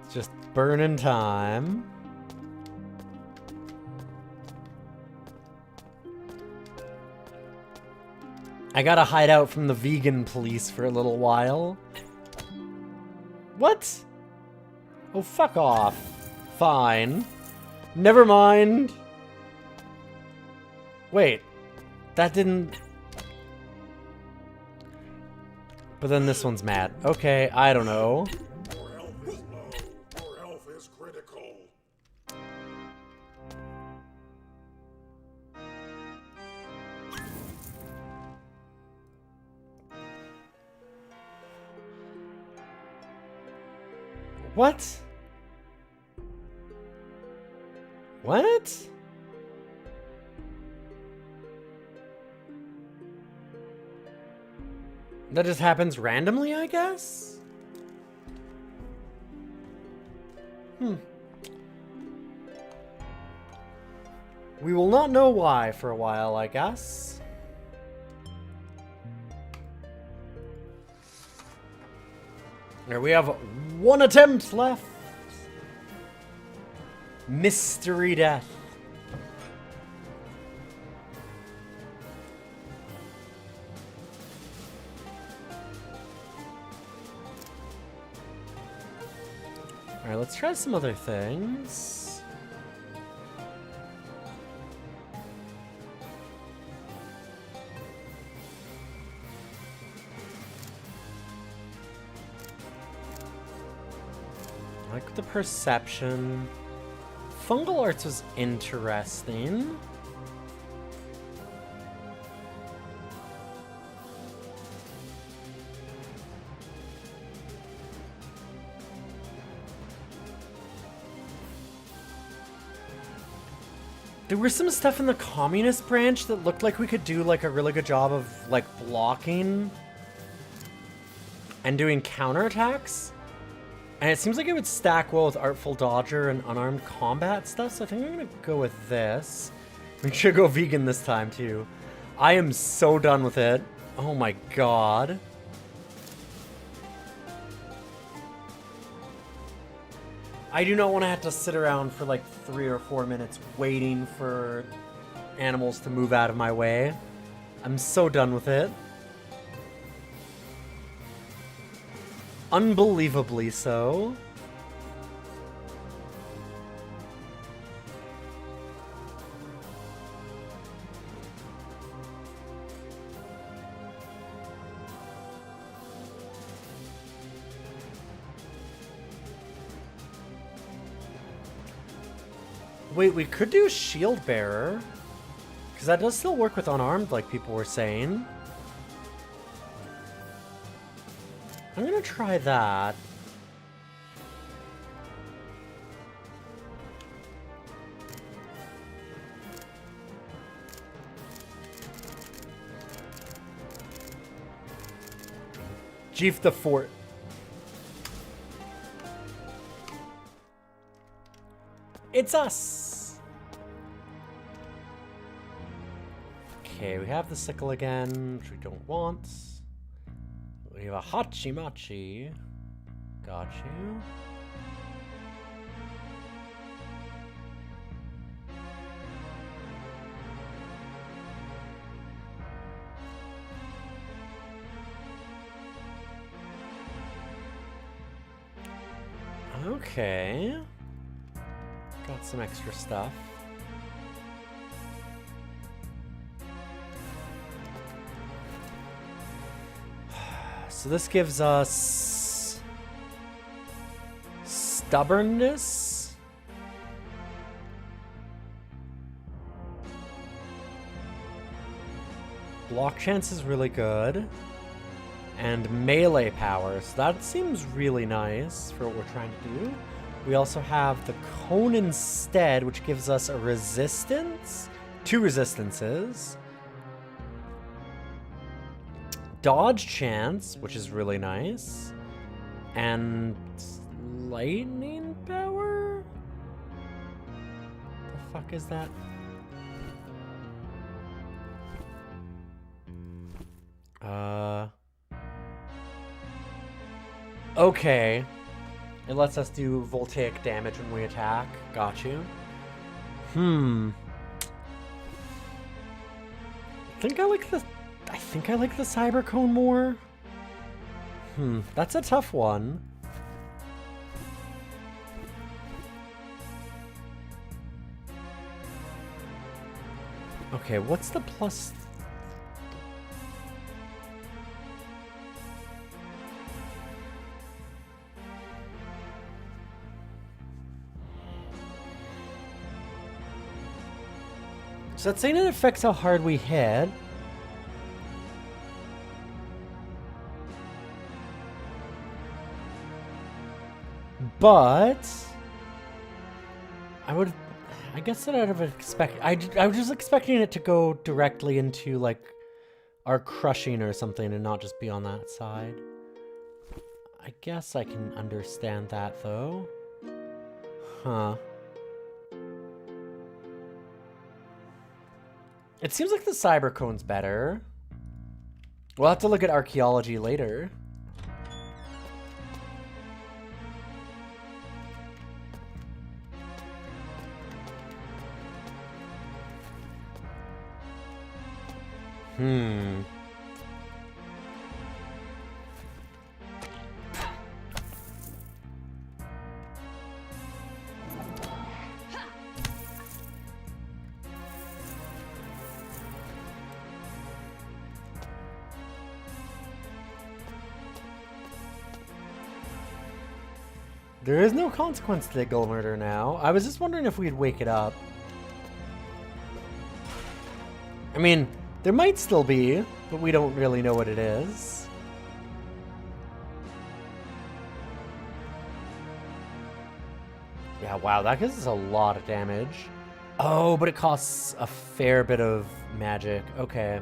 It's just burning time. I gotta hide out from the vegan police for a little while. What? Oh, fuck off. Fine. Never mind. Wait. That didn't... But then this one's mad. Okay, I don't know. Your health is low. Your health is critical. What? What? That just happens randomly, I guess? We will not know why for a while, I guess. There, we have one attempt left. Mystery death. Alright, let's try some other things. I like the perception. Fungal arts was interesting. There was some stuff in the communist branch that looked like we could do like a really good job of like blocking and doing counterattacks. And it seems like it would stack well with Artful Dodger and unarmed combat stuff, so I think I'm gonna go with this. We should go vegan this time too. I am so done with it. Oh my god. I do not want to have to sit around for like 3 or 4 minutes waiting for animals to move out of my way. I'm so done with it. Unbelievably so. Wait, we could do shield bearer. Because that does still work with unarmed, like people were saying. I'm gonna try that. Chief the Fort. It's us! Okay, we have the sickle again, which we don't want. We have a Hachimachi. Got you. Okay. Got some extra stuff. So this gives us stubbornness. Block chance is really good. And melee power, so that seems really nice for what we're trying to do. We also have the cone instead, which gives us a resistance, 2 resistances. Dodge chance, which is really nice. And lightning power? The fuck is that? Okay. It lets us do voltaic damage when we attack. Got you. I think I like the cyber cone more. That's a tough one. Okay, what's the plus? So that's saying it affects how hard we hit. But I guess that I'd have expected. I was just expecting it to go directly into like our crushing or something and not just be on that side. I guess I can understand that though. Huh. It seems like the cyber cone's better. We'll have to look at archaeology later. There is no consequence to the Gull Murder now. I was just wondering if we'd wake it up. I mean, there might still be, but we don't really know what it is. Yeah, wow, that gives us a lot of damage. Oh, but it costs a fair bit of magic. Okay.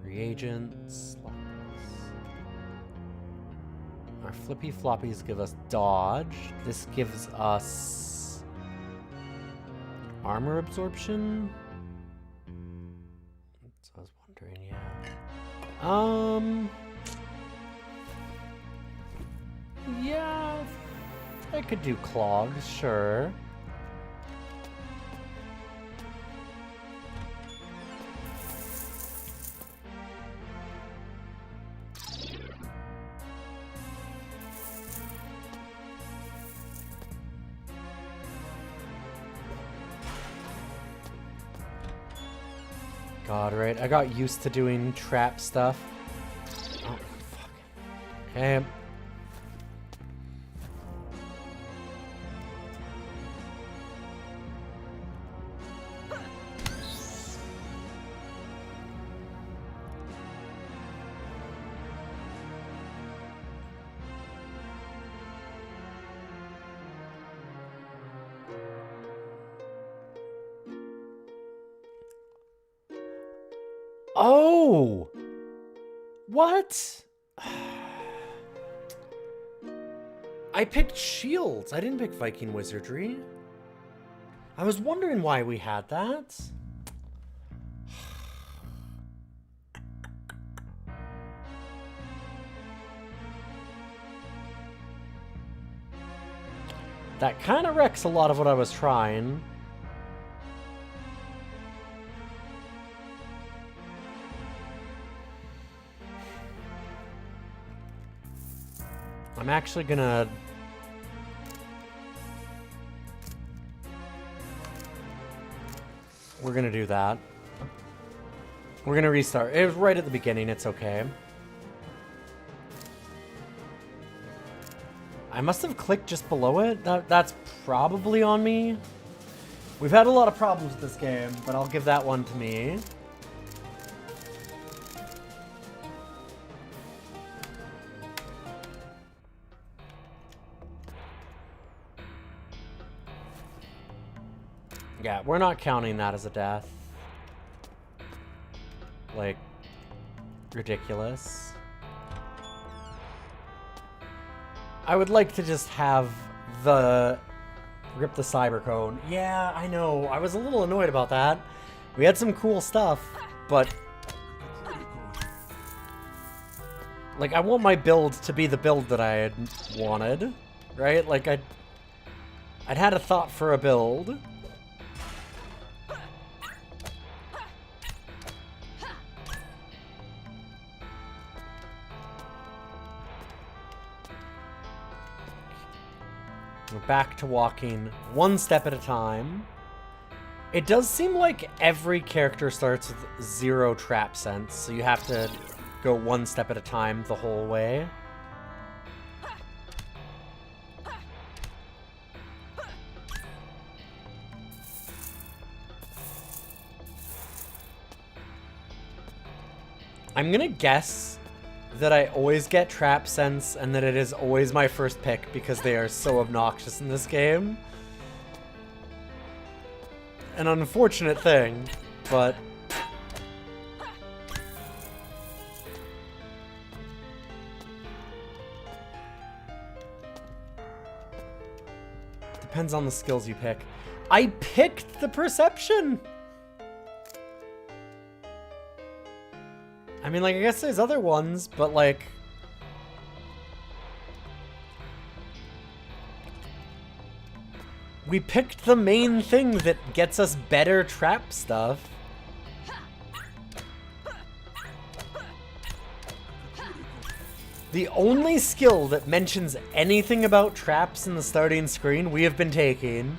Reagents. Our flippy floppies give us dodge. This gives us armor absorption. So I was wondering, yeah. Yeah, I could do clogs, sure. God, right? I got used to doing trap stuff. Oh, fuck. Okay. Oh! What? I picked shields. I didn't pick Viking wizardry. I was wondering why we had that. That kind of wrecks a lot of what I was trying. I'm actually gonna... We're gonna do that. We're gonna restart. It was right at the beginning, it's okay. I must have clicked just below it. That's probably on me. We've had a lot of problems with this game, but I'll give that one to me. Yeah, we're not counting that as a death. Like, ridiculous. I would like to just have the rip the cyber cone. Yeah, I know. I was a little annoyed about that. We had some cool stuff, but like I want my build to be the build that I had wanted, right? Like I'd had a thought for a build. We're back to walking one step at a time. It does seem like every character starts with 0 trap sense, so you have to go one step at a time the whole way. I'm gonna guess that I always get trap sense and that it is always my first pick because they are so obnoxious in this game. An unfortunate thing, but depends on the skills you pick. I picked the perception. I mean, like, I guess there's other ones, but, like... We picked the main thing that gets us better trap stuff. The only skill that mentions anything about traps in the starting screen we have been taking.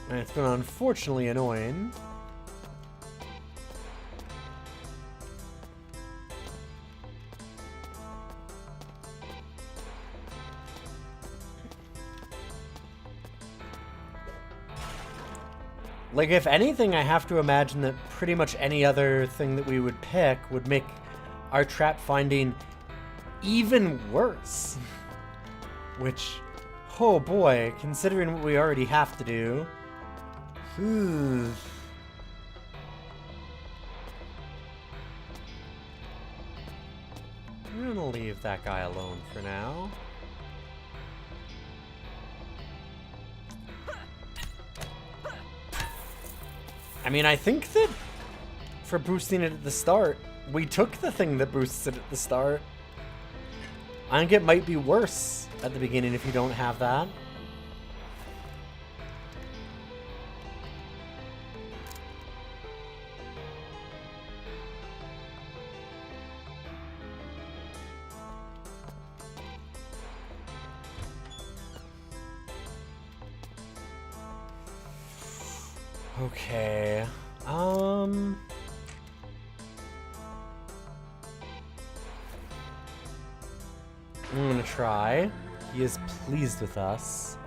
And it's been unfortunately annoying. Like, if anything, I have to imagine that pretty much any other thing that we would pick would make our trap finding even worse. Which, oh boy, considering what we already have to do. I'm gonna leave that guy alone for now. I mean, I think that for boosting it at the start, we took the thing that boosts it at the start. I think it might be worse at the beginning if you don't have that. Okay, I'm gonna try. He is pleased with us.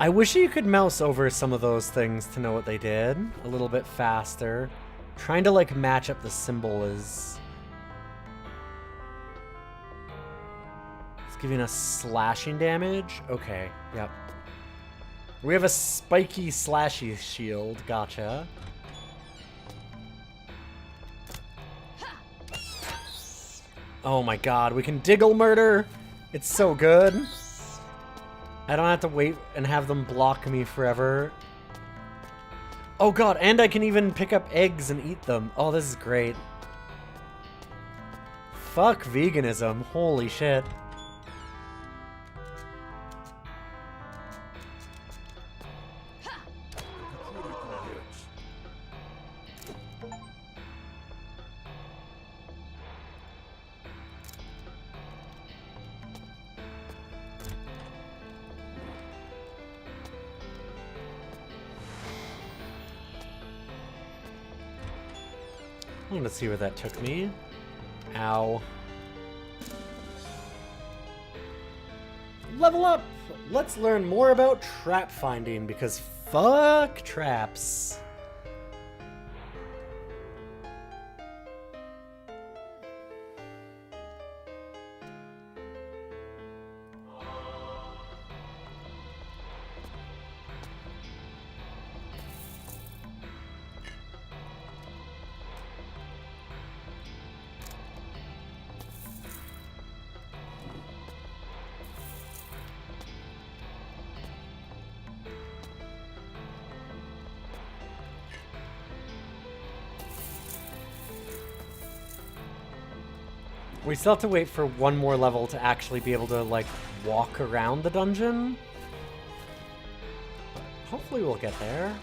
I wish you could mouse over some of those things to know what they did a little bit faster. Trying to like match up the symbol is... It's giving us slashing damage? Okay, yep. We have a spiky slashy shield, gotcha. Oh my god, we can diggle murder! It's so good. I don't have to wait and have them block me forever. Oh god, and I can even pick up eggs and eat them. Oh, this is great. Fuck veganism, holy shit. I want to see where that took me. Ow. Level up! Let's learn more about trap finding, because fuck traps. We still have to wait for one more level to actually be able to, like, walk around the dungeon. But hopefully we'll get there.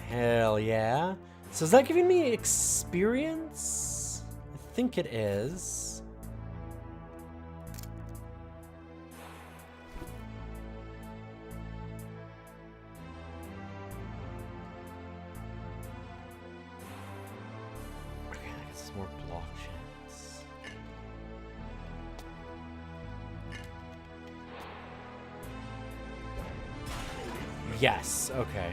Hell yeah. So is that giving me experience? I think it is. More block chance. Yes, okay.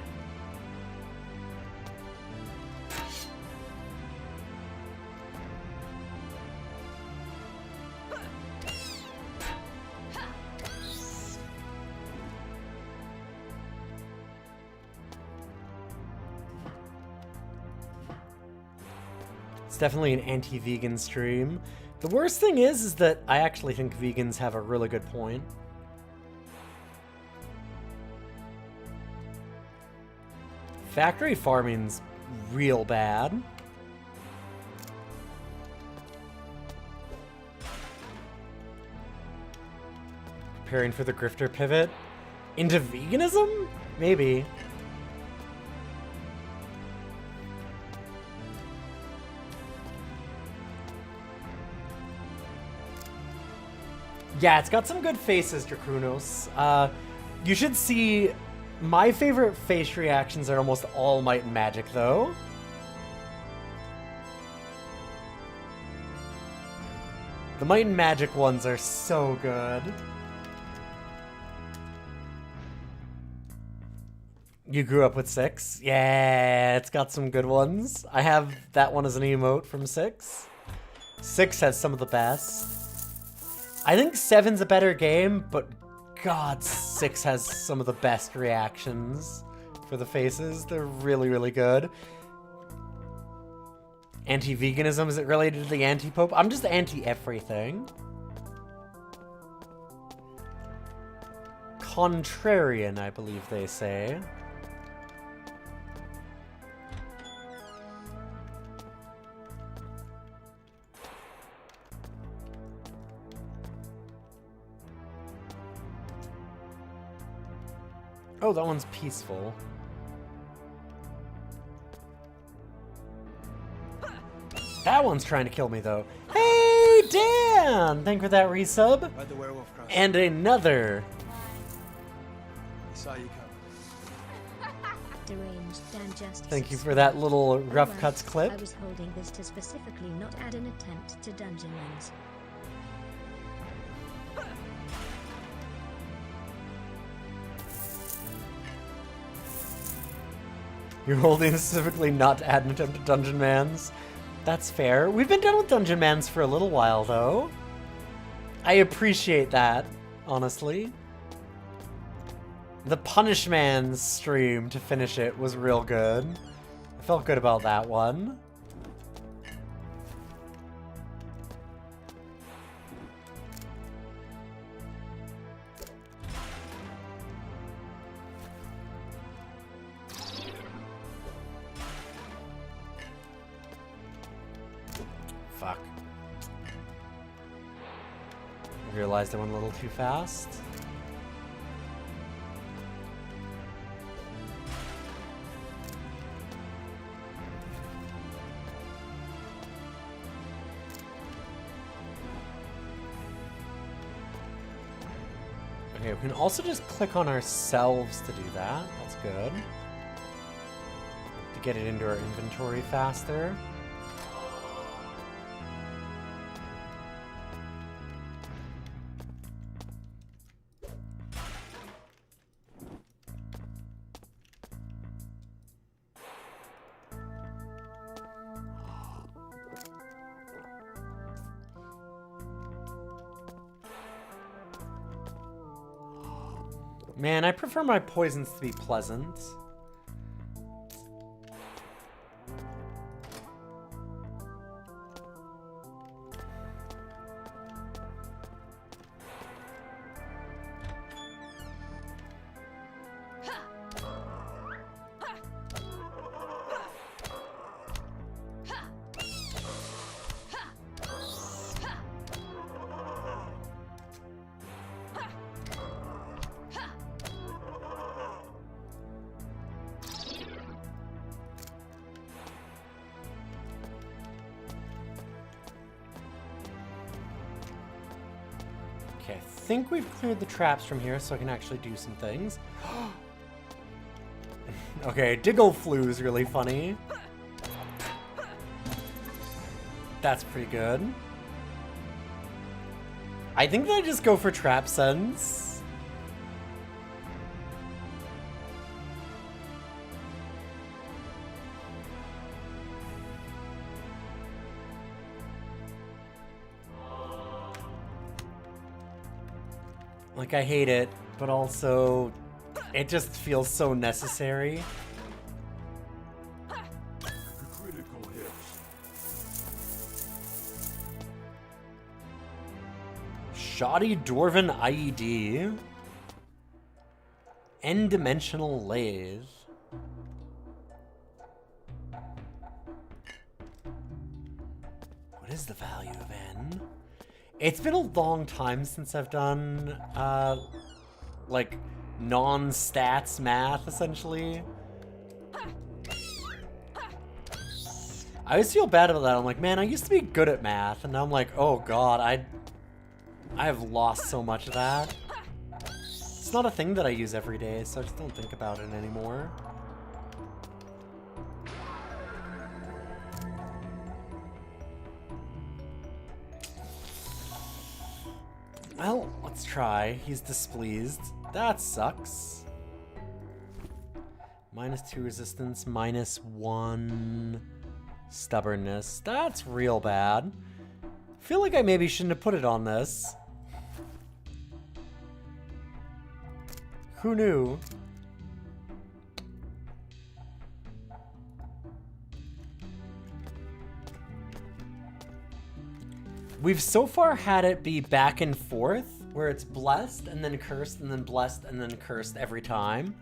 It's definitely an anti-vegan stream. The worst thing is that I actually think vegans have a really good point. Factory farming's real bad. Preparing for the grifter pivot into veganism? Maybe. Yeah, it's got some good faces, Dracunos. You should see... My favorite face reactions are almost all Might and Magic, though. The Might and Magic ones are so good. You grew up with 6? Yeah, it's got some good ones. I have that one as an emote from 6. 6 has some of the best. I think 7's a better game, but God, 6 has some of the best reactions for the faces. They're really, really good. Anti-veganism, is it related to the anti-pope? I'm just anti-everything. Contrarian, I believe they say. Oh, that one's peaceful. That one's trying to kill me, though. Hey, Dan! Thank you for that resub. The werewolf crossed. And another. He saw you deranged than just. Thank you for that little rough Alright, cuts clip. I was holding this to specifically not add an attempt to dungeon ends. You're holding specifically not to add an attempt at Dungeon Mans. That's fair. We've been done with Dungeon Mans for a little while, though. I appreciate that, honestly. The Punish Man's stream to finish it was real good. I felt good about that one. Fuck. I realized I went a little too fast. Okay, we can also just click on ourselves to do that. That's good. To get it into our inventory faster. Man, I prefer my poisons to be pleasant. Okay, I think we've cleared the traps from here, so I can actually do some things. Okay, Diggle Flu is really funny. That's pretty good. I think that I just go for Trap Sense. Like, I hate it, but also it just feels so necessary. Critical hit. Shoddy Dwarven IED. N-dimensional lathe. What is the value of N? It's been a long time since I've done, like, non-stats math, essentially. I always feel bad about that. I'm like, man, I used to be good at math, and now I'm like, oh god, I have lost so much of that. It's not a thing that I use every day, so I just don't think about it anymore. Well, let's try. He's displeased. That sucks. -2 resistance, -1 stubbornness. That's real bad. I feel like I maybe shouldn't have put it on this. Who knew? We've so far had it be back and forth, where it's blessed and then cursed and then blessed and then cursed every time.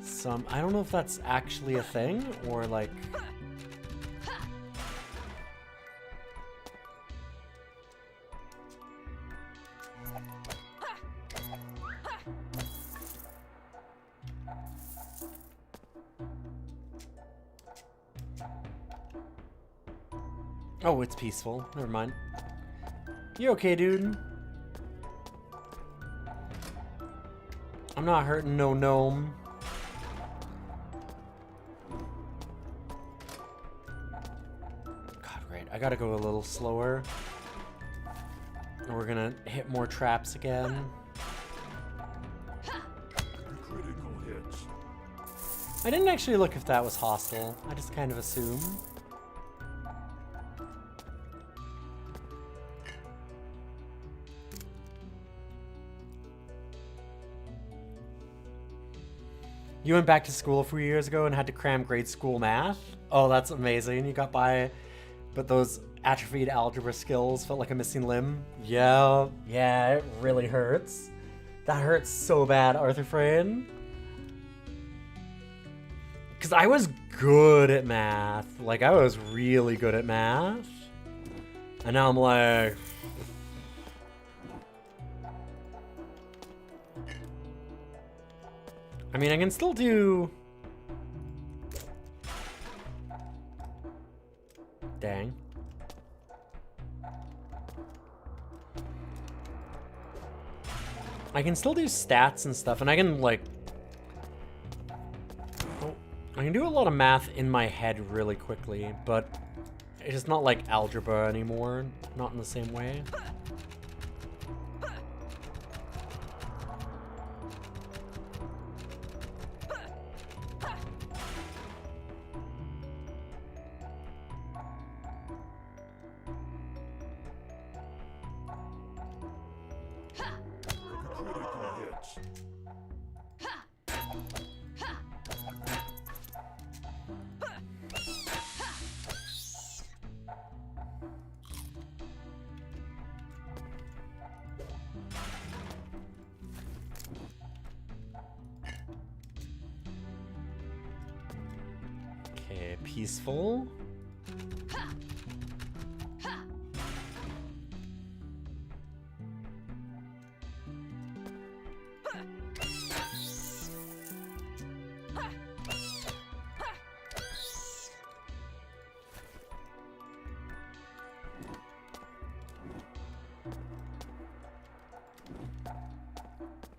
So I don't know if that's actually a thing or like... Oh, it's peaceful. Never mind. You okay, dude? I'm not hurting no gnome. I gotta go a little slower. We're gonna hit more traps again. Critical hits. I didn't actually look if that was hostile. I just kind of assumed. You went back to school a few years ago and had to cram grade school math? Oh, that's amazing. You got by, but those atrophied algebra skills felt like a missing limb. Yeah, it really hurts. That hurts so bad, Arthur Frayne. Because I was good at math. Like, I was really good at math. And now I'm like... I mean, I can still do... Dang. I can still do stats and stuff, and I can, like... Oh, I can do a lot of math in my head really quickly, but it's just not like algebra anymore. Not in the same way. Okay, peaceful.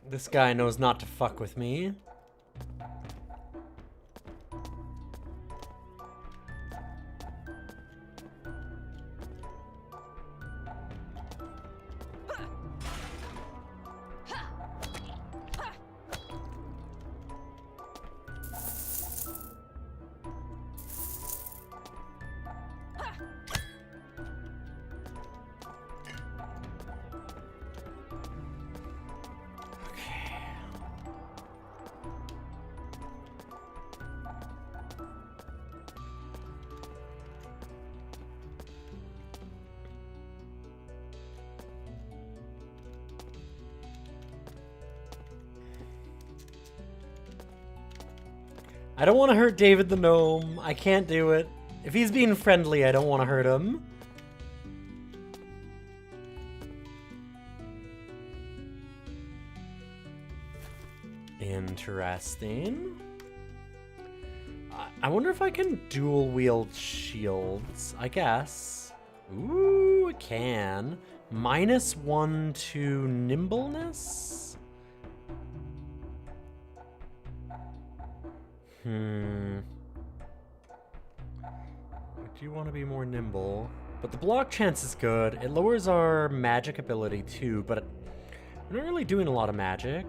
This guy knows not to fuck with me. I don't want to hurt David the Gnome. I can't do it. If he's being friendly, I don't want to hurt him. Interesting. I wonder if I can dual wield shields. I guess. Ooh, it can. -1 to nimbleness? I do want to be more nimble. But the block chance is good. It lowers our magic ability too, but we're not really doing a lot of magic.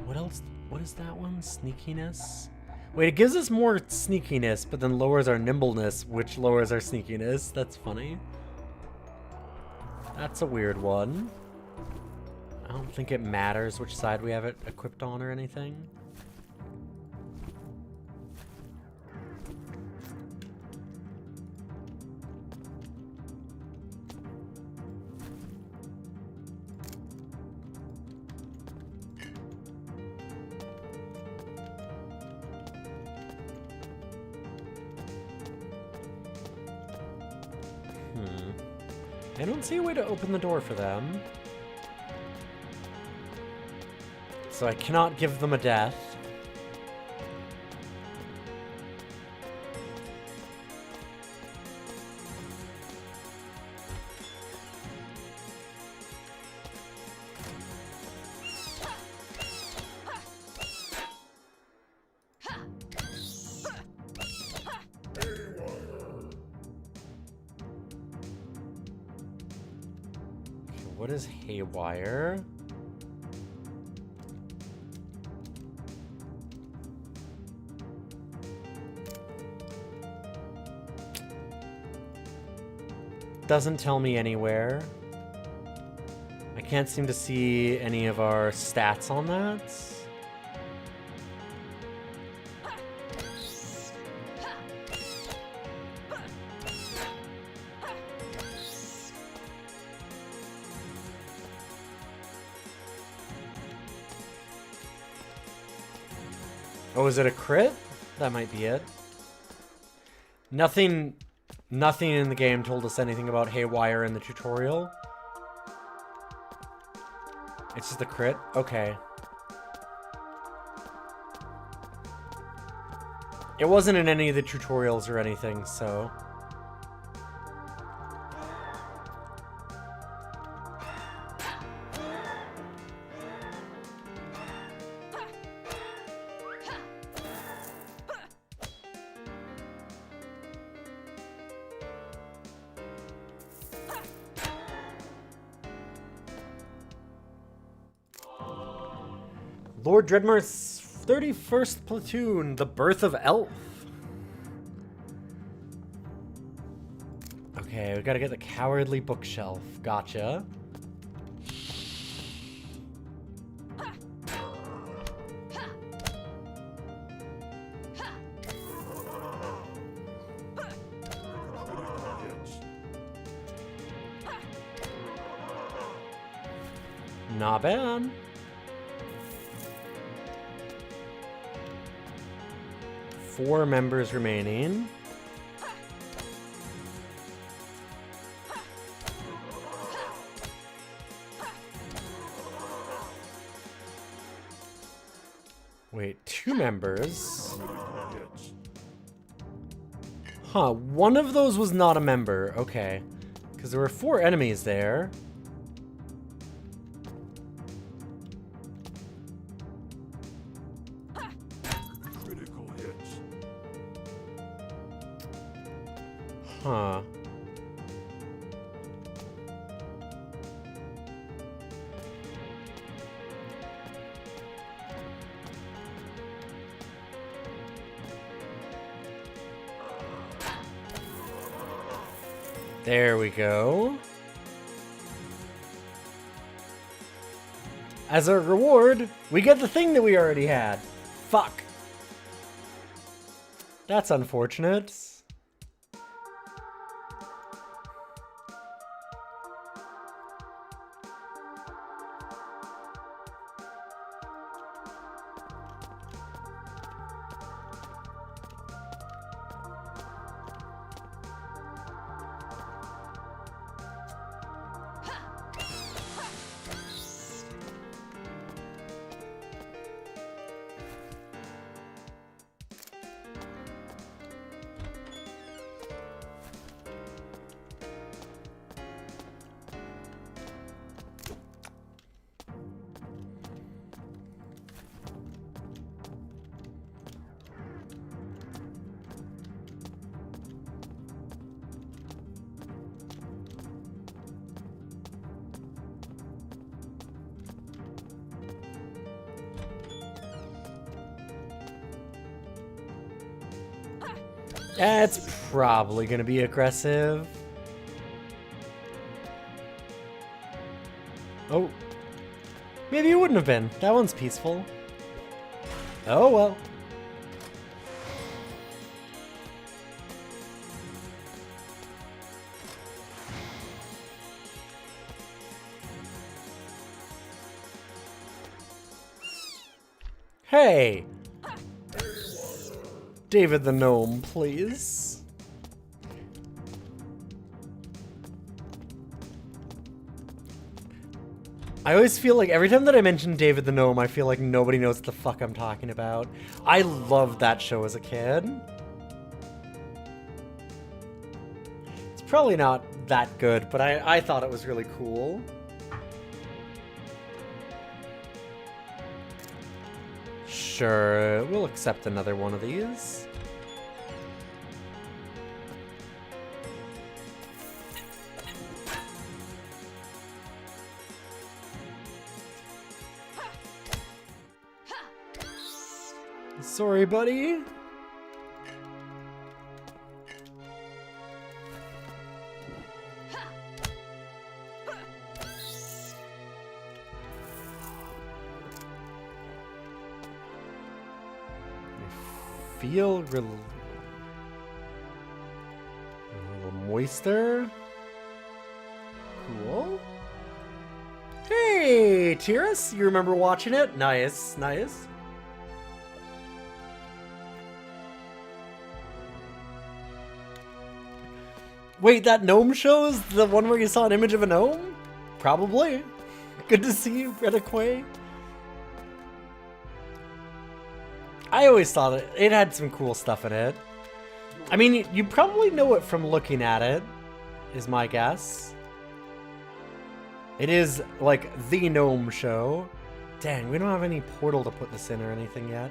What else? What is that one? Sneakiness? Wait, it gives us more sneakiness, but then lowers our nimbleness, which lowers our sneakiness. That's funny. That's a weird one. I don't think it matters which side we have it equipped on or anything. I don't see a way to open the door for them. So I cannot give them a death. what is haywire? Doesn't tell me anywhere. I can't seem to see any of our stats on that. Oh, is it a crit? That might be it. Nothing in the game told us anything about haywire in the tutorial. It's just a crit? Okay. It wasn't in any of the tutorials or anything, so... Lord Dreadmar's 31st platoon, the birth of Elf. Okay, we gotta get the cowardly bookshelf. Gotcha. Not bad. Four members remaining. Wait, 2 members? Huh, one of those was not a member. Okay. Because there were 4 enemies there. Huh. There we go. As a reward, we get the thing that we already had. Fuck. That's unfortunate. That's probably gonna be aggressive. Oh. Maybe it wouldn't have been. That one's peaceful. Oh well. Hey! David the Gnome, please. I always feel like every time that I mention David the Gnome, I feel like nobody knows what the fuck I'm talking about. I loved that show as a kid. It's probably not that good, but I thought it was really cool. Sure, we'll accept another one of these. Sorry, buddy. I feel a little moister. Cool. Hey, Tiras, you remember watching it? Nice, nice. Wait, that gnome show is the one where you saw an image of a gnome? Probably. Good to see you, Rediquay. I always thought it had some cool stuff in it. I mean, you probably know it from looking at it, is my guess. It is, like, the gnome show. Dang, we don't have any portal to put this in or anything yet.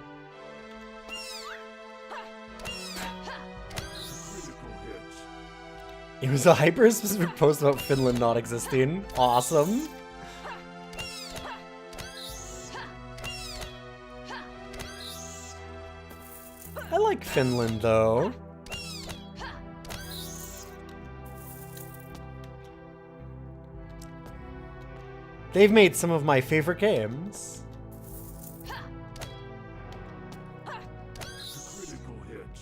It was a hyper-specific post about Finland not existing. Awesome. I like Finland, though. They've made some of my favorite games.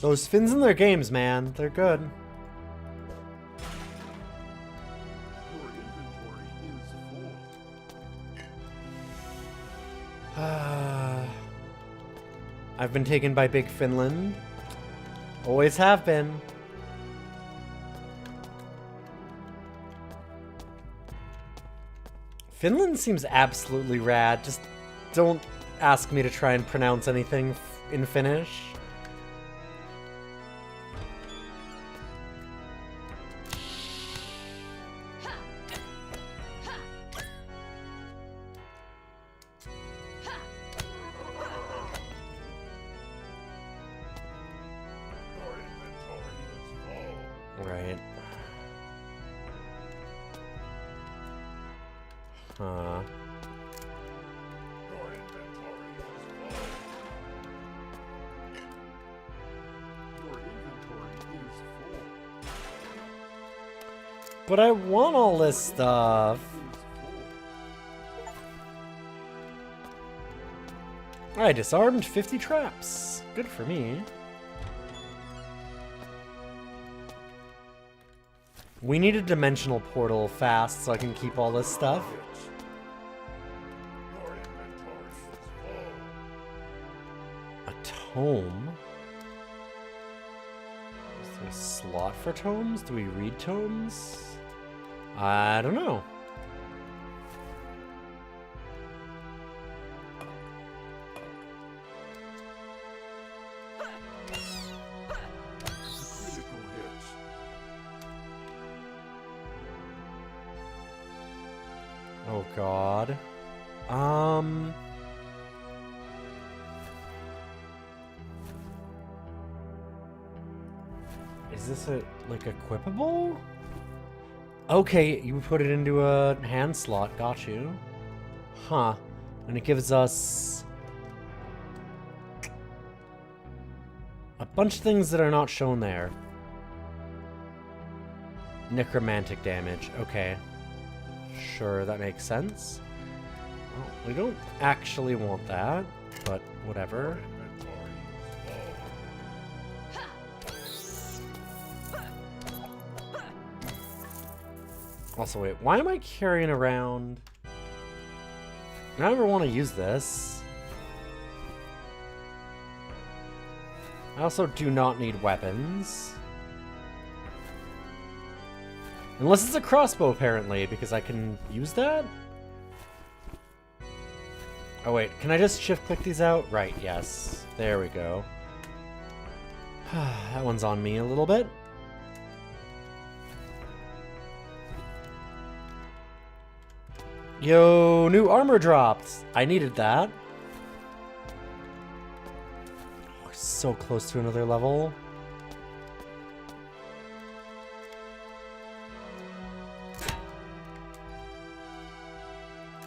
Those Finns in their games, man. They're good. I've been taken by Big Finland. Always have been. Finland seems absolutely rad. Just don't ask me to try and pronounce anything in Finnish. Right. Huh. But I want all this stuff. I disarmed 50 traps. Good for me. We need a dimensional portal fast so I can keep all this stuff. A tome? Is there a slot for tomes? Do we read tomes? I don't know. Oh god. Is this like equipable? Okay, you put it into a hand slot, got you. Huh. And it gives us a bunch of things that are not shown there. Necromantic damage, okay. Sure, that makes sense. Well, we don't actually want that, but whatever. Also, wait, why am I carrying around... I never want to use this. I also do not need weapons. Unless it's a crossbow, apparently, because I can use that? Oh, wait. Can I just shift-click these out? Right, yes. There we go. That one's on me a little bit. Yo, new armor dropped! I needed that. Oh, we're so close to another level.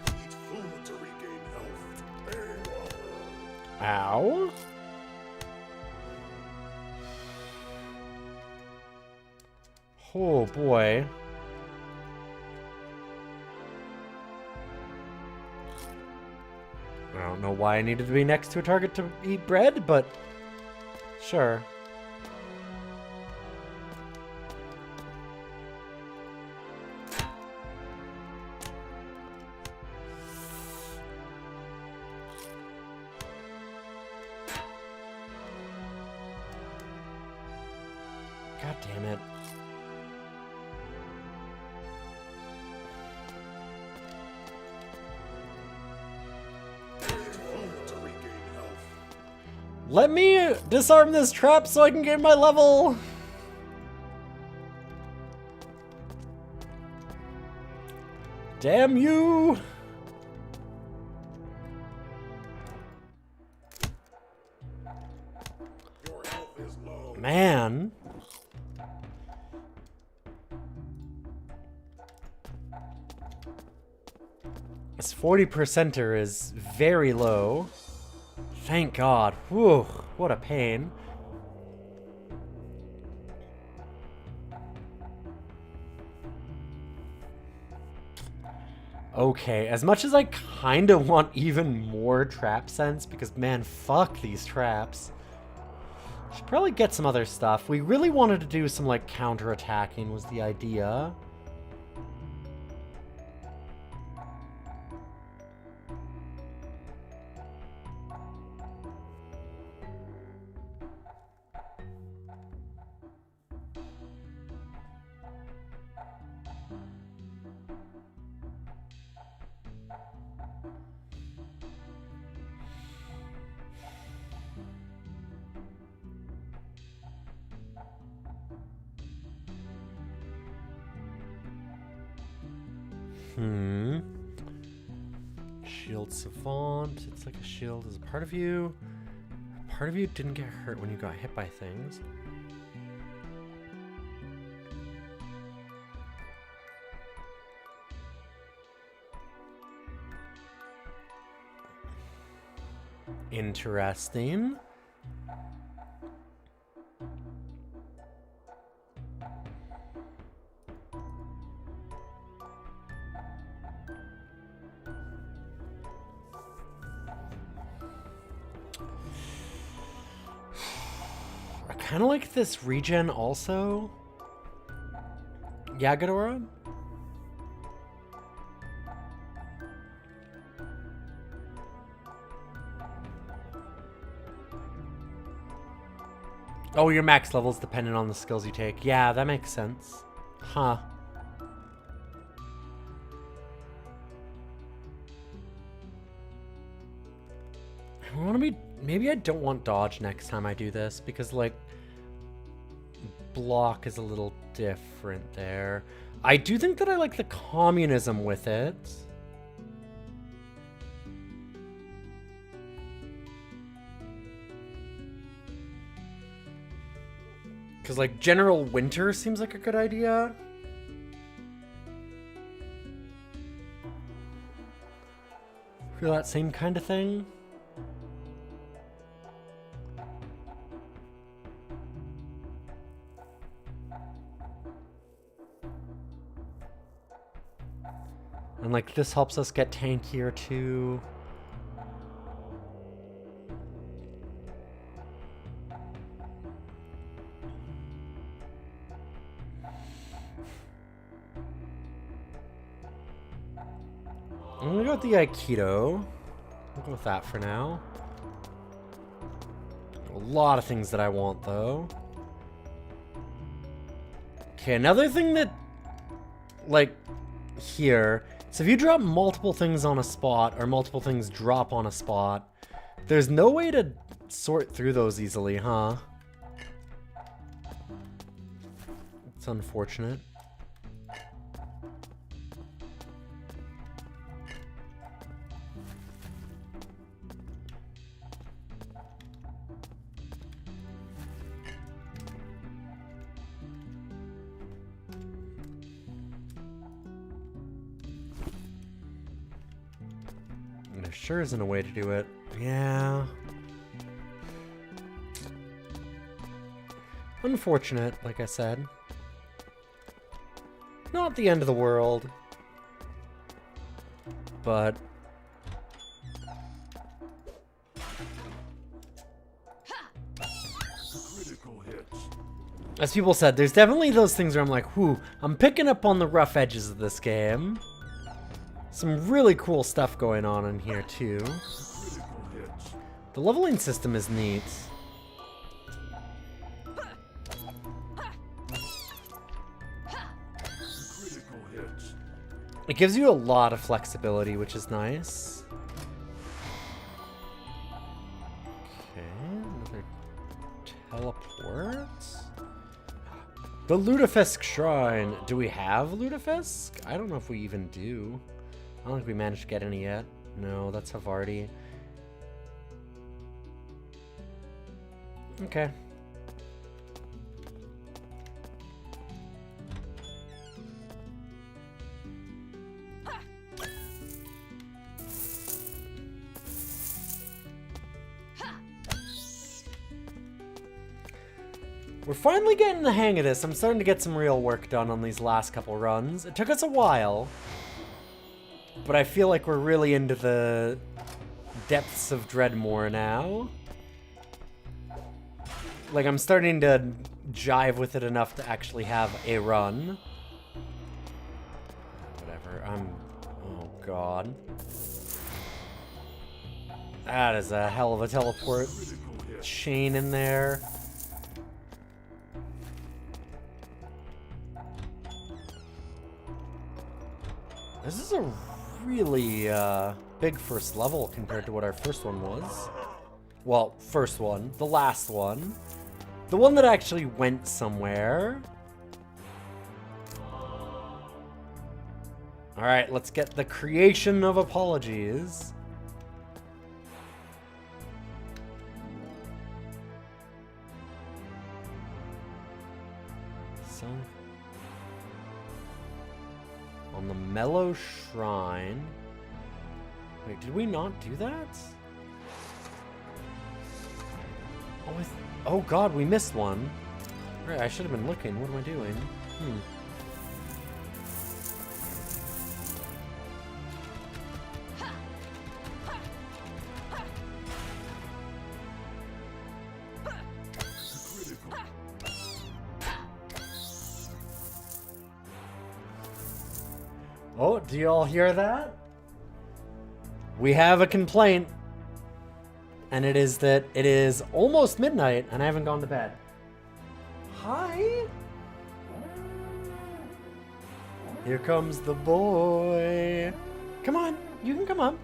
Eat food to regain health. Ow. Oh boy. I don't know why I needed to be next to a target to eat bread, but sure. God damn it. To regain health. Let me disarm this trap so I can gain my level. Damn you. Your health is low. Man. This 40%er is very low. Thank God. Whew, what a pain. Okay, as much as I kind of want even more trap sense, because man, fuck these traps. Should probably get some other stuff. We really wanted to do some like counter-attacking was the idea. Shield Savant. It's like a shield is a part of you. Part of you didn't get hurt when you got hit by things. Interesting. I kind of like this regen also. Yeah, Ghidorah? Oh, your max level's dependent on the skills you take. Yeah, that makes sense. Huh. I want to be... Maybe I don't want dodge next time I do this, because, like, block is a little different there. I do think that I like the communism with it. Because, like, General Winter seems like a good idea. For that same kind of thing. And, like, this helps us get tankier, too. I'm gonna go with the Aikido. I'll go with that for now. A lot of things that I want, though. Okay, another thing that, like, here. So if you drop multiple things on a spot, or multiple things drop on a spot, there's no way to sort through those easily, huh? It's unfortunate. There sure isn't a way to do it. Yeah. Unfortunate, like I said. not the end of the world. But... Critical hits. as people said, there's definitely those things where I'm like, whew, I'm picking up on the rough edges of this game. Some really cool stuff going on in here, too. Critical hits. The leveling system is neat. Critical hits. It gives you a lot of flexibility, which is nice. Okay, another teleport. The Lutefisk Shrine. Do we have Lutefisk? I don't know if we even do. I don't think we managed to get any yet. No, that's Havarti. Okay. We're finally getting the hang of this. I'm starting to get some real work done on these last couple runs. It took us a while, but I feel like we're really into the depths of Dreadmore now. Like, I'm starting to jive with it enough to actually have a run. Whatever, oh god. That is a hell of a teleport chain in there. This is a really big first level compared to what our first one was. Well, first one. The last one. The one that actually went somewhere. Alright, let's get the creation of apologies. So... on the Mellow Shrine. Wait, did we not do that? Oh god, we missed one. Right, I should have been looking. What am I doing? Oh, do you all hear that? We have a complaint. And it is that it is almost midnight and I haven't gone to bed. Hi? Here comes the boy. Come on, you can come up.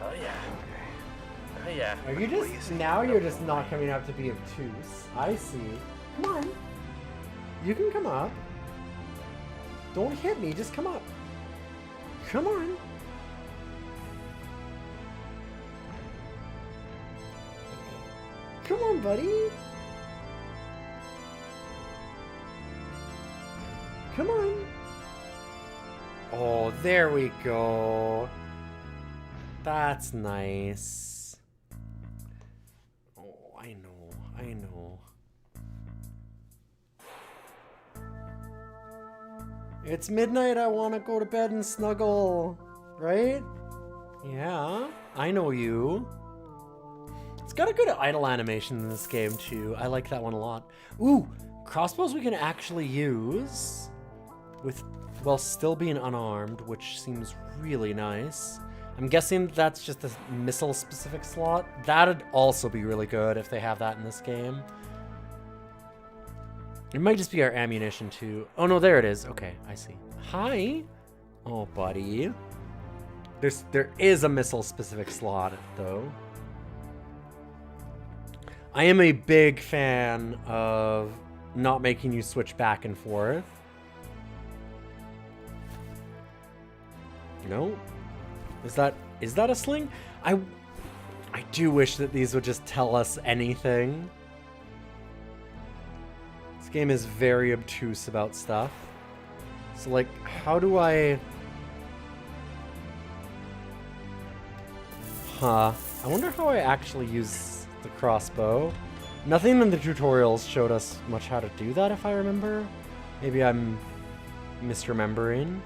Oh yeah. Oh yeah. Are you just, now you're just not coming up to be obtuse. I see. Come on. You can come up. Don't hit me, just come up. Come on. Come on, buddy. Come on. Oh, there we go. That's nice. Oh, I know. I know. It's midnight. I want to go to bed and snuggle. Right? Yeah, I know you. It's got a good idle animation in this game, too. I like that one a lot. Ooh, crossbows we can actually use with, while still being unarmed, which seems really nice. I'm guessing that's just a missile-specific slot. That'd also be really good if they have that in this game. It might just be our ammunition, too. Oh, no, there it is. Okay, I see. Hi. Oh, buddy. There is a missile-specific slot, though. I am a big fan of not making you switch back and forth. No? Is that a sling? I do wish that these would just tell us anything. This game is very obtuse about stuff. So, like, how do I... Huh. I wonder how I actually use the crossbow. Nothing in the tutorials showed us much how to do that, if I remember. Maybe I'm misremembering.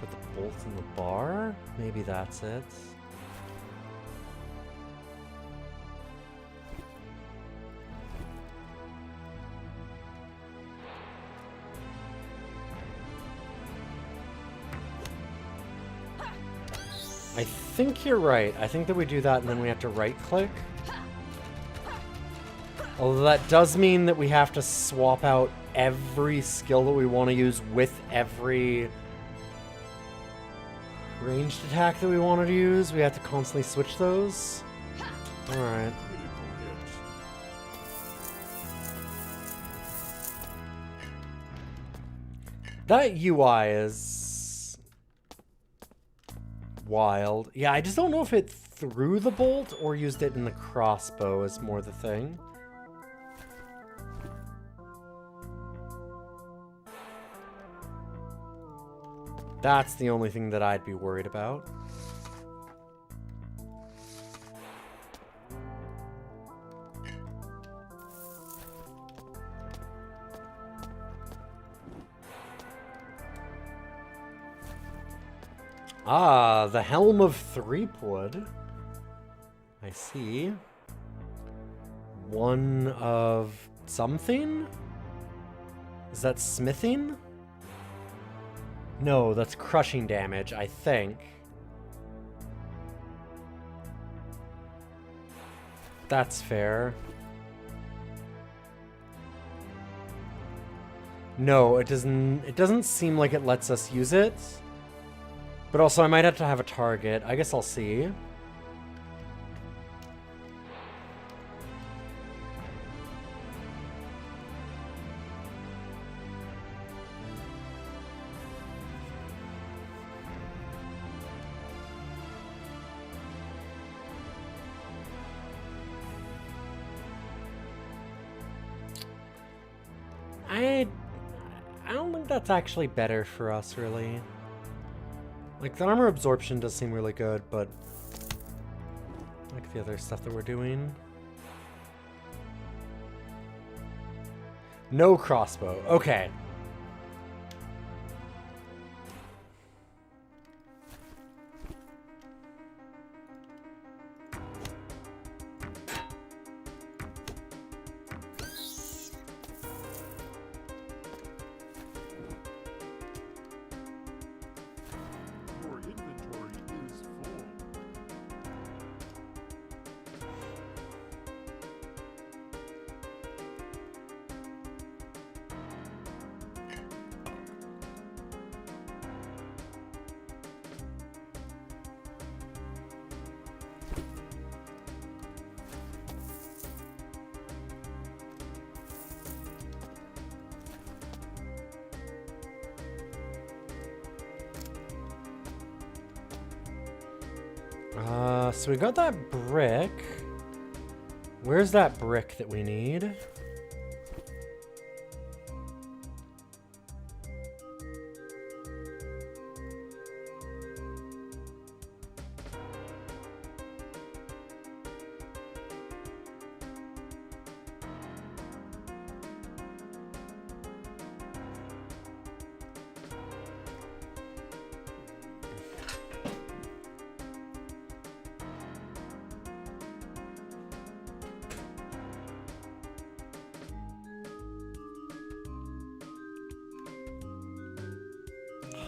Put the bolts in the bar? Maybe that's it. I think you're right. I think that we do that and then we have to right-click. Although that does mean that we have to swap out every skill that we want to use with every ranged attack that we want to use. We have to constantly switch those. Alright. That UI is wild. Yeah, I just don't know if it threw the bolt or used it in the crossbow is more the thing. That's the only thing that I'd be worried about. Ah, the Helm of Threepwood. I see. One of something? Is that smithing? No, that's crushing damage, I think. That's fair. No, it doesn't seem like it lets us use it. But also I might have to have a target. I guess I'll see. I don't think that's actually better for us, really. Like, the armor absorption does seem really good, but I like the other stuff that we're doing. No crossbow. Okay. Your inventory is full. So we got that brick. Where's that brick that we need?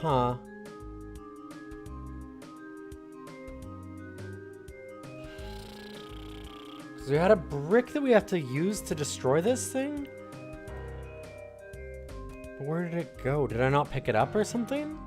Huh. So we had a brick that we have to use to destroy this thing? But where did it go? Did I not pick it up or something?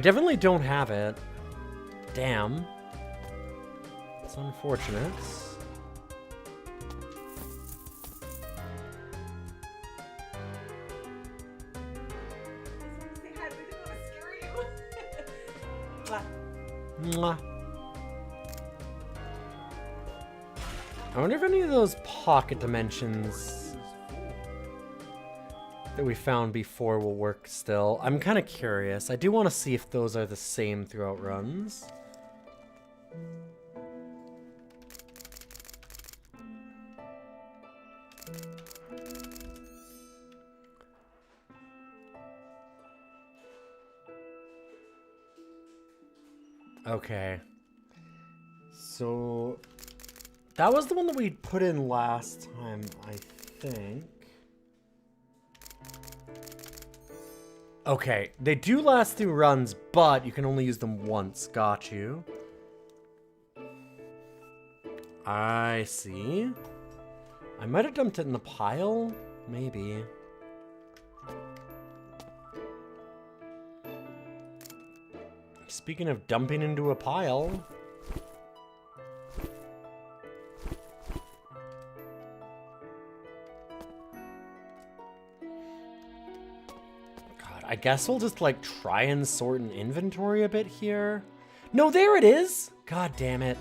definitely don't have it. Damn. It's unfortunate. Say hi, we didn't want to scare you. Mwah. I wonder if any of those pocket dimensions that we found before will work still. I'm kind of curious. I do want to see if those are the same throughout runs. Okay. So that was the one that we put in last time, I think. Okay, they do last through runs, but you can only use them once. Got you. I see. I might have dumped it in the pile. Maybe. Speaking of dumping into a pile. God, I guess we'll just like try and sort an inventory a bit here. No, there it is! God damn it.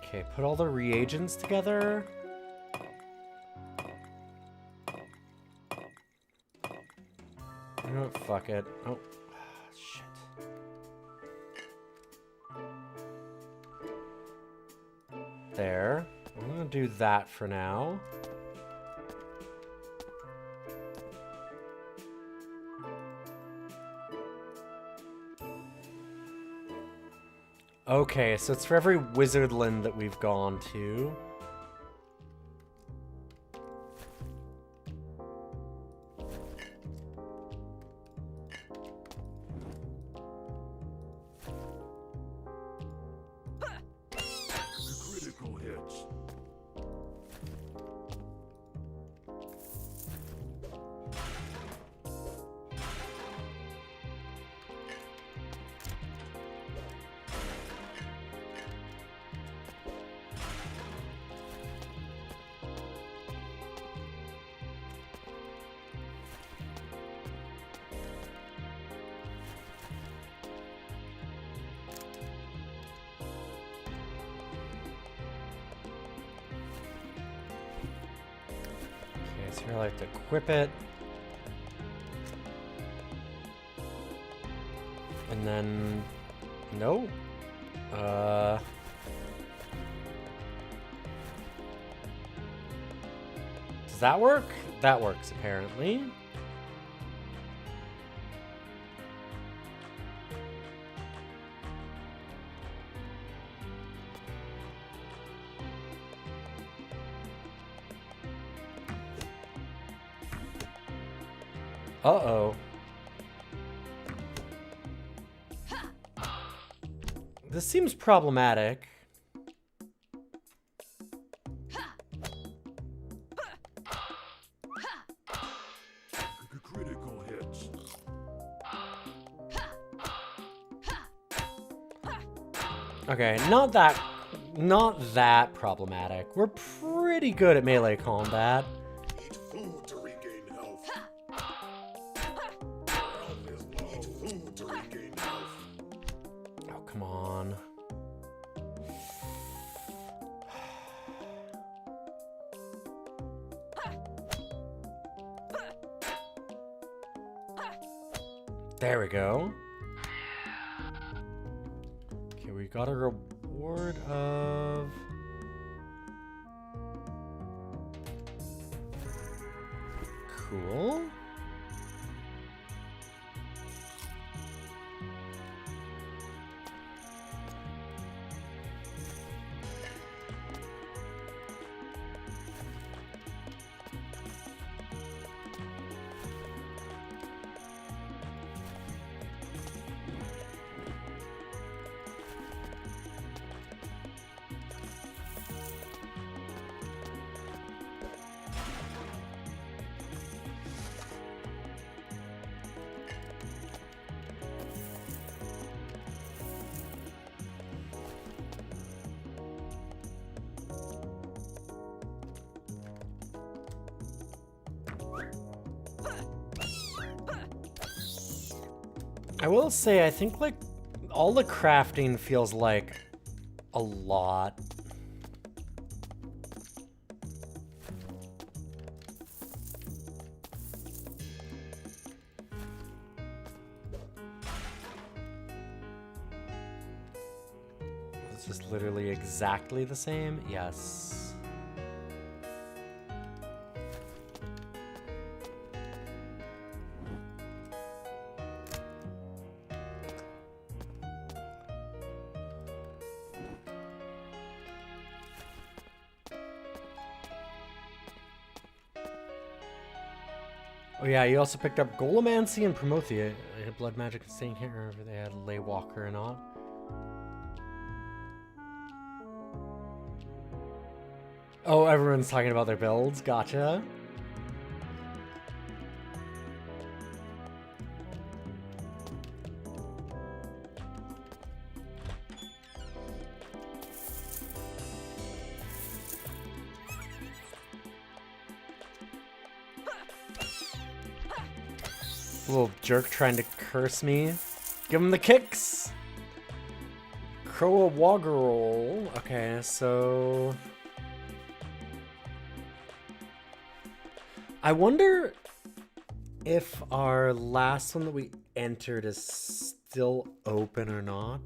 Okay, put all the reagents together. You know what? Fuck it. Oh, shit. There. I'm gonna do that for now. Okay, so it's for every wizardland that we've gone to. Critical hits. Okay, so here I have to equip it. And then... No. Does that work? That works, apparently. Uh-oh. This seems problematic. Critical hits. Okay, not that problematic. We're pretty good at melee combat. Eat food to regain health. Health is low. Eat food to regain health. Oh, come on. There we go. Okay, we got a reward of... Cool. I will say, I think like all the crafting feels like a lot. It's just literally exactly the same. Yes. Oh yeah, you also picked up Golomancy and Promothea. I had Blood Magic and Staying. Can't remember if they had Lay Walker or not. Oh, everyone's talking about their builds. Gotcha. Little jerk trying to curse me. Give him the kicks. Crow Roguary. Okay, so I wonder if our last one that we entered is still open or not.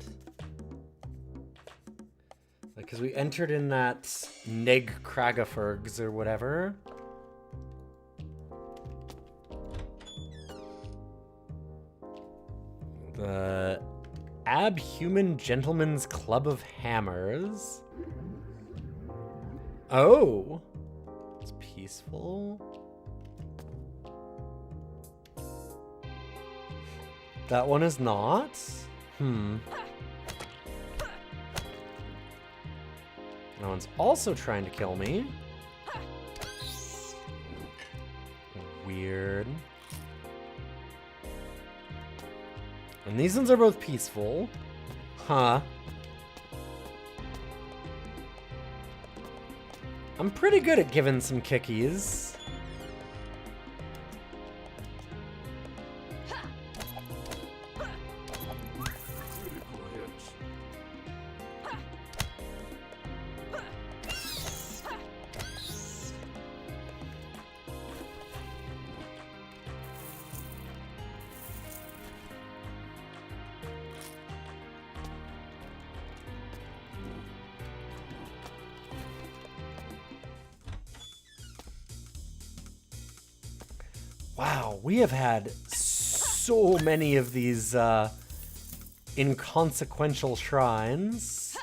Because we entered in that Neg Kragafergs or whatever. The Abhuman Gentleman's Club of Hammers. Oh! It's peaceful. That one is not? That one's also trying to kill me. Weird. And these ones are both peaceful. Huh. I'm pretty good at giving some kickies. Wow, we have had so many of these inconsequential shrines.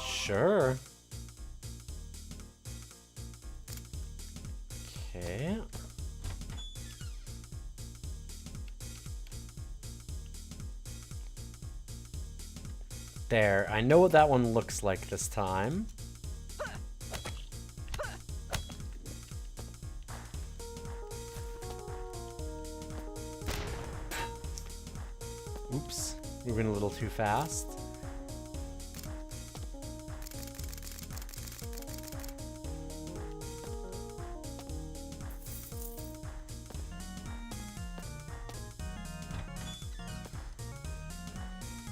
Sure. Okay. There, I know what that one looks like this time. Oops, moving a little too fast.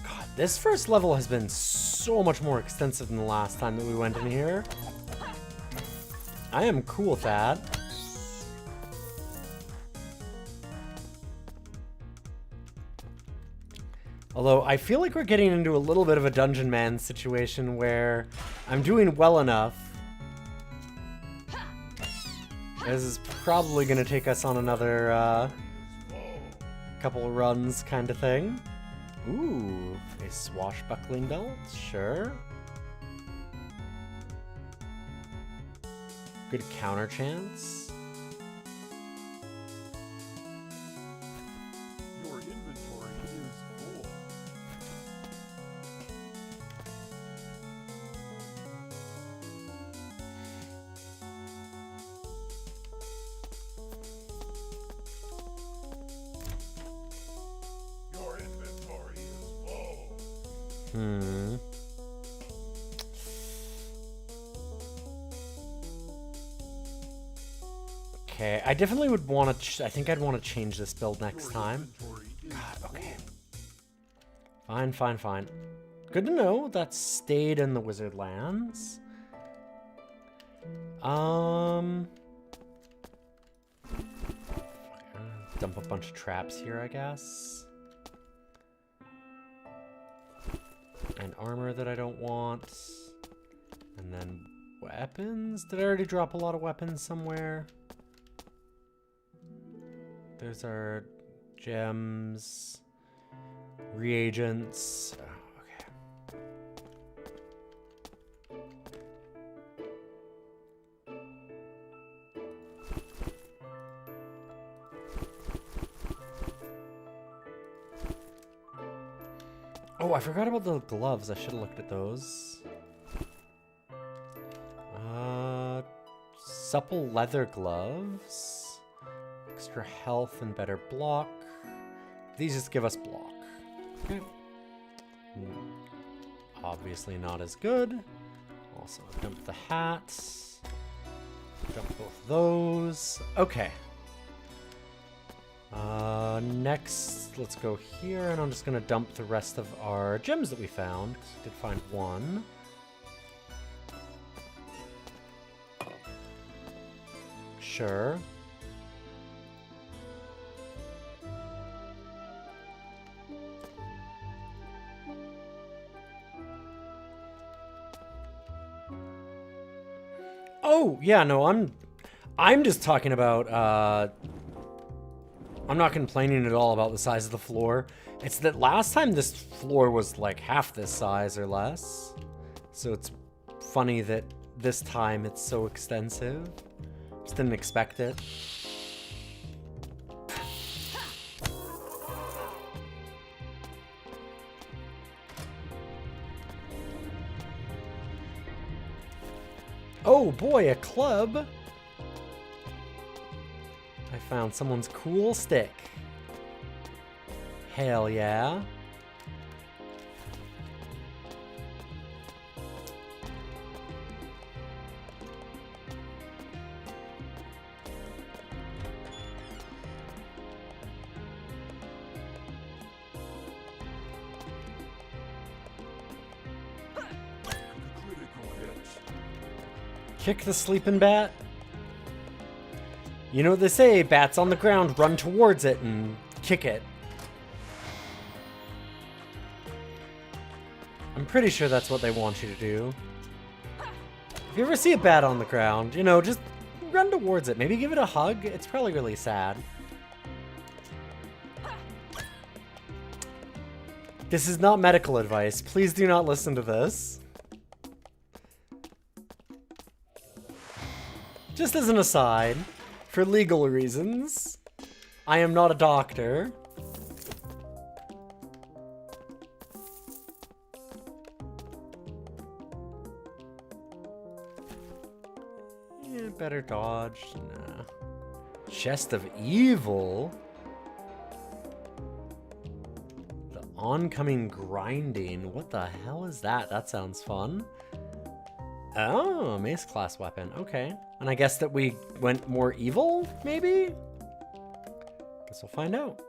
God, this first level has been so much more extensive than the last time that we went in here. I am cool with that. Although, I feel like we're getting into a little bit of a Dungeon Man situation where I'm doing well enough. This is probably going to take us on another couple runs kind of thing. Ooh, a swashbuckling belt, sure. Good counter chance. Okay, I definitely would want to... I think I'd want to change this build next time. God, okay. Fine, fine, fine. Good to know that stayed in the Wizard Lands. Dump a bunch of traps here, I guess. And armor that I don't want. And then weapons. Did I already drop a lot of weapons somewhere? There's our gems. Reagents. Oh, okay. Oh, I forgot about the gloves. I should have looked at those. Supple leather gloves. Extra health and better block. These just give us block. Okay. Obviously not as good. Also, dump the hats. Dump both those. Okay. Next, let's go here, and I'm just gonna dump the rest of our gems that we found, because we did find one. Sure. Oh, yeah, no, I'm just talking about, I'm not complaining at all about the size of the floor. It's that last time this floor was like half this size or less. So it's funny that this time it's so extensive. Just didn't expect it. Oh boy, a club! I found someone's cool stick. Hell yeah. Kick the sleeping bat. You know what they say, bats on the ground, run towards it and kick it. I'm pretty sure that's what they want you to do. If you ever see a bat on the ground, you know, just run towards it. Maybe give it a hug. It's probably really sad. This is not medical advice. Please do not listen to this. Just as an aside, for legal reasons, I am not a doctor. Yeah, better dodge. Nah. Chest of Evil? The oncoming grinding. What the hell is that? That sounds fun. Oh, mace class weapon. Okay. And I guess that we went more evil, maybe? Guess we'll find out.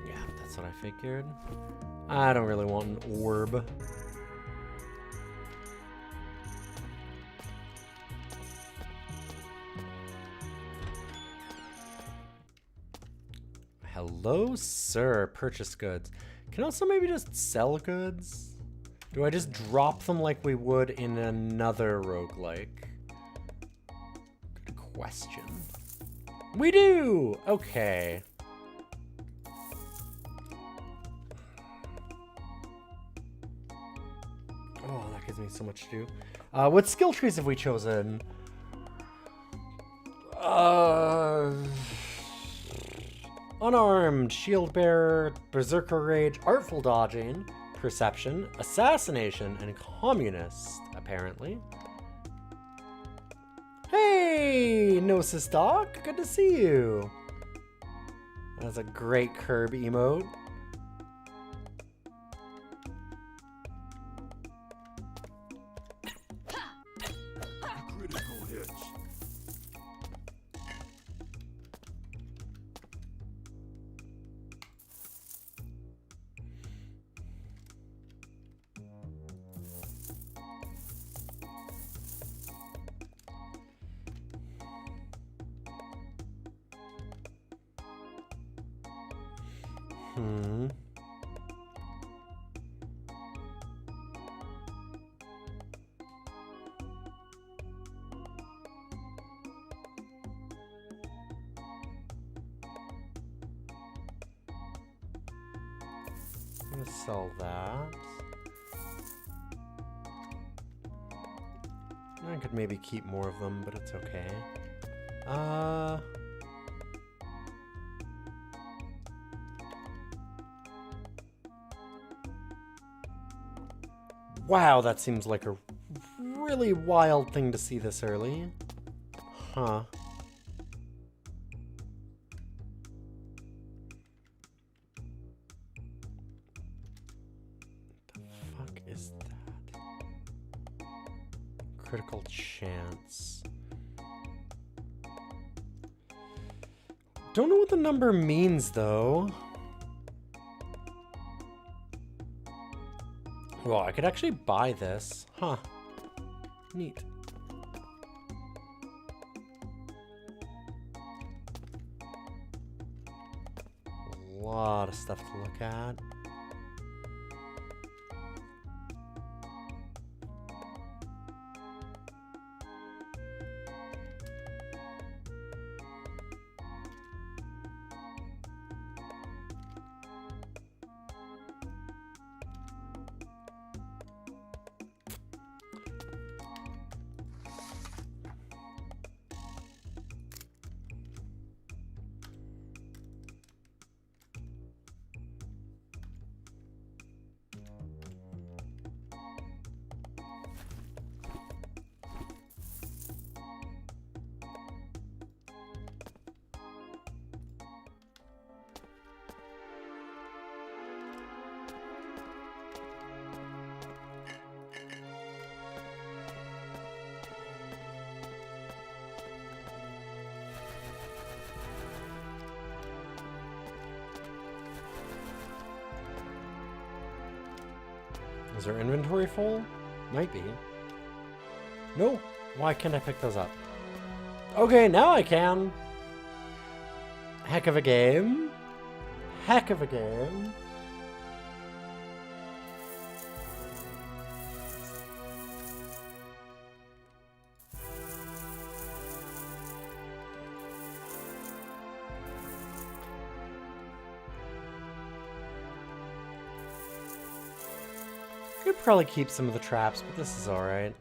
Yeah, that's what I figured. I don't really want an orb. Hello, sir. Purchase goods. Can I also maybe just sell goods? Do I just drop them like we would in another roguelike? Good question. We do! Okay. Oh, that gives me so much to do. What skill trees have we chosen? Unarmed, shield bearer, berserker rage, artful dodging, perception, assassination, and communist, apparently. Hey, Gnosis Doc, good to see you. That's a great curb emote. Hmm. I'm gonna sell that. I could maybe keep more of them, but it's okay. Wow, that seems like a really wild thing to see this early. Huh. The fuck is that? Critical chance. Don't know what the number means, though. Well, I could actually buy this. Huh. Neat. A lot of stuff to look at. Is our inventory full? Might be. No. Why can't I pick those up? Okay, now I can. Heck of a game. Heck of a game. Could probably keep some of the traps, but this is alright.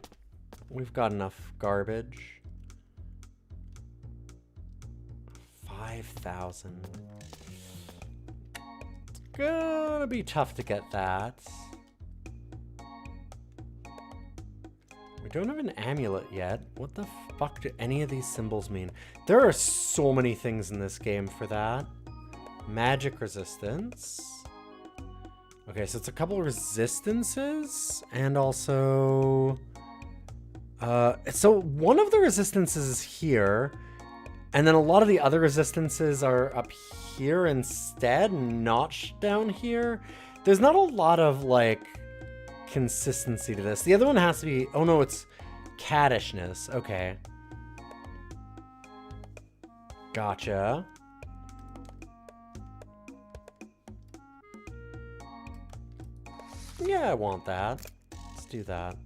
We've got enough garbage. 5,000. It's gonna be tough to get that. We don't have an amulet yet. What the fuck do any of these symbols mean? There are so many things in this game for that. Magic resistance. Okay, so it's a couple resistances, and also... so one of the resistances is here, and then a lot of the other resistances are up here instead, notched down here. There's not a lot of, like, consistency to this. The other one has to be... Oh, no, it's caddishness. Okay. Gotcha. Yeah, I want that. Let's do that.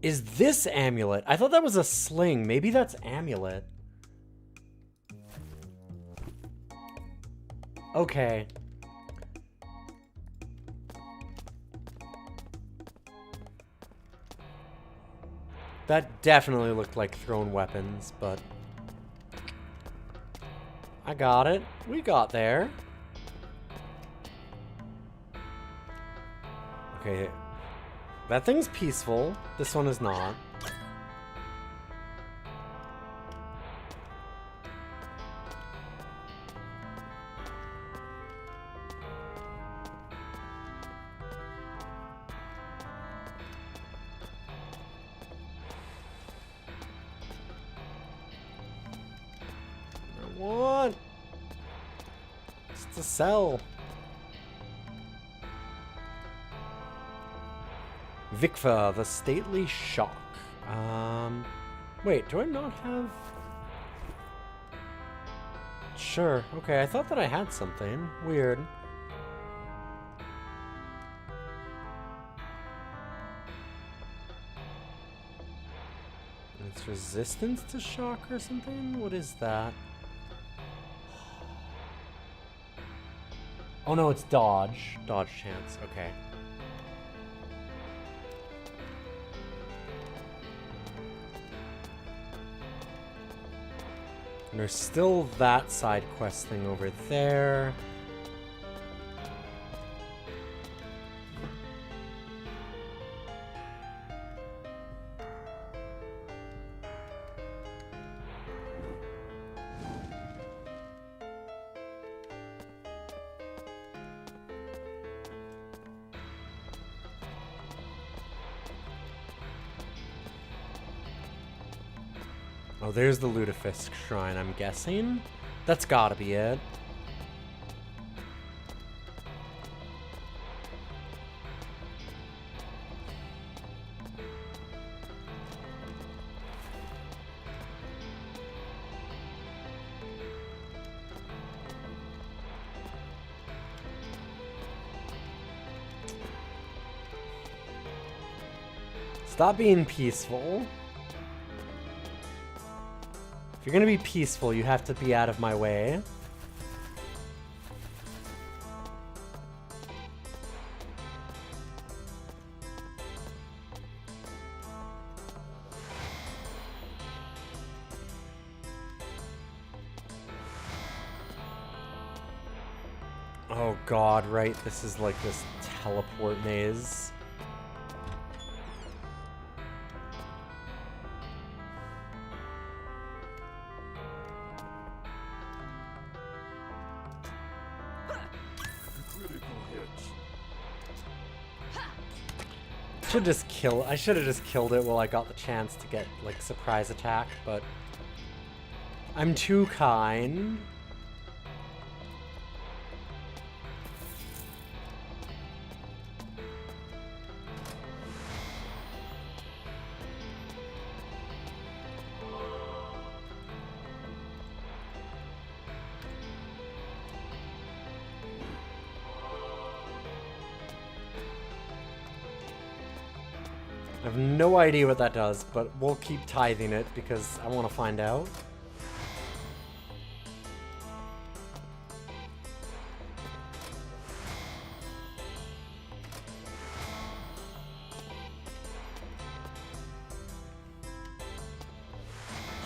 Is this amulet? I thought that was a sling. Maybe that's amulet. Okay. That definitely looked like thrown weapons, but... I got it. We got there. Okay. That thing's peaceful. This one is not. I want... It's to sell. Vikva, the stately shock. Wait, do I not have Sure. Okay, I thought that I had something. Weird. It's resistance to shock or something? What is that? Oh no, it's dodge. Dodge chance. Okay. And there's still that side quest thing over there. Oh, there's the Lutefisk Shrine, I'm guessing. That's gotta be it. Stop being peaceful. If you're gonna be peaceful, you have to be out of my way. Oh god, right, this is like this teleport maze. I should have just killed it while I got the chance to get like surprise attack, but I'm too kind. I have no idea what that does, but we'll keep tithing it because I want to find out.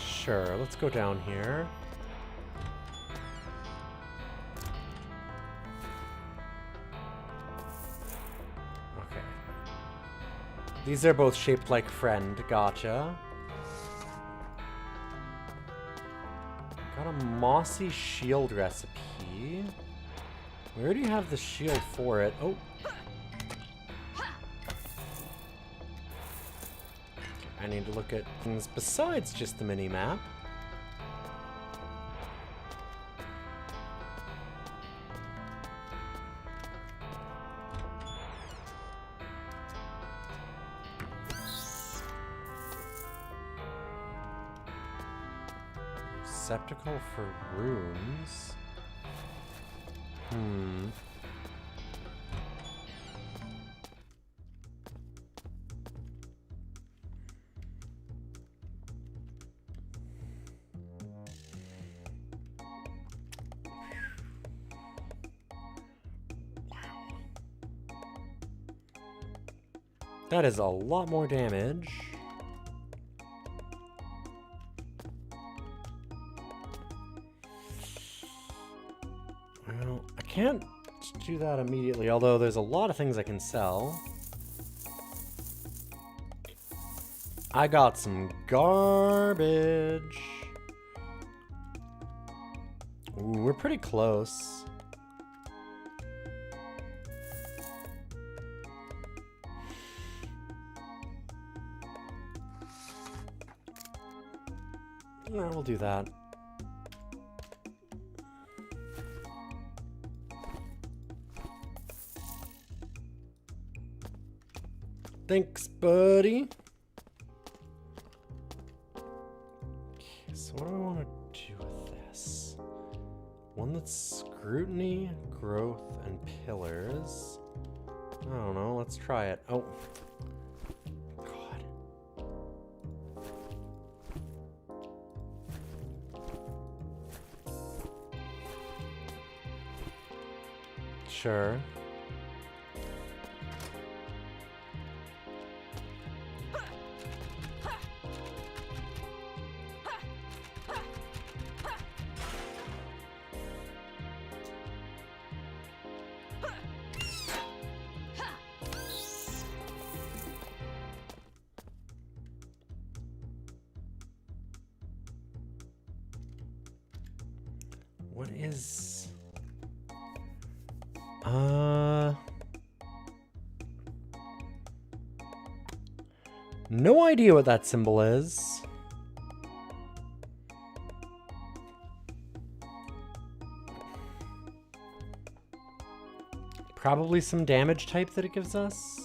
Sure, let's go down here. These are both shaped like friend. Gotcha. Got a mossy shield recipe. We already have the shield for it. Oh. I need to look at things besides just the mini-map. Receptacle for runes. That is a lot more damage. Well, I can't do that immediately, although there's a lot of things I can sell. I got some garbage. Ooh, we're pretty close. Yeah, we'll do that. Thanks, buddy. Okay, so what do I want to do with this? One that's scrutiny, growth, and pillars. I don't know. Let's try it. Oh. God. Sure. What is... No idea what that symbol is. Probably some damage type that it gives us.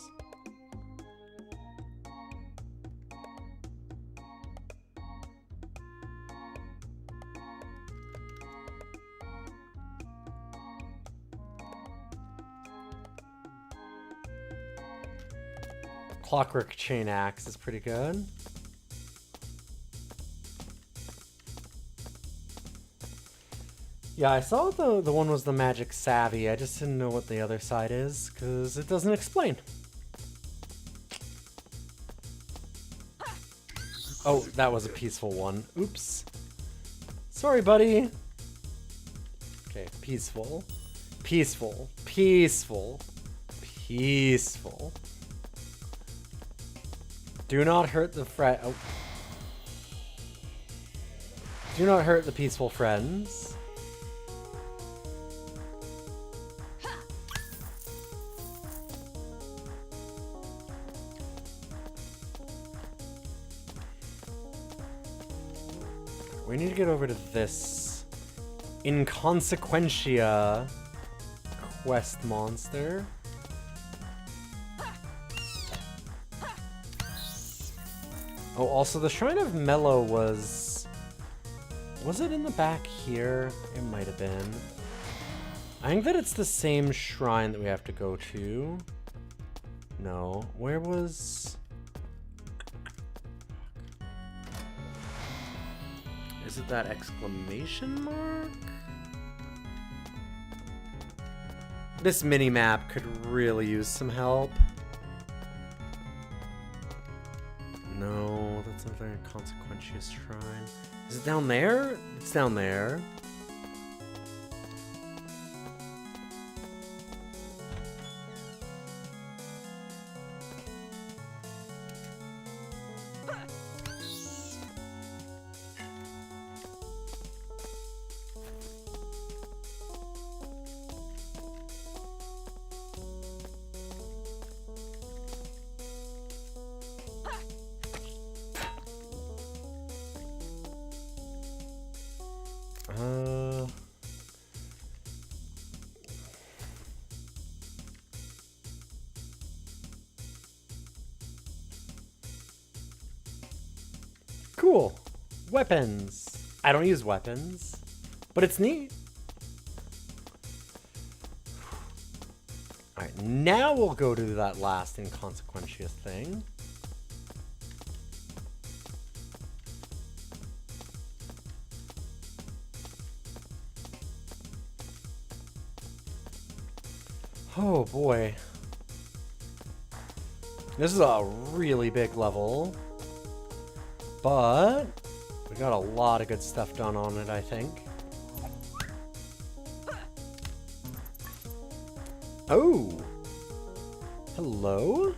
Clockwork Chain Axe is pretty good. Yeah, I saw the one was the Magic Savvy. I just didn't know what the other side is, because it doesn't explain. Oh, that was a peaceful one. Oops. Sorry, buddy. Okay, peaceful. Peaceful. Peaceful. Peaceful. Do not hurt the oh. Do not hurt the peaceful friends. We need to get over to this Inconsequentia quest monster. Oh, also the Shrine of Mellow was it in the back here? It might have been. I think that it's the same shrine that we have to go to. No, where was... Is it that exclamation mark? This mini-map could really use some help. No, that's another Inconsequentious shrine. Is it down there? It's down there. Cool. Weapons. I don't use weapons, but it's neat. Alright, now we'll go to that last Inconsequentious thing. Oh boy. This is a really big level. But we got a lot of good stuff done on it, I think. Oh! Hello?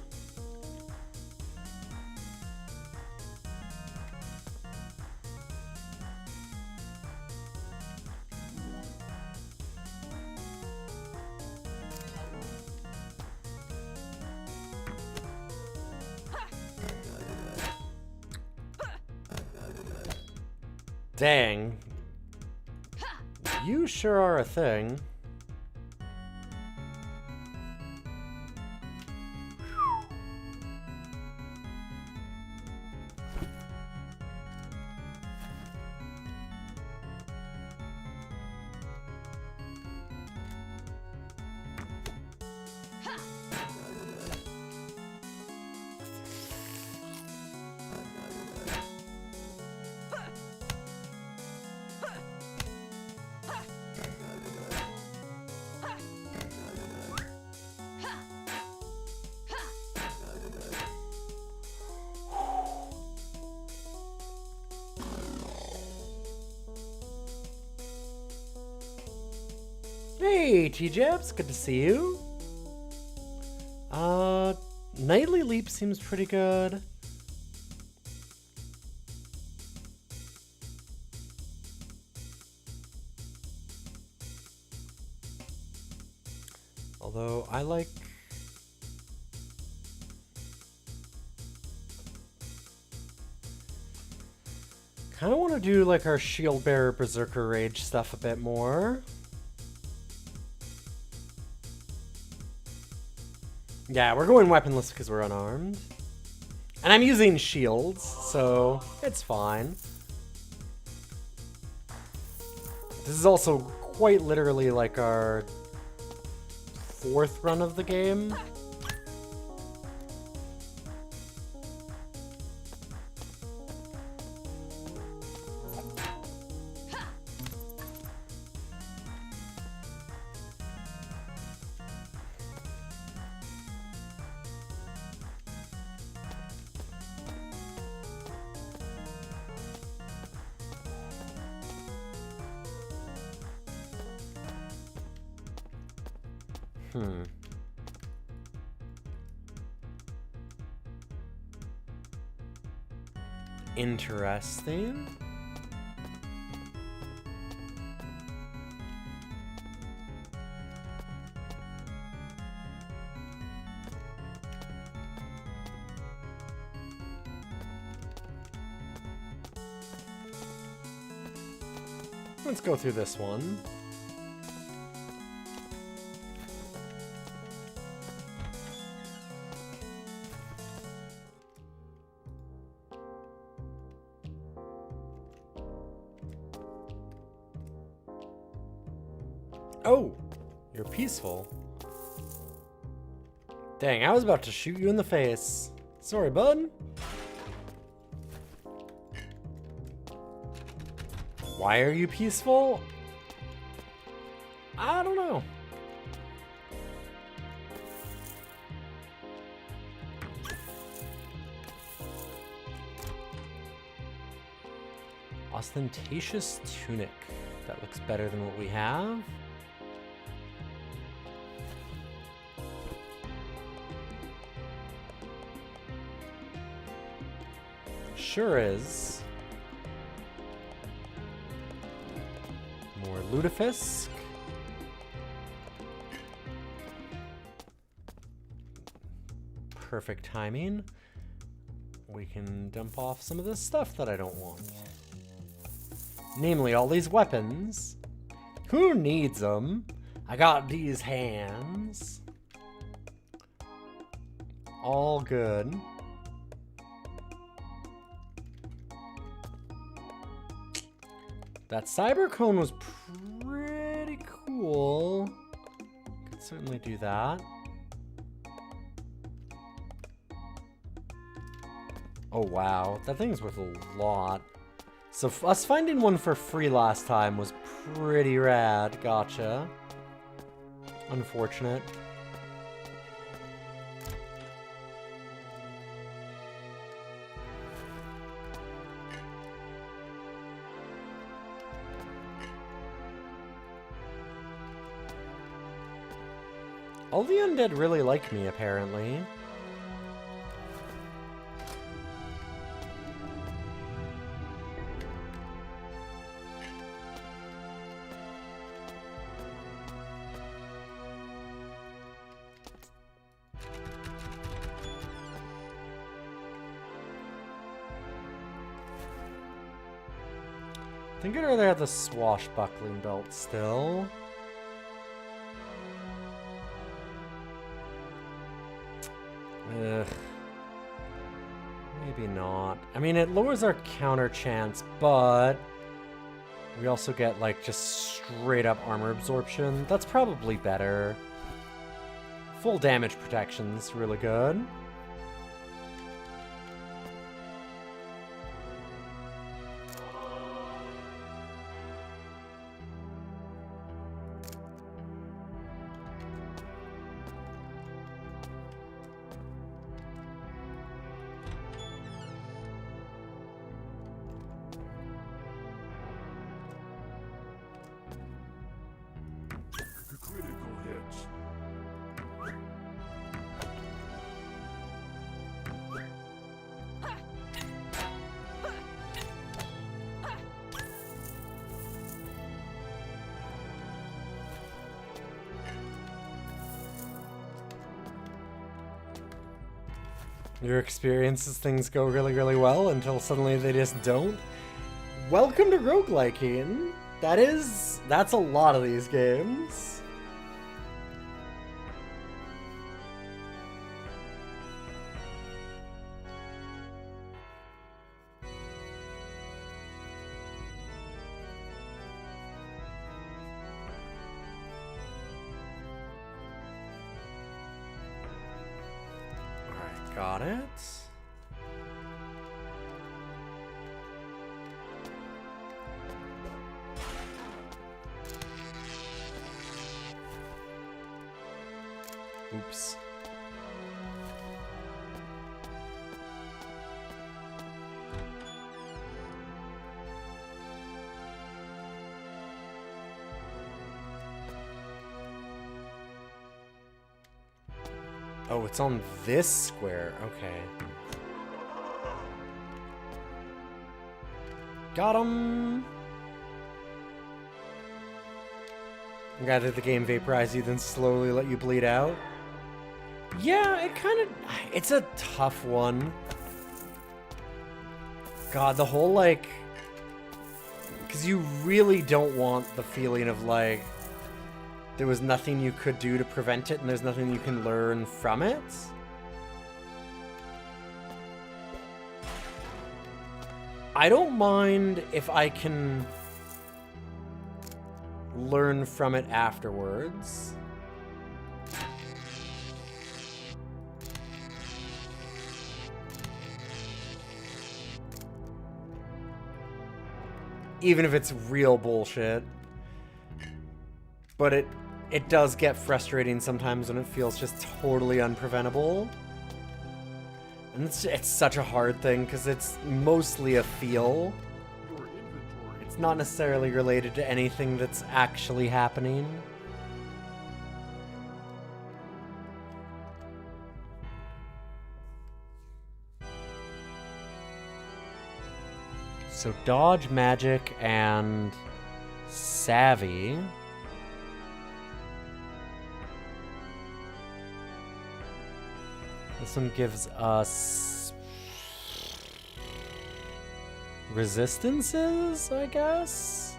Dang. You sure are a thing. Hey, T-Jabs, good to see you. Nightly Leap seems pretty good. Although I like... kind of want to do like our Shield Bearer Berserker Rage stuff a bit more. Yeah, we're going weaponless because we're unarmed. And I'm using shields, so it's fine. This is also quite literally like our 4th run of the game. Interesting. Let's go through this one. Oh, you're peaceful. Dang, I was about to shoot you in the face. Sorry, bud. Why are you peaceful? I don't know. Ostentatious tunic. That looks better than what we have. Sure is. More lutefisk. Perfect timing. We can dump off some of this stuff that I don't want. Namely, all these weapons. Who needs them? I got these hands. All good. That cyber cone was pretty cool. Could certainly do that. Oh wow, that thing's worth a lot. So us finding one for free last time was pretty rad. Gotcha. Unfortunate. All the undead really like me, apparently. I think I'd rather have the swashbuckling belt still. Ugh. Maybe not. I mean, it lowers our counter chance, but we also get, like, just straight up armor absorption. That's probably better. Full damage protection's really good. Your experiences, things go really, really well until suddenly they just don't. Welcome to rogueliking. That's a lot of these games. Alright, got it. Oops. Oh, it's on this square. Okay. Got him! Rather the game vaporize you than slowly let you bleed out. Yeah, it's a tough one. God, the whole, like... Because you really don't want the feeling of, like, there was nothing you could do to prevent it and there's nothing you can learn from it. I don't mind if I can learn from it afterwards. Even if it's real bullshit. But it does get frustrating sometimes when it feels just totally unpreventable. And it's such a hard thing because it's mostly a feel. Your inventory. It's not necessarily related to anything that's actually happening. So dodge, magic, and savvy. This one gives us resistances, I guess?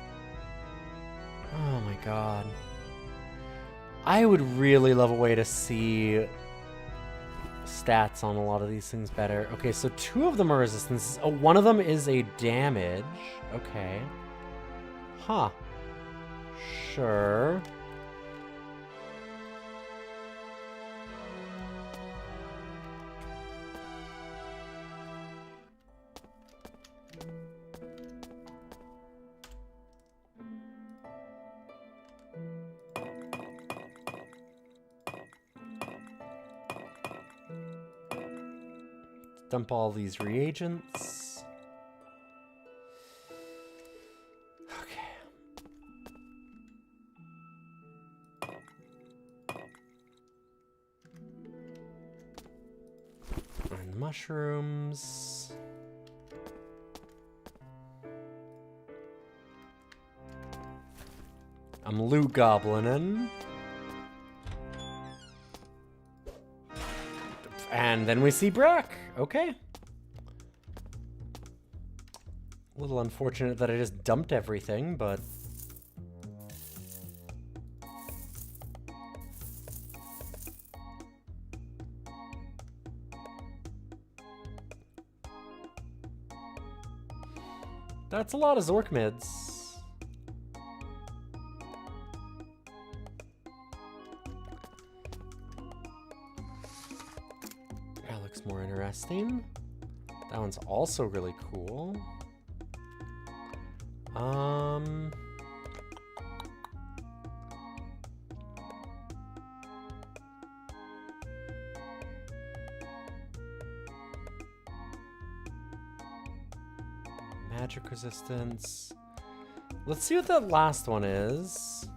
Oh my god. I would really love a way to see stats on a lot of these things better. Okay, so 2 of them are resistances. Oh, one of them is a damage. Okay. Huh. Sure. Dump all these reagents. Okay. And mushrooms. I'm loot goblinin'. And then we see Brack. Okay. A little unfortunate that I just dumped everything, but... That's a lot of Zork mids. That looks more interesting. That one's also really cool. Magic resistance. Let's see what that last one is.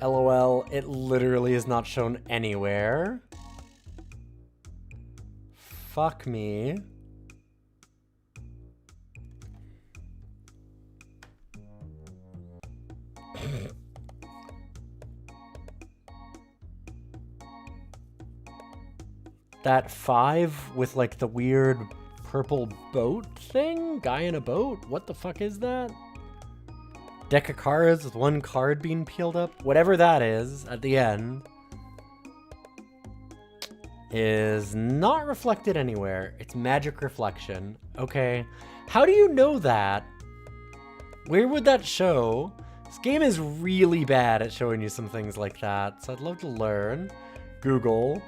LOL, it literally is not shown anywhere. Fuck me. that 5 with like the weird purple boat thing? Guy in a boat? What the fuck is that? Deck of cards with one card being peeled up? Whatever that is at the end is not reflected anywhere. It's magic reflection. Okay. How do you know that? Where would that show? This game is really bad at showing you some things like that, so I'd love to learn. Google.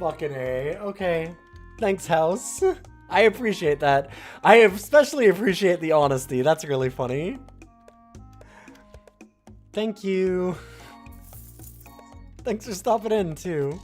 Fucking A. Okay. Thanks, House. I appreciate that. I especially appreciate the honesty. That's really funny. Thank you. Thanks for stopping in, too.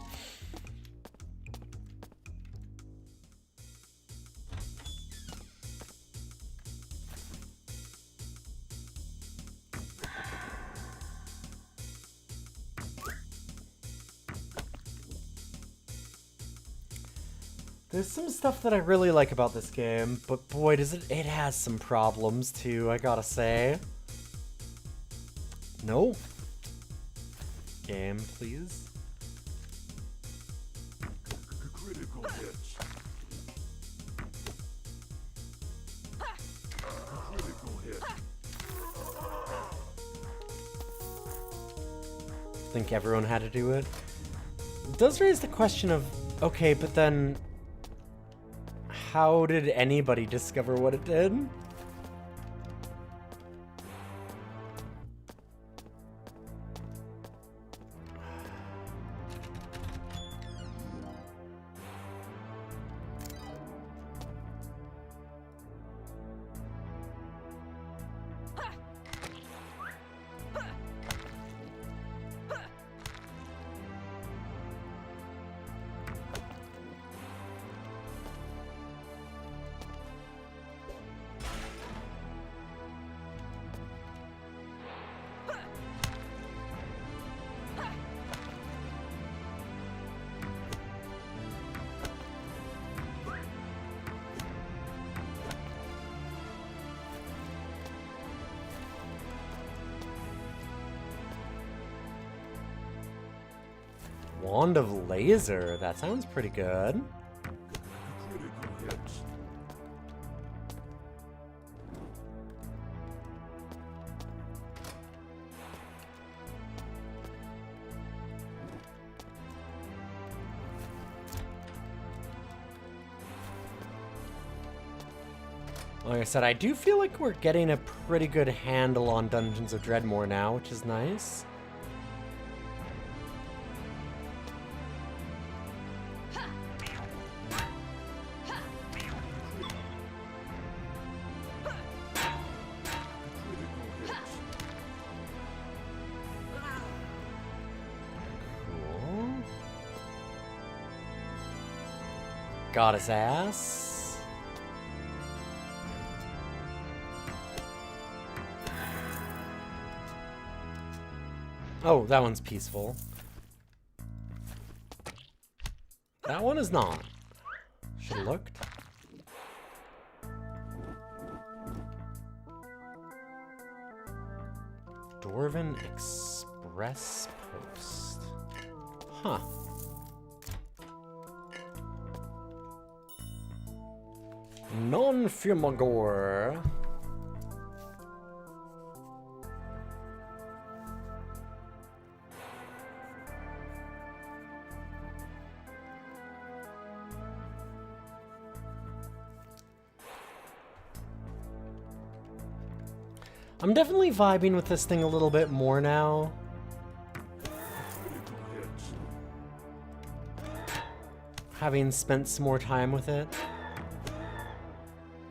There's some stuff that I really like about this game, but boy, does it has some problems too, I gotta say. No. Game, please. Critical hits. Critical hit. I think everyone had to do it. It does raise the question of, okay, but then how did anybody discover what it did? Wand of Laser. That sounds pretty good. Critical hits. Like I said, I do feel like we're getting a pretty good handle on Dungeons of Dreadmore now, which is nice. Cool. Got his ass. Oh, that one's peaceful. That one is not. Should've looked. Dwarven Express Post. Huh. Non-Fumagore. I'm definitely vibing with this thing a little bit more now. Critical hits. Having spent some more time with it.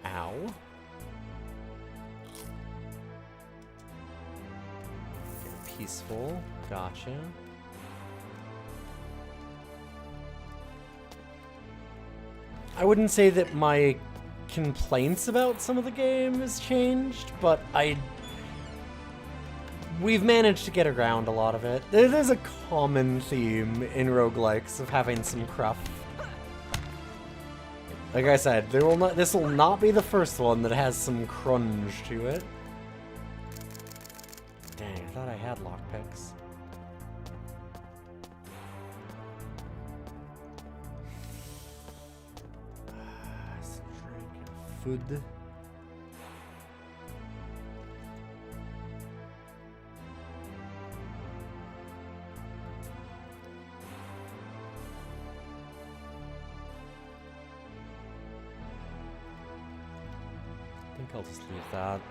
Ow. Peaceful. Gotcha. I wouldn't say that my complaints about some of the game has changed, but we've managed to get around a lot of it. There's a common theme in roguelikes of having some cruff. Like I said, this will not be the first one that has some crunch to it. Dang, I thought I had lockpicks. food. I think I'll just leave that.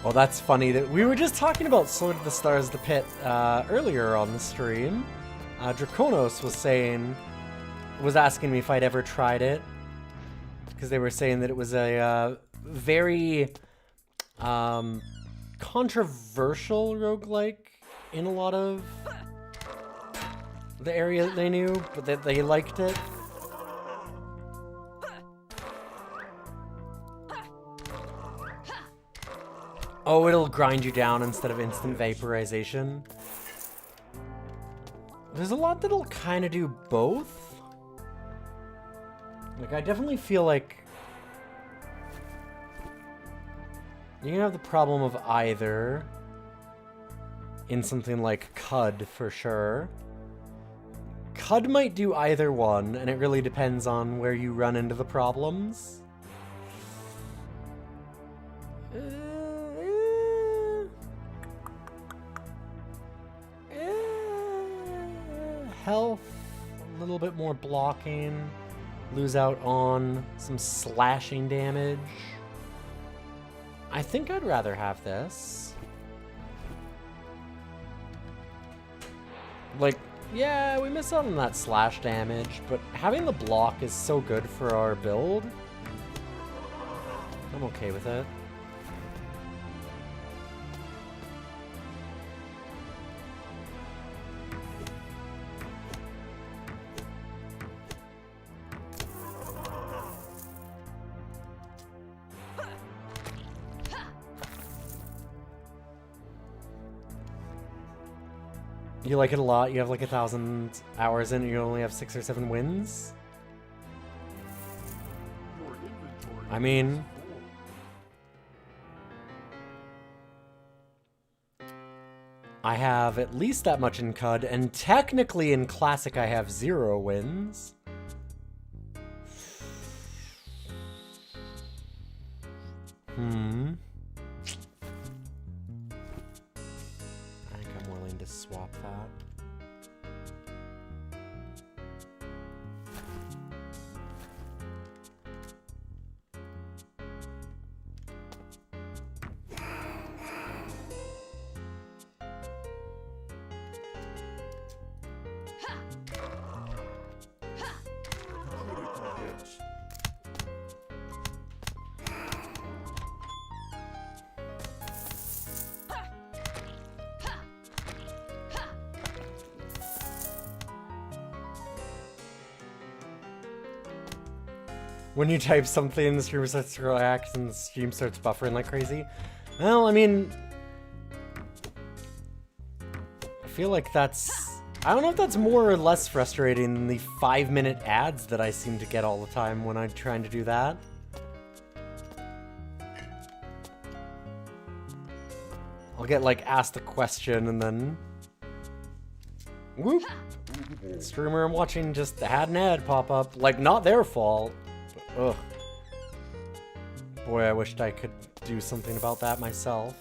Well, that's funny that we were just talking about Sword of the Stars, the Pit earlier on the stream. Draconos was asking me if I'd ever tried it, because they were saying that it was a very controversial roguelike in a lot of the area that they knew, but that they liked it. Oh, it'll grind you down instead of instant vaporization. There's a lot that'll kind of do both. Like, I definitely feel like you can have the problem of either in something like Cud, for sure. Cud might do either one, and it really depends on where you run into the problems. Health, a little bit more blocking, lose out on some slashing damage. I think I'd rather have this. Like, yeah, we miss out on that slash damage, but having the block is so good for our build. I'm okay with it. You like it a lot? You have like 1,000 hours in it, you only have 6 or 7 wins? Your inventory I mean, is full. I have at least that much in Cud, and technically in Classic I have 0 wins. I think I'm willing to swap that. Critical hits. When you type something, the stream starts to react and the stream starts buffering like crazy. Well, I mean, I feel like that's... I don't know if that's more or less frustrating than the 5-minute ads that I seem to get all the time when I'm trying to do that. I'll get, like, asked a question and then... whoop! Streamer I'm watching just had an ad pop up. Like, not their fault. Ugh. Boy, I wished I could do something about that myself.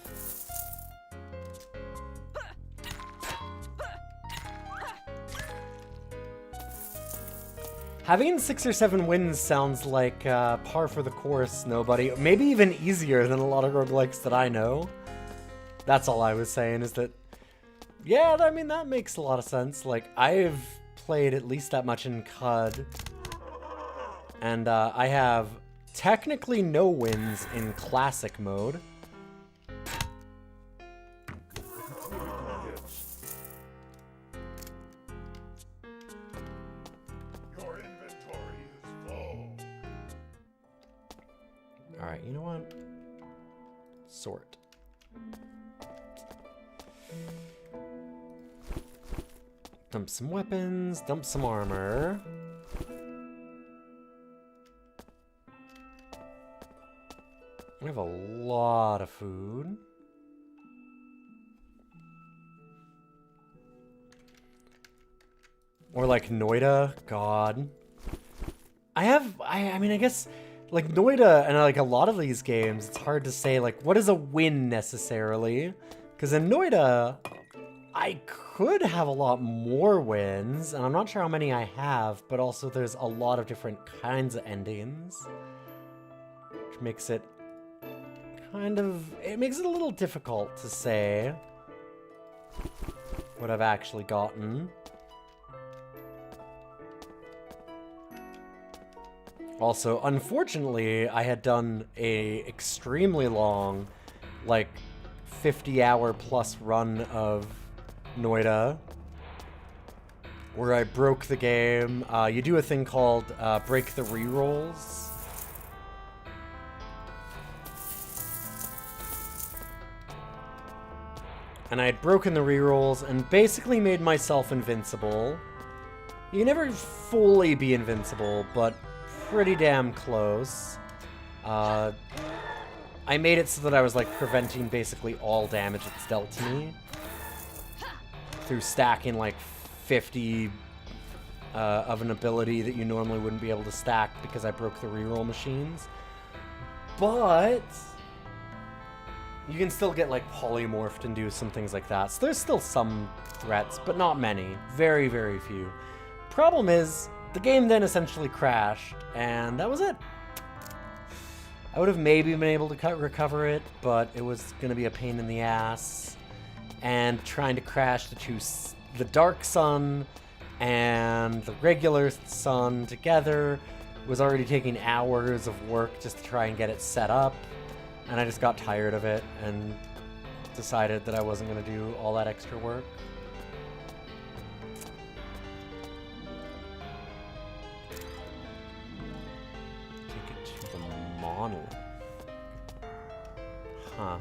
Having 6 or 7 wins sounds like par for the course, nobody. Maybe even easier than a lot of roguelikes that I know. That's all I was saying, is that... yeah, I mean, that makes a lot of sense. Like, I've played at least that much in Cud. And I have technically no wins in Classic mode. Critical hits. Your inventory is full. Alright, you know what? Sort. Dump some weapons, dump some armor. We have a lot of food. Or like Noida, God. I mean, I guess like Noida and like a lot of these games, it's hard to say like what is a win necessarily. Because in Noida, I could have a lot more wins, and I'm not sure how many I have, but also there's a lot of different kinds of endings. Which makes it it makes it a little difficult to say what I've actually gotten. Also, unfortunately, I had done a extremely long, like 50-hour plus run of Noida, where I broke the game. You do a thing called break the rerolls. And I had broken the rerolls and basically made myself invincible. You can never fully be invincible, but pretty damn close. I made it so that I was like preventing basically all damage that's dealt to me through stacking like 50 of an ability that you normally wouldn't be able to stack because I broke the reroll machines. But you can still get like polymorphed and do some things like that. So there's still some threats, but not many. Very, very few. Problem is, the game then essentially crashed, and that was it. I would have maybe been able to recover it, but it was going to be a pain in the ass. And trying to crash the Dark Sun and the regular Sun together was already taking hours of work just to try and get it set up. And I just got tired of it and decided that I wasn't going to do all that extra work. Monolith. Huh.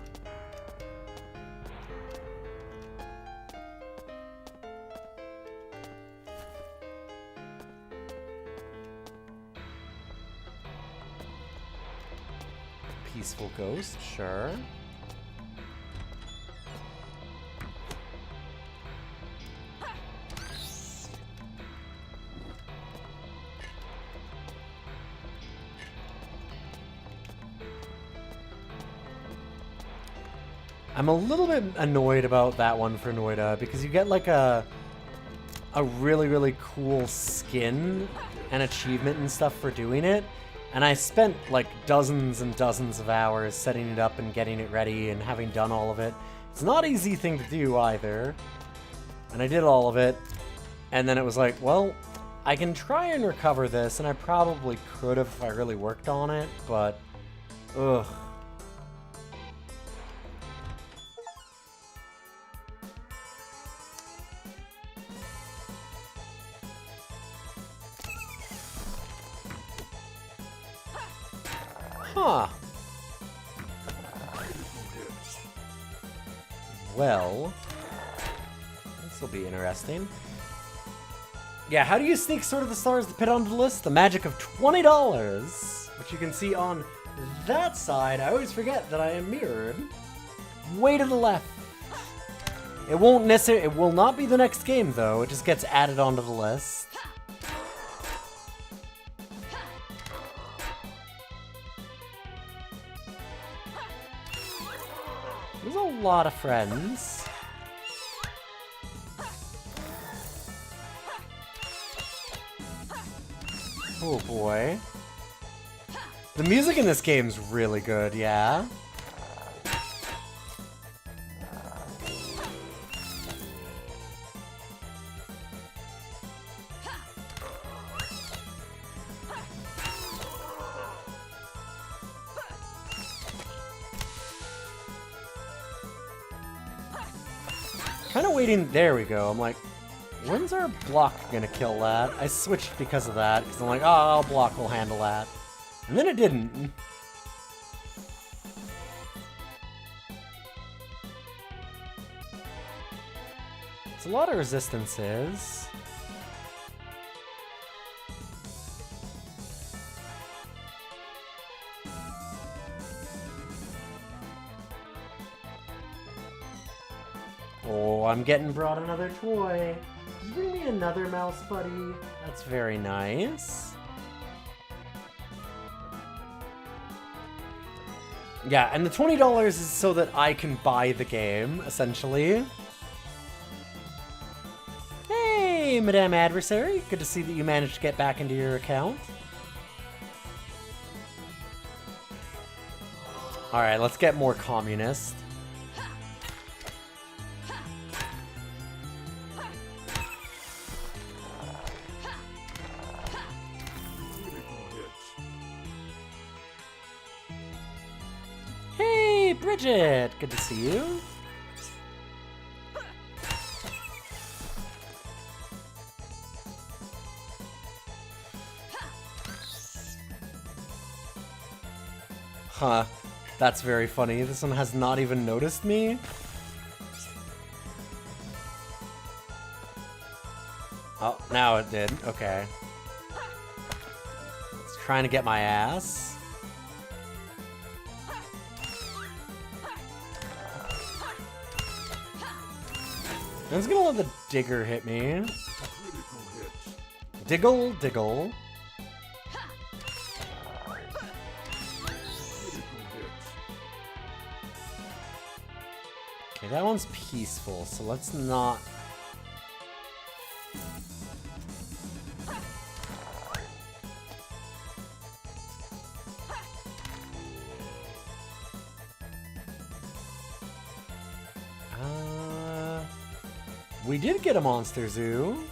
Peaceful ghost, sure. I'm a little bit annoyed about that one for Noida because you get like a really, really cool skin and achievement and stuff for doing it. And I spent like dozens and dozens of hours setting it up and getting it ready and having done all of it. It's not an easy thing to do either. And I did all of it. And then it was like, well, I can try and recover this, and I probably could have if I really worked on it, but ugh. Huh. Well, this will be interesting. Yeah, how do you sneak Sword of the Stars to put onto the list? The magic of $20, which you can see on that side. I always forget that I am mirrored. Way to the left. It won't necessarily, it will not be the next game though. It just gets added onto the list. There's a lot of friends. Oh boy. The music in this game's really good, yeah? Kind of waiting, there we go. I'm like, when's our block gonna kill that? I switched because of that, because I'm like, oh, our block will handle that. And then it didn't. It's a lot of resistances. Oh, I'm getting brought another toy. Did you bring me another mouse, buddy? That's very nice. Yeah, and the $20 is so that I can buy the game, essentially. Hey, Madame Adversary. Good to see that you managed to get back into your account. Alright, let's get more communist. Hey, Bridget! Good to see you. Huh. That's very funny. This one has not even noticed me. Oh, now it did. Okay. It's trying to get my ass. I'm just gonna let the digger hit me. Diggle, diggle. Okay, that one's peaceful, so let's not... We did get a monster zoo.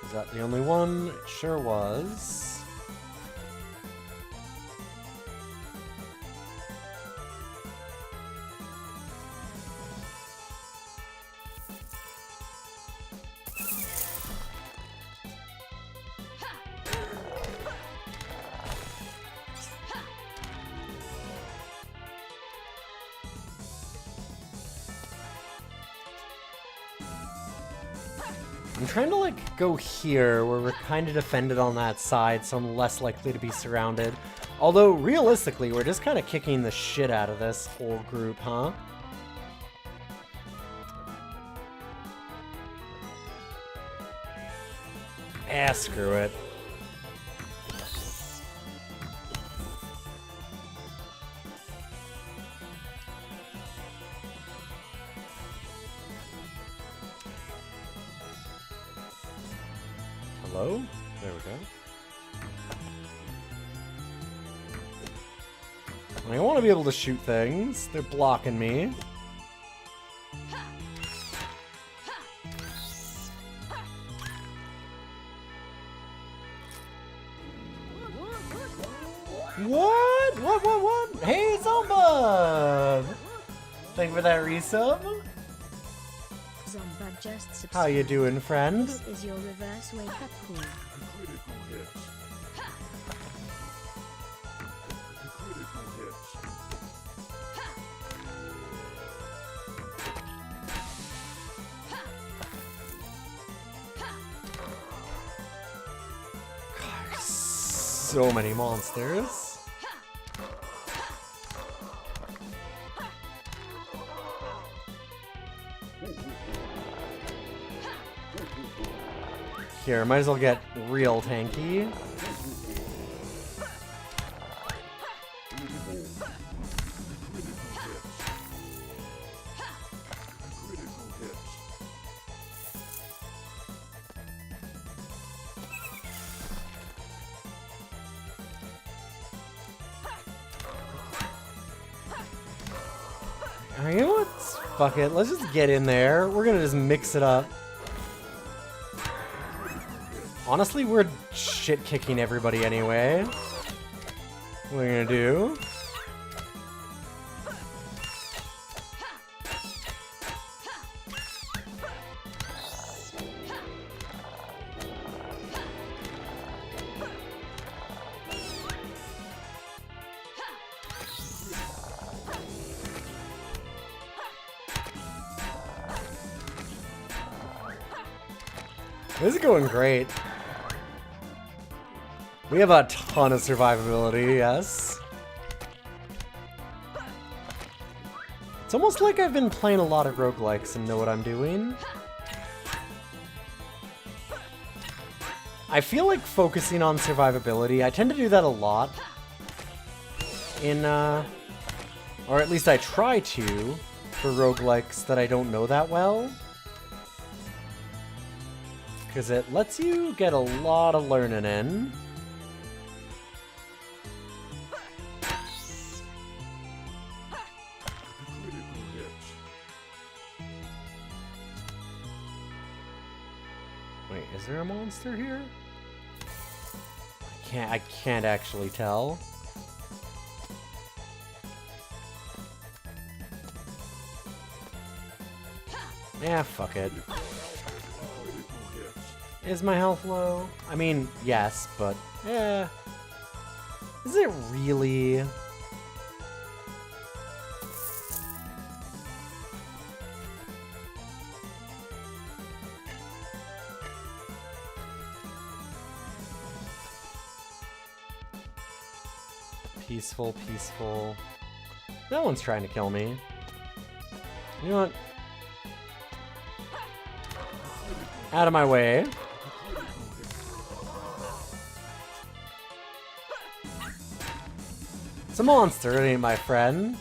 Is that the only one? It sure was. I'm trying to, like, go here, where we're kind of defended on that side, so I'm less likely to be surrounded. Although, realistically, we're just kind of kicking the shit out of this whole group, huh? Ah, screw it. Hello? There we go. I want to be able to shoot things. They're blocking me. What? What? Hey, Zomba! Thank you for that resub. Zomba just subscribed. How you doing, friend? This is your reverse wake up call. Critical hits. Critical hits. God, so many monsters. Here, might as well get real tanky. You know what? Fuck it. Let's just get in there. We're gonna just mix it up. Honestly, we're shit-kicking everybody anyway. What are we gonna do? This is going great. We have a ton of survivability, yes. It's almost like I've been playing a lot of roguelikes and know what I'm doing. I feel like focusing on survivability, I tend to do that a lot in, or at least I try to, for roguelikes that I don't know that well. Because it lets you get a lot of learning in. Wait, is there a monster here? I can't actually tell. Yeah, fuck it. Is my health low? I mean, yes, but yeah. Is it really? Peaceful, peaceful. That one's trying to kill me. You know what? Out of my way. It's a monster, it ain't my friend.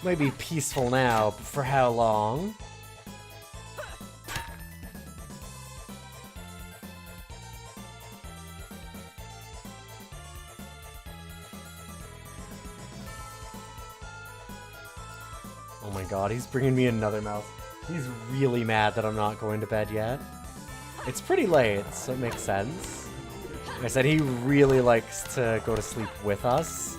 Might be peaceful now, but for how long? Oh my god, he's bringing me another mouse. He's really mad that I'm not going to bed yet. It's pretty late, so it makes sense. Like I said, he really likes to go to sleep with us.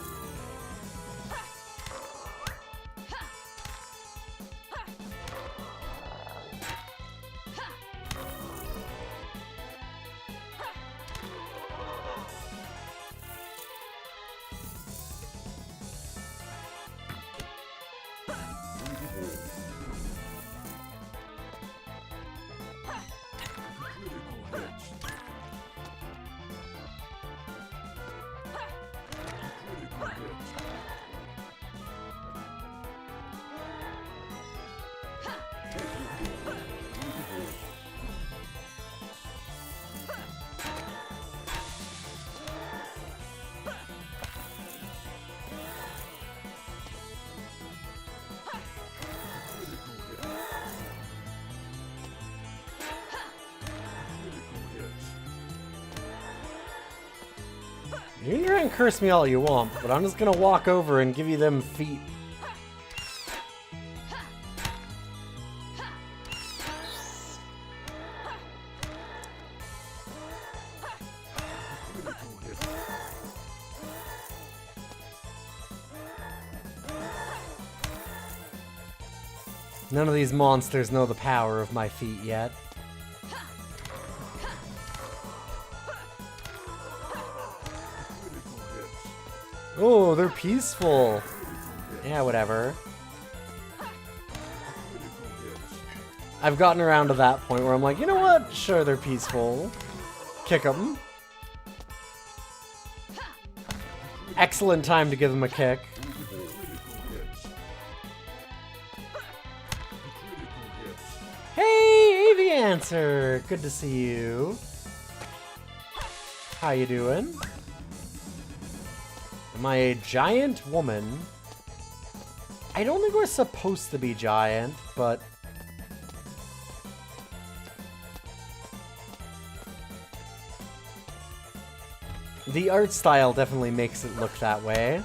You can try and curse me all you want, but I'm just gonna walk over and give you them feet. None of these monsters know the power of my feet yet. Oh, they're peaceful. Yeah, whatever. I've gotten around to that point where I'm like, you know what? Sure, they're peaceful. Kick them. Excellent time to give them a kick. Hey, Aviancer! Good to see you. How you doing? Am I a giant woman? I don't think we're supposed to be giant, but... the art style definitely makes it look that way.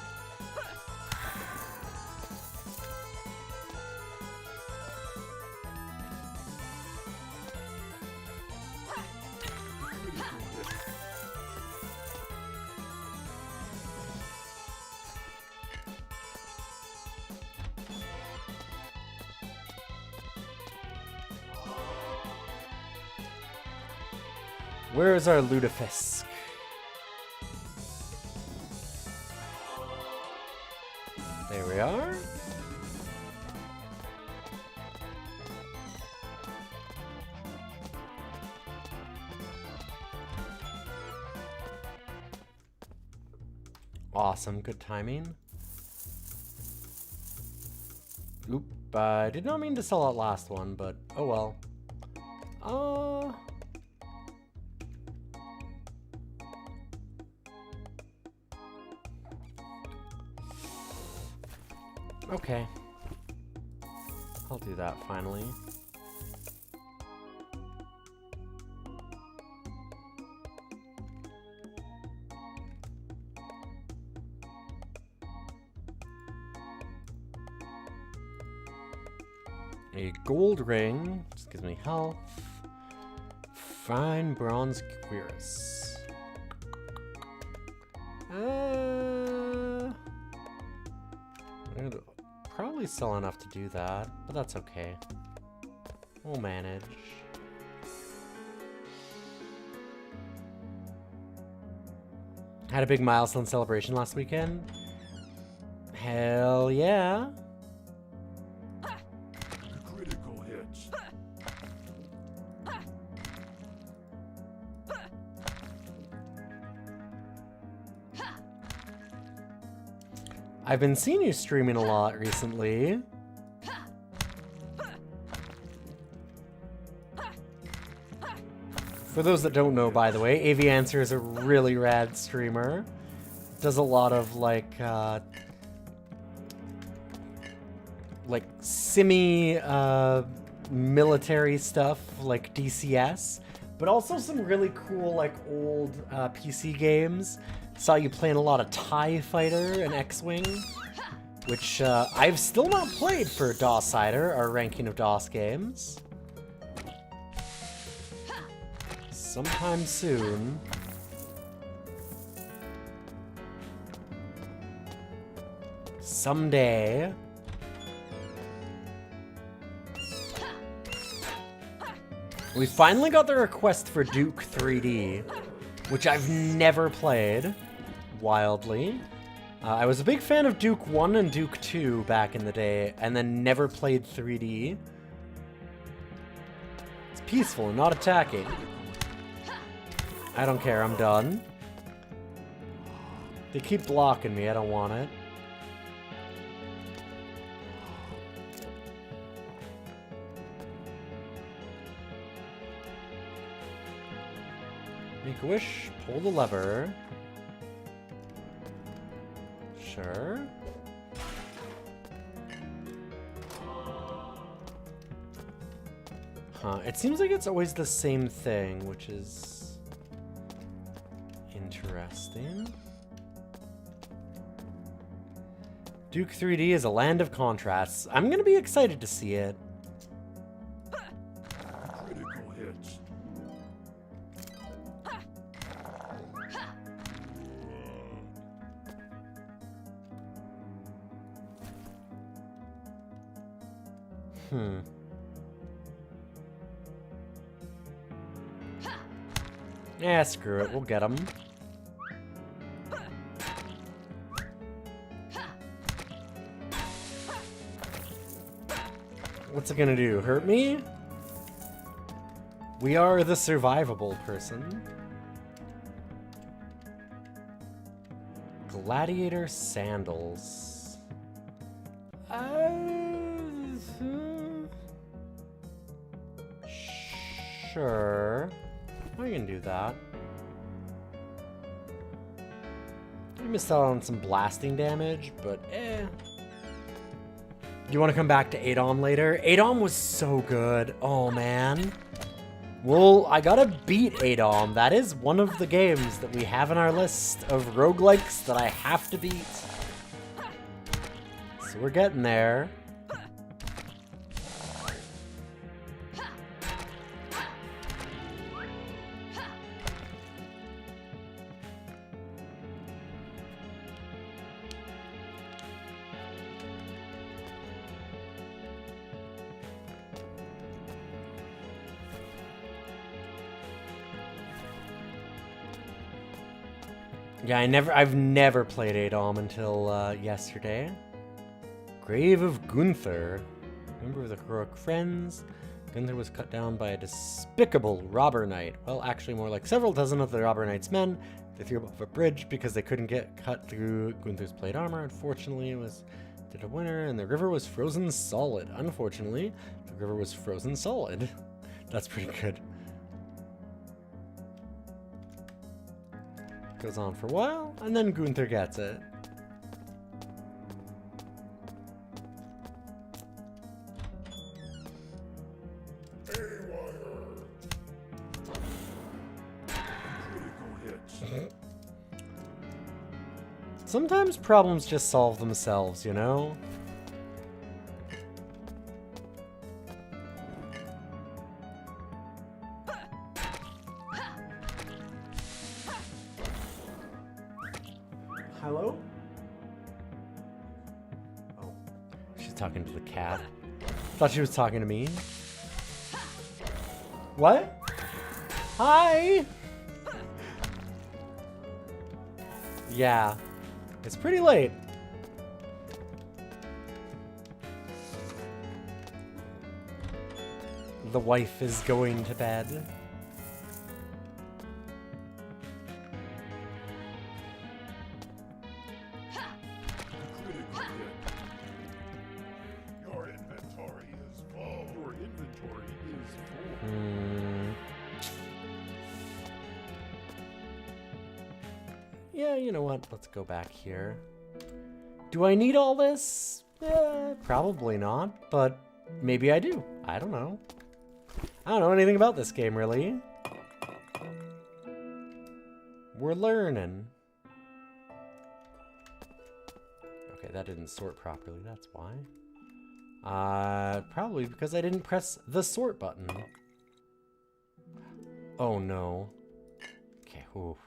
Where is our lutefisk? There we are. Awesome, good timing. Oop, I did not mean to sell that last one, but oh well. Okay. I'll do that finally. A gold ring, just gives me health. Fine bronze cuirass. I'm gonna probably sell enough to do that, but that's okay. We'll manage. Had a big milestone celebration last weekend. Hell yeah. Critical hits. I've been seeing you streaming a lot recently. For those that don't know, by the way, AV Answer is a really rad streamer. Does a lot of like semi military stuff like DCS, but also some really cool like old PC games. Saw you playing a lot of TIE Fighter and X-Wing, which I've still not played for DOSider, our ranking of DOS games. Sometime soon. Someday. We finally got the request for Duke 3D, which I've never played, wildly. I was a big fan of Duke 1 and Duke 2 back in the day, and then never played 3D. It's peaceful and not attacking. I don't care, I'm done. They keep blocking me, I don't want it. Make a wish, pull the lever. Sure. Huh, it seems like it's always the same thing, which is interesting. Duke 3D is a land of contrasts. I'm gonna be excited to see it. Critical hits. Yeah, screw it. We'll get him. What's it gonna do? Hurt me? We are the survivable person. Gladiator sandals. Sure. We can do that. I missed out on some blasting damage, but eh. You want to come back to Adom later? Adom was so good. Oh, man. Well, I gotta beat Adom. That is one of the games that we have in our list of roguelikes that I have to beat. So we're getting there. Yeah, I've never played Adom until yesterday. Grave of Gunther. Member of the heroic friends. Gunther was cut down by a despicable robber knight. Well, actually more like several dozen of the robber knight's men. They threw him off a bridge because they couldn't get cut through Gunther's plate armor. Unfortunately, it did a winner, and the river was frozen solid. Unfortunately, the river was frozen solid. That's pretty good. Goes on for a while, and then Gunther gets it. Sometimes problems just solve themselves, you know? Hello? Oh, she's talking to the cat. Thought she was talking to me. What? Hi! Yeah. It's pretty late. The wife is going to bed. Critical hit. Your inventory is full. Your inventory is full. Yeah, you know what? Let's go back here. Do I need all this? Probably not, but maybe I do. I don't know. I don't know anything about this game, really. We're learning. Okay, that didn't sort properly, that's why. Probably because I didn't press the sort button. Oh no. Okay, oof.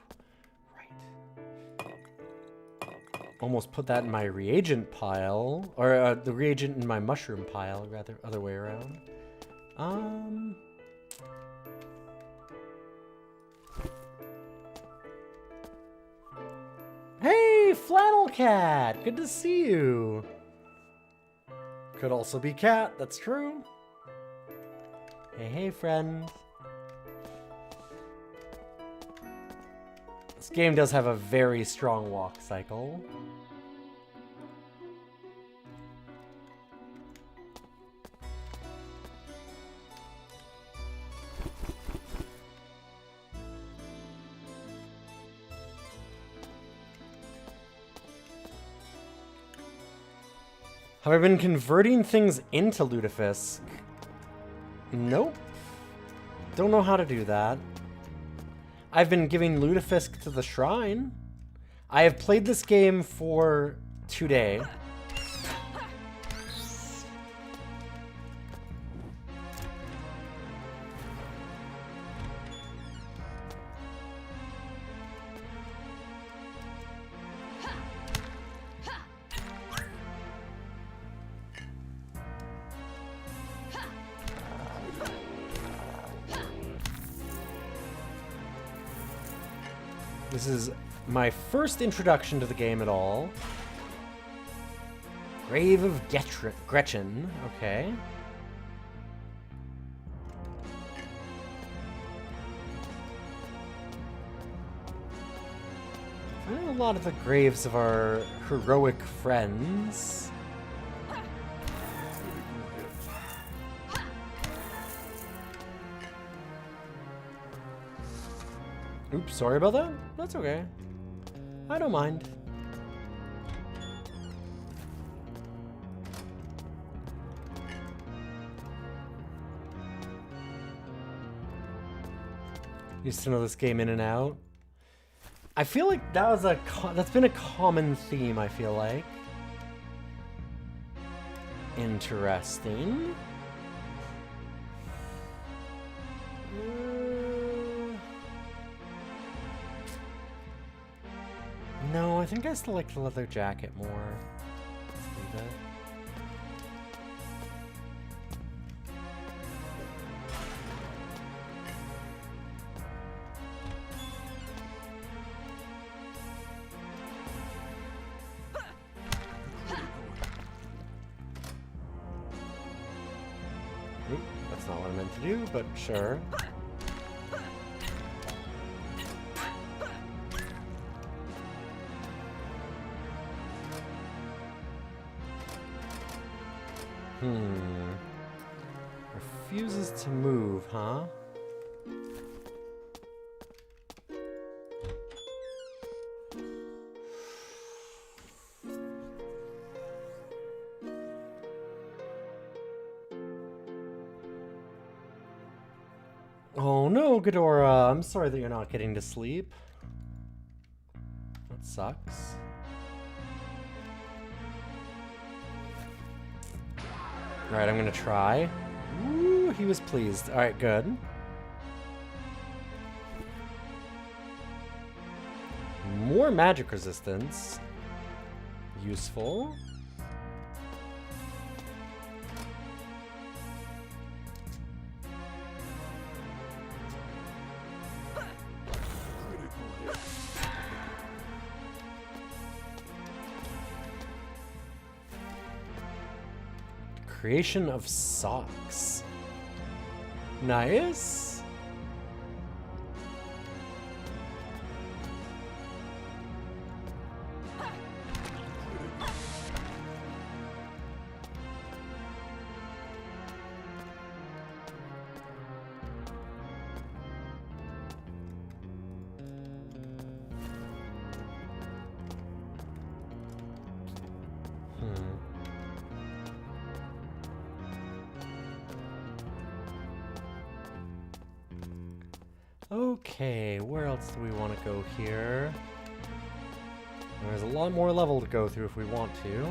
Almost put that in my reagent pile, or the reagent in my mushroom pile, rather, other way around. Hey, Flannel Cat! Good to see you! Could also be Cat, that's true. Hey, friend. This game does have a very strong walk cycle. Have I been converting things into Lutefisk? Nope. Don't know how to do that. I've been giving Lutefisk to the shrine. I have played this game for today. This is my first introduction to the game at all. Grave of Gretchen. Okay. I know a lot of the graves of our heroic friends. Oops, sorry about that. That's okay. I don't mind. Used to know this game in and out. I feel like that was that's been a common theme, I feel like. Interesting. No, I think I still like the leather jacket more. Let's leave it. Oop, that's not what I meant to do, but sure. Refuses to move, huh? Oh no, Ghidorah, I'm sorry that you're not getting to sleep. That sucks. Alright, I'm gonna try. Ooh, he was pleased. Alright, good. More magic resistance. Useful. Creation of socks. Nice. Okay, where else do we want to go here? There's a lot more level to go through if we want to.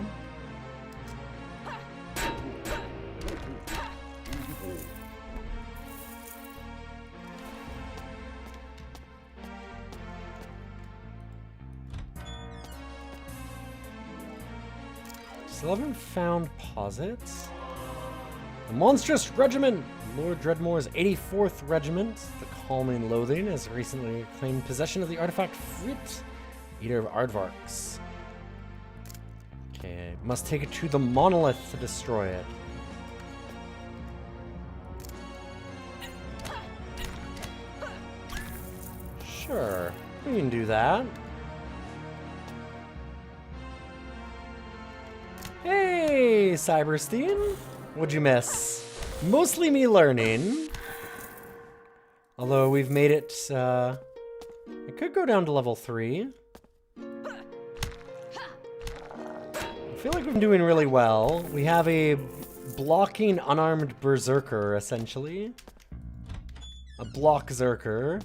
Still haven't found posits. The Monstrous Regiment! Lord Dreadmore's 84th Regiment, the Calming Loathing, has recently claimed possession of the artifact Frit, Eater of Aardvarks. Okay, must take it to the monolith to destroy it. Sure, we can do that. Hey, Cyberstein! What'd you miss? Mostly me learning. Although we've made it, I could go down to level 3. I feel like I'm doing really well. We have a blocking unarmed berserker, essentially. A block zerker.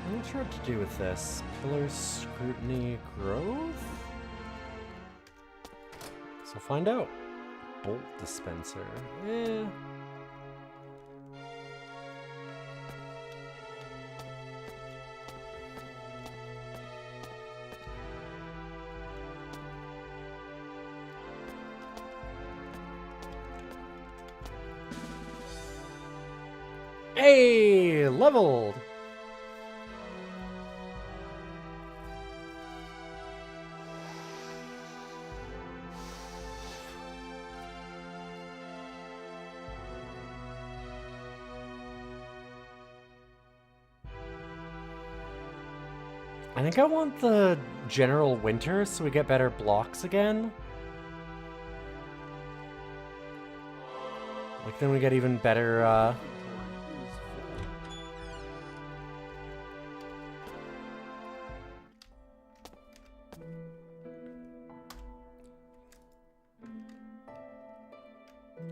I'm not sure what to do with this. Pillar Scrutiny Growth? So find out. Bolt Dispenser. Eh. Hey! Leveled! I think I want the General Winter so we get better blocks again. Like then we get even better,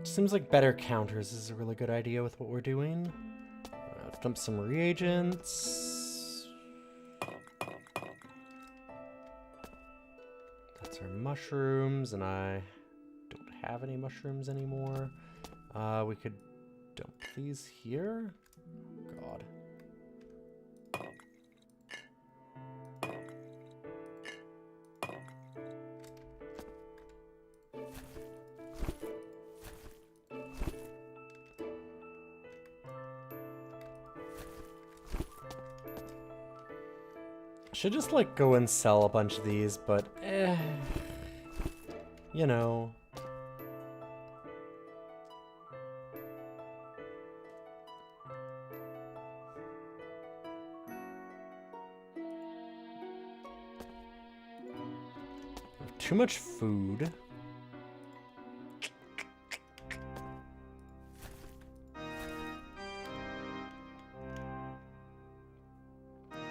Seems like better counters is a really good idea with what we're doing. Let's dump some reagents. That's That's our mushrooms, and I don't have any mushrooms anymore. We could dump these here. God. Should just like go and sell a bunch of these, but you know. Too much food.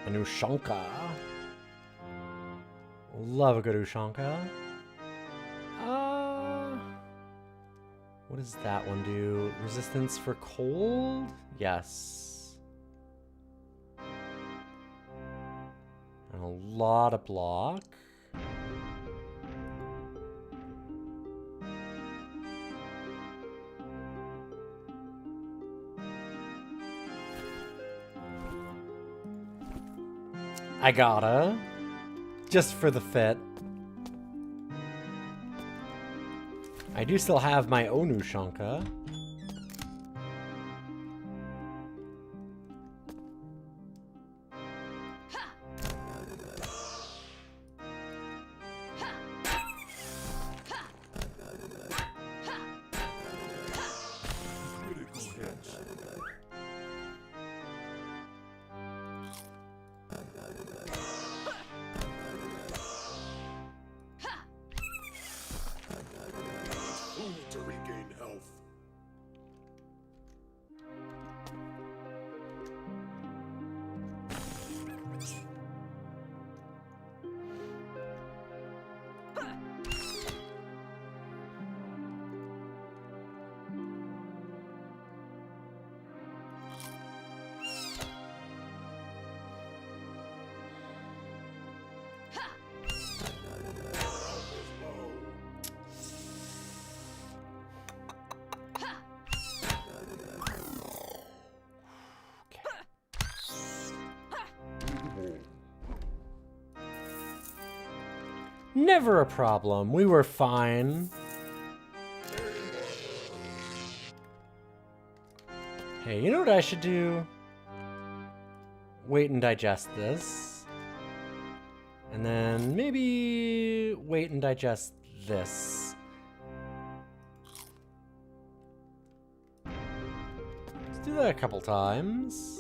An Ushanka. Love a good Ushanka. What does that one do? Resistance for cold? Yes. And a lot of block. I gotta. Just for the fit. I do still have my own Ushanka. Food to regain health. Never a problem. We were fine. Hey, you know what I should do? Wait and digest this. And then maybe wait and digest this. Let's do that a couple times.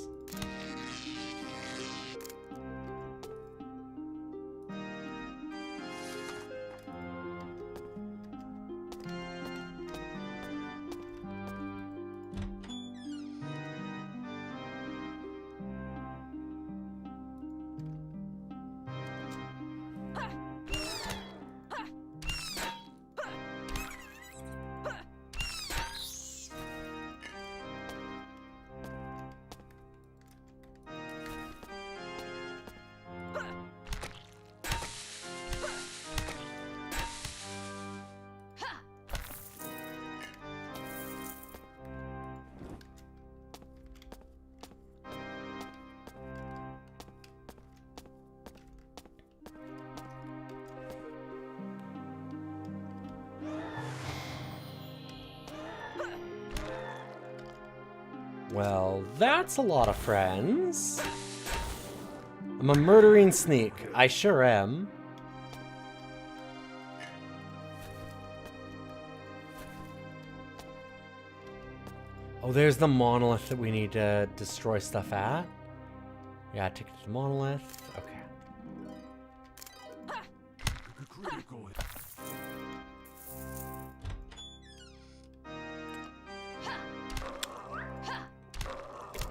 Well, that's a lot of friends. I'm a murdering sneak. I sure am. Oh, there's the monolith that we need to destroy stuff at. Yeah, take it to the monolith. Okay. Critical.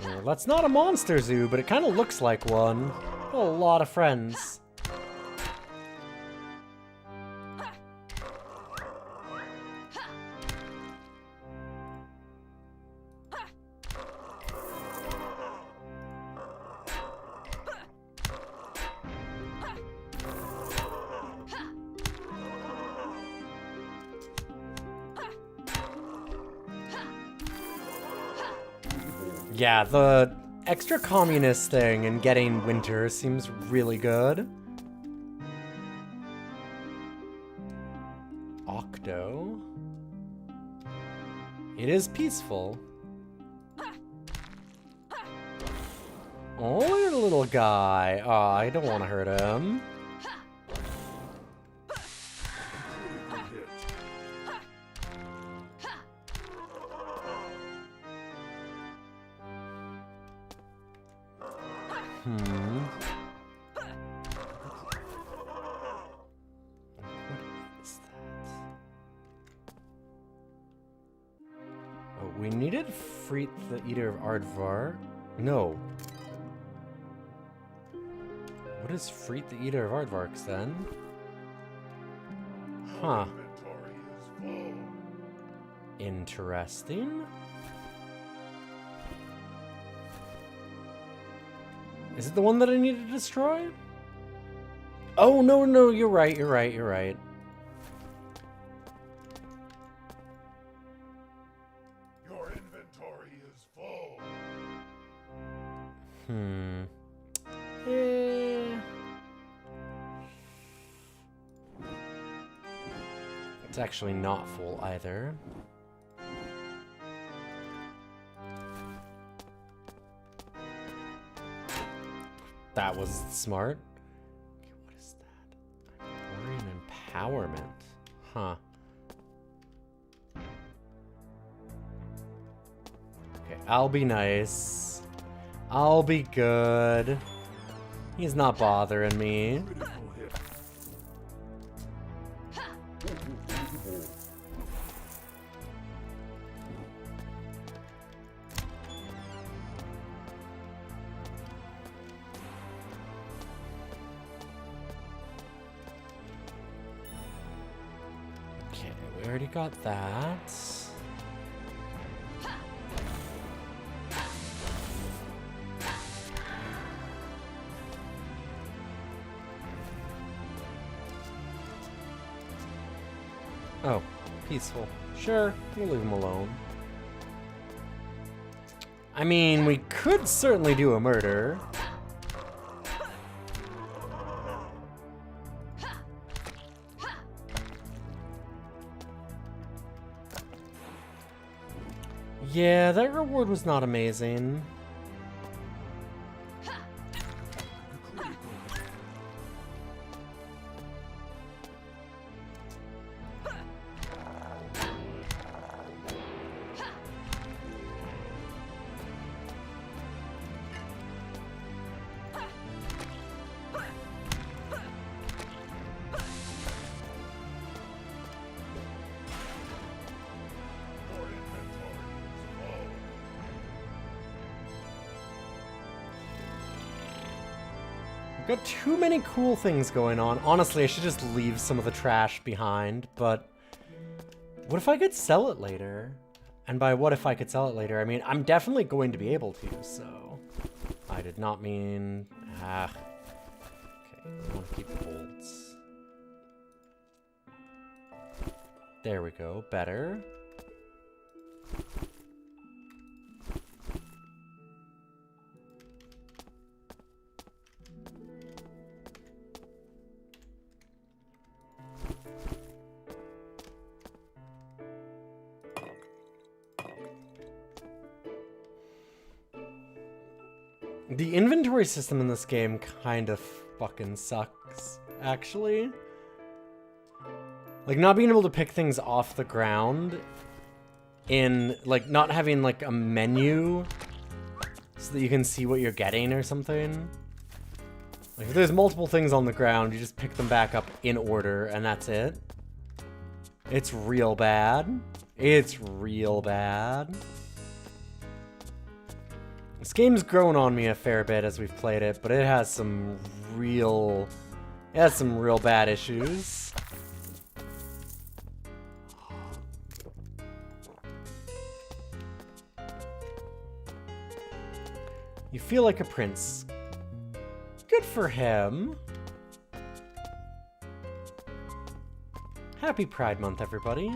Well, that's not a monster zoo, but it kind of looks like one. A lot of friends. Yeah, the extra communist thing and getting winter seems really good. Octo. It is peaceful. Oh, look at the little guy. Oh, I don't want to hurt him. What is that? Oh, we needed Freet the Eater of Aardvark. No. What is Freet the Eater of Aardvarks then? Huh. Inventory is full. Interesting. Is it the one that I need to destroy? Oh, no, no, you're right, you're right, you're right. Your inventory is full. It's actually not full either. That was smart. Okay, what is that? Emporium Empowerment. Huh. Okay, I'll be nice. I'll be good. He's not bothering me. Critical hit. Okay, we already got that. Oh, peaceful. Sure, we'll leave him alone. I mean, we could certainly do a murder. Yeah, that reward was not amazing. Your inventory is full. We've got too many cool things going on. Honestly, I should just leave some of the trash behind, but what if I could sell it later? And by what if I could sell it later, I mean, I'm definitely going to be able to, so. I did not mean... Okay, I want to keep the bolts. There we go, better. The inventory system in this game kind of fucking sucks, actually. Like, not being able to pick things off the ground in, like, not having, like, a menu so that you can see what you're getting or something. Like, if there's multiple things on the ground, you just pick them back up in order, and that's it. It's real bad. It's real bad. This game's grown on me a fair bit as we've played it, but it has some real bad issues. You feel like a prince. Good for him. Happy Pride Month, everybody.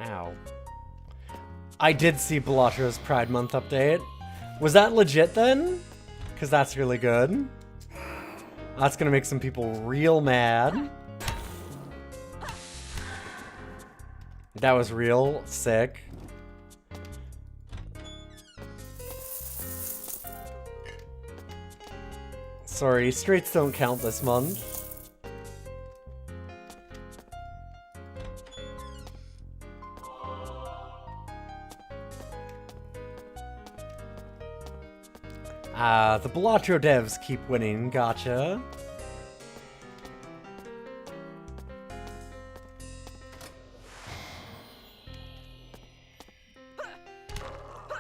Ow. I did see Bellatro's Pride Month update. Was that legit then? Because that's really good. That's gonna make some people real mad. That was real sick. Sorry, straights don't count this month. The Bellatro devs keep winning, gotcha.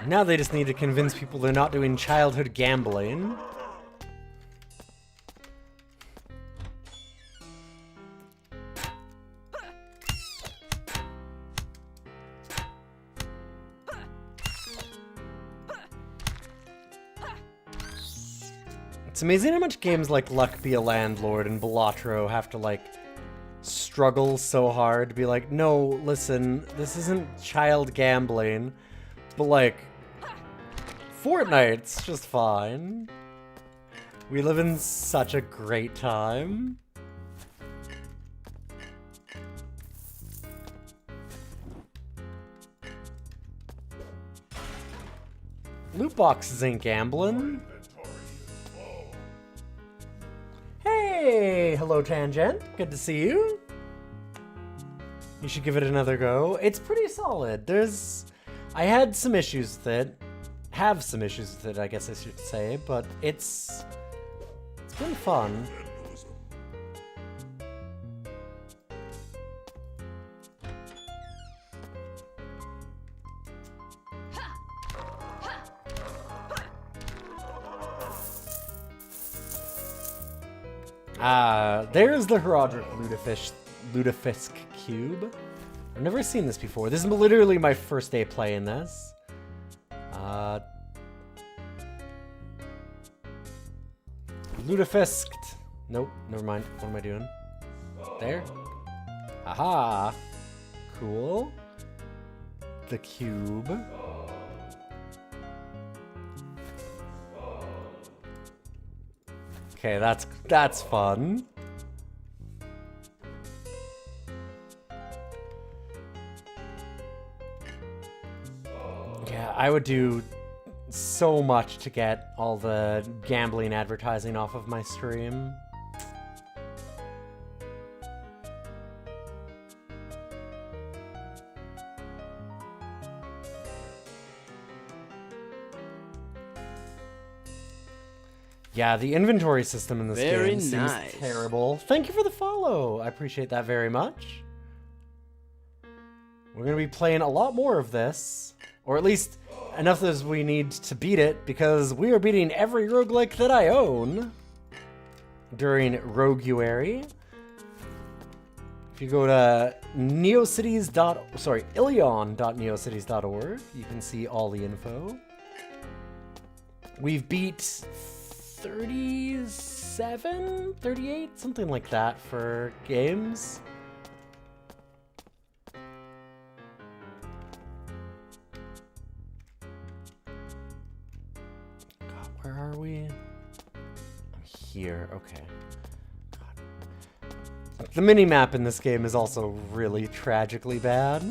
Now they just need to convince people they're not doing childhood gambling. It's amazing how much games like Luck Be a Landlord and Bellatro have to, like, struggle so hard to be like, no, listen, this isn't child gambling, but, like, Fortnite's just fine. We live in such a great time. Loot boxes ain't gambling. Hey, hello Tangent, good to see you. You should give it another go. It's pretty solid. I had some issues with it. Have some issues with it, I guess I should say, but it's been fun. There's the Herodric Lutefisk Cube. I've never seen this before. This is literally my first day playing this. Lutefisked. Nope, never mind. What am I doing? There? Aha! Cool. The cube. Okay, that's fun. Yeah, I would do so much to get all the gambling advertising off of my stream. Yeah, the inventory system in this game seems terrible. Thank you for the follow. I appreciate that very much. We're going to be playing a lot more of this, or at least enough as we need to beat it, because we are beating every roguelike that I own during Roguary. If you go to ilion.neocities.org, you can see all the info. We've beat 37, 38, something like that for games. God, where are we? I'm here, okay. God. The mini-map in this game is also really tragically bad.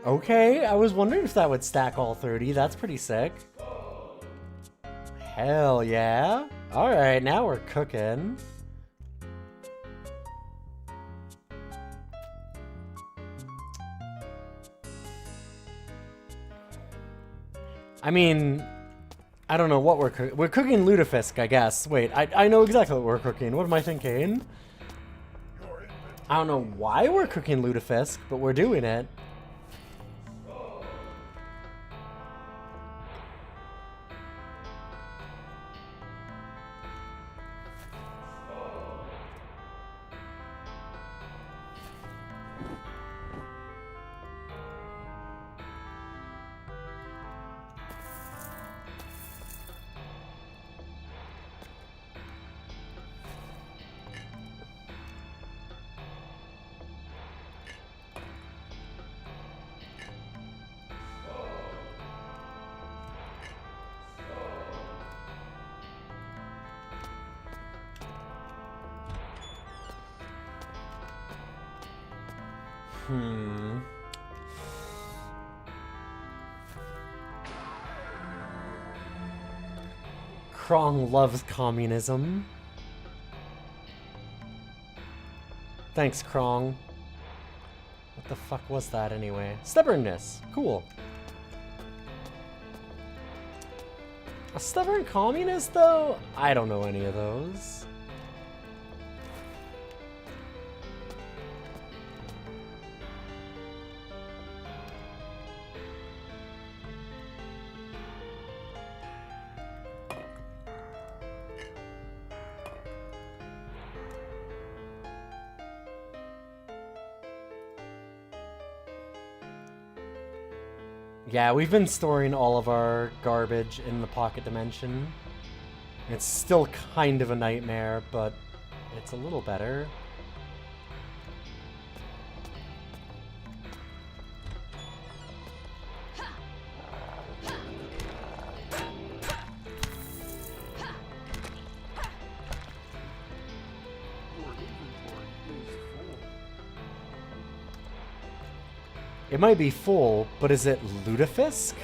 Okay, I was wondering if that would stack all 30. That's pretty sick. Hell yeah. Alright, now we're cooking. I mean, I don't know what we're cooking. We're cooking lutefisk, I guess. Wait, I know exactly what we're cooking. What am I thinking? I don't know why we're cooking lutefisk, but we're doing it. Krong loves communism. Thanks, Krong. What the fuck was that anyway? Stubbornness. Cool. A stubborn communist, though? I don't know any of those. Yeah, we've been storing all of our garbage in the pocket dimension. It's still kind of a nightmare, but it's a little better. It might be full, but is it lutefisk?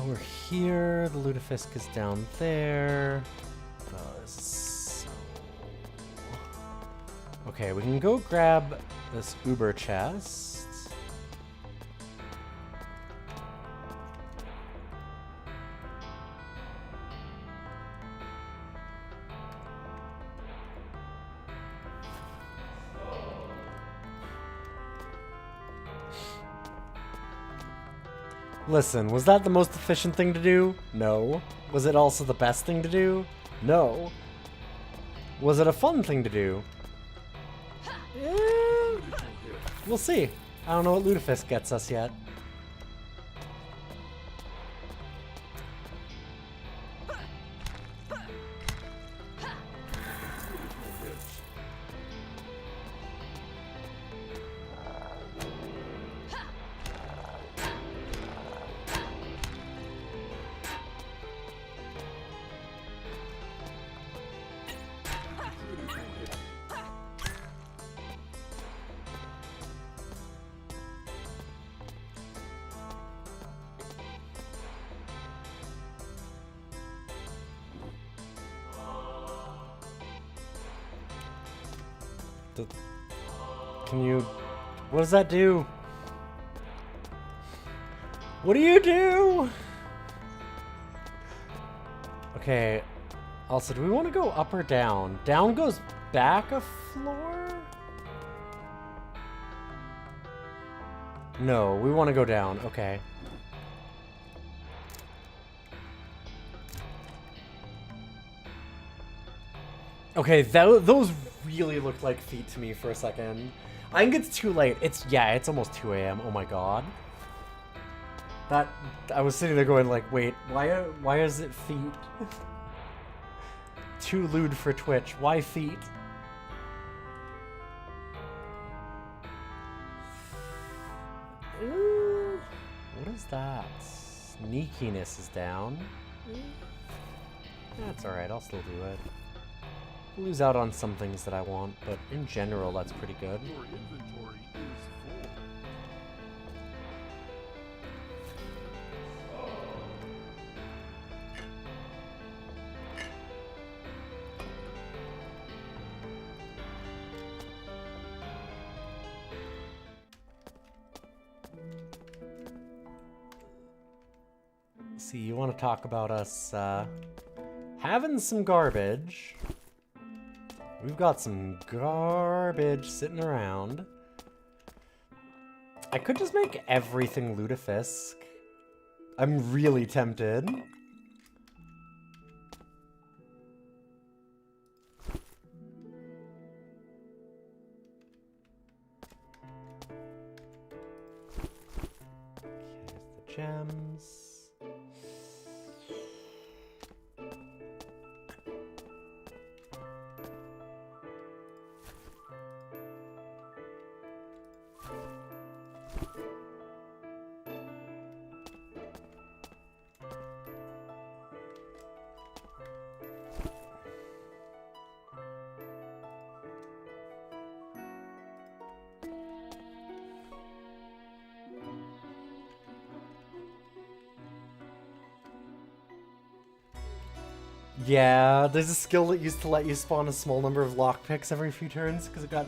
We're here. The lutefisk is down there. Okay, we can go grab this Uber chest. Listen, was that the most efficient thing to do? No. Was it also the best thing to do? No. Was it a fun thing to do? We'll see. I don't know what lutefisk gets us yet. Can you... What does that do? What do you do? Okay. Also, do we want to go up or down? Down goes back a floor? No, we want to go down. Okay. Okay, those really looked like feet to me for a second. I think it's too late. It's almost 2 a.m. Oh my god. That I was sitting there going like, wait, why is it feet? Too lewd for Twitch. Why feet? Ooh, what is that? Sneakiness is down. That's alright, I'll still do it. Lose out on some things that I want, but in general, that's pretty good. Your inventory is full. see, you want to talk about us having some garbage. We've got some garbage sitting around. I could just make everything lutefisk. I'm really tempted. Here's the gems. Yeah, there's a skill that used to let you spawn a small number of lockpicks every few turns because it got...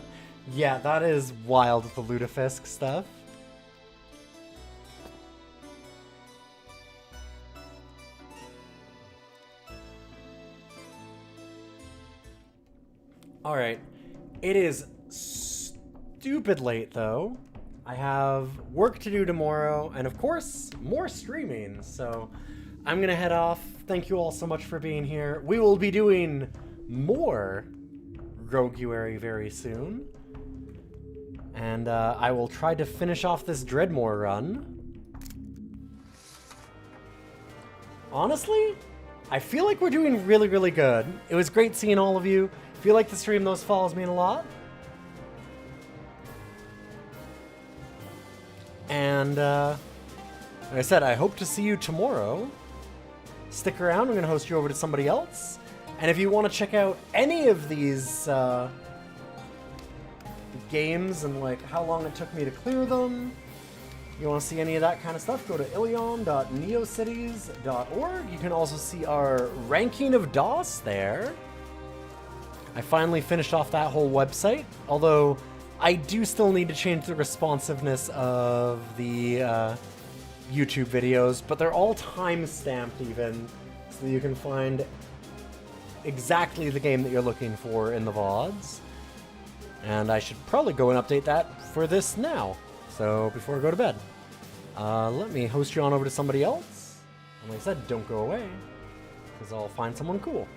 Yeah, that is wild with the lutefisk stuff. Alright, it is stupid late though. I have work to do tomorrow, and of course, more streaming, so I'm gonna head off. Thank you all so much for being here. We will be doing more Roguary very soon. And I will try to finish off this Dreadmore run. Honestly, I feel like we're doing really, really good. It was great seeing all of you. If you like the stream, those follows mean a lot. And like I said, I hope to see you tomorrow. Stick around, I'm going to host you over to somebody else. And if you want to check out any of these games and like how long it took me to clear them, you want to see any of that kind of stuff, go to ilion.neocities.org. You can also see our ranking of DOS there. I finally finished off that whole website, although I do still need to change the responsiveness of the YouTube videos, but they're all time-stamped even, so you can find exactly the game that you're looking for in the VODs. And I should probably go and update that for this now, so before I go to bed. Let me host you on over to somebody else. And like I said, don't go away, because I'll find someone cool.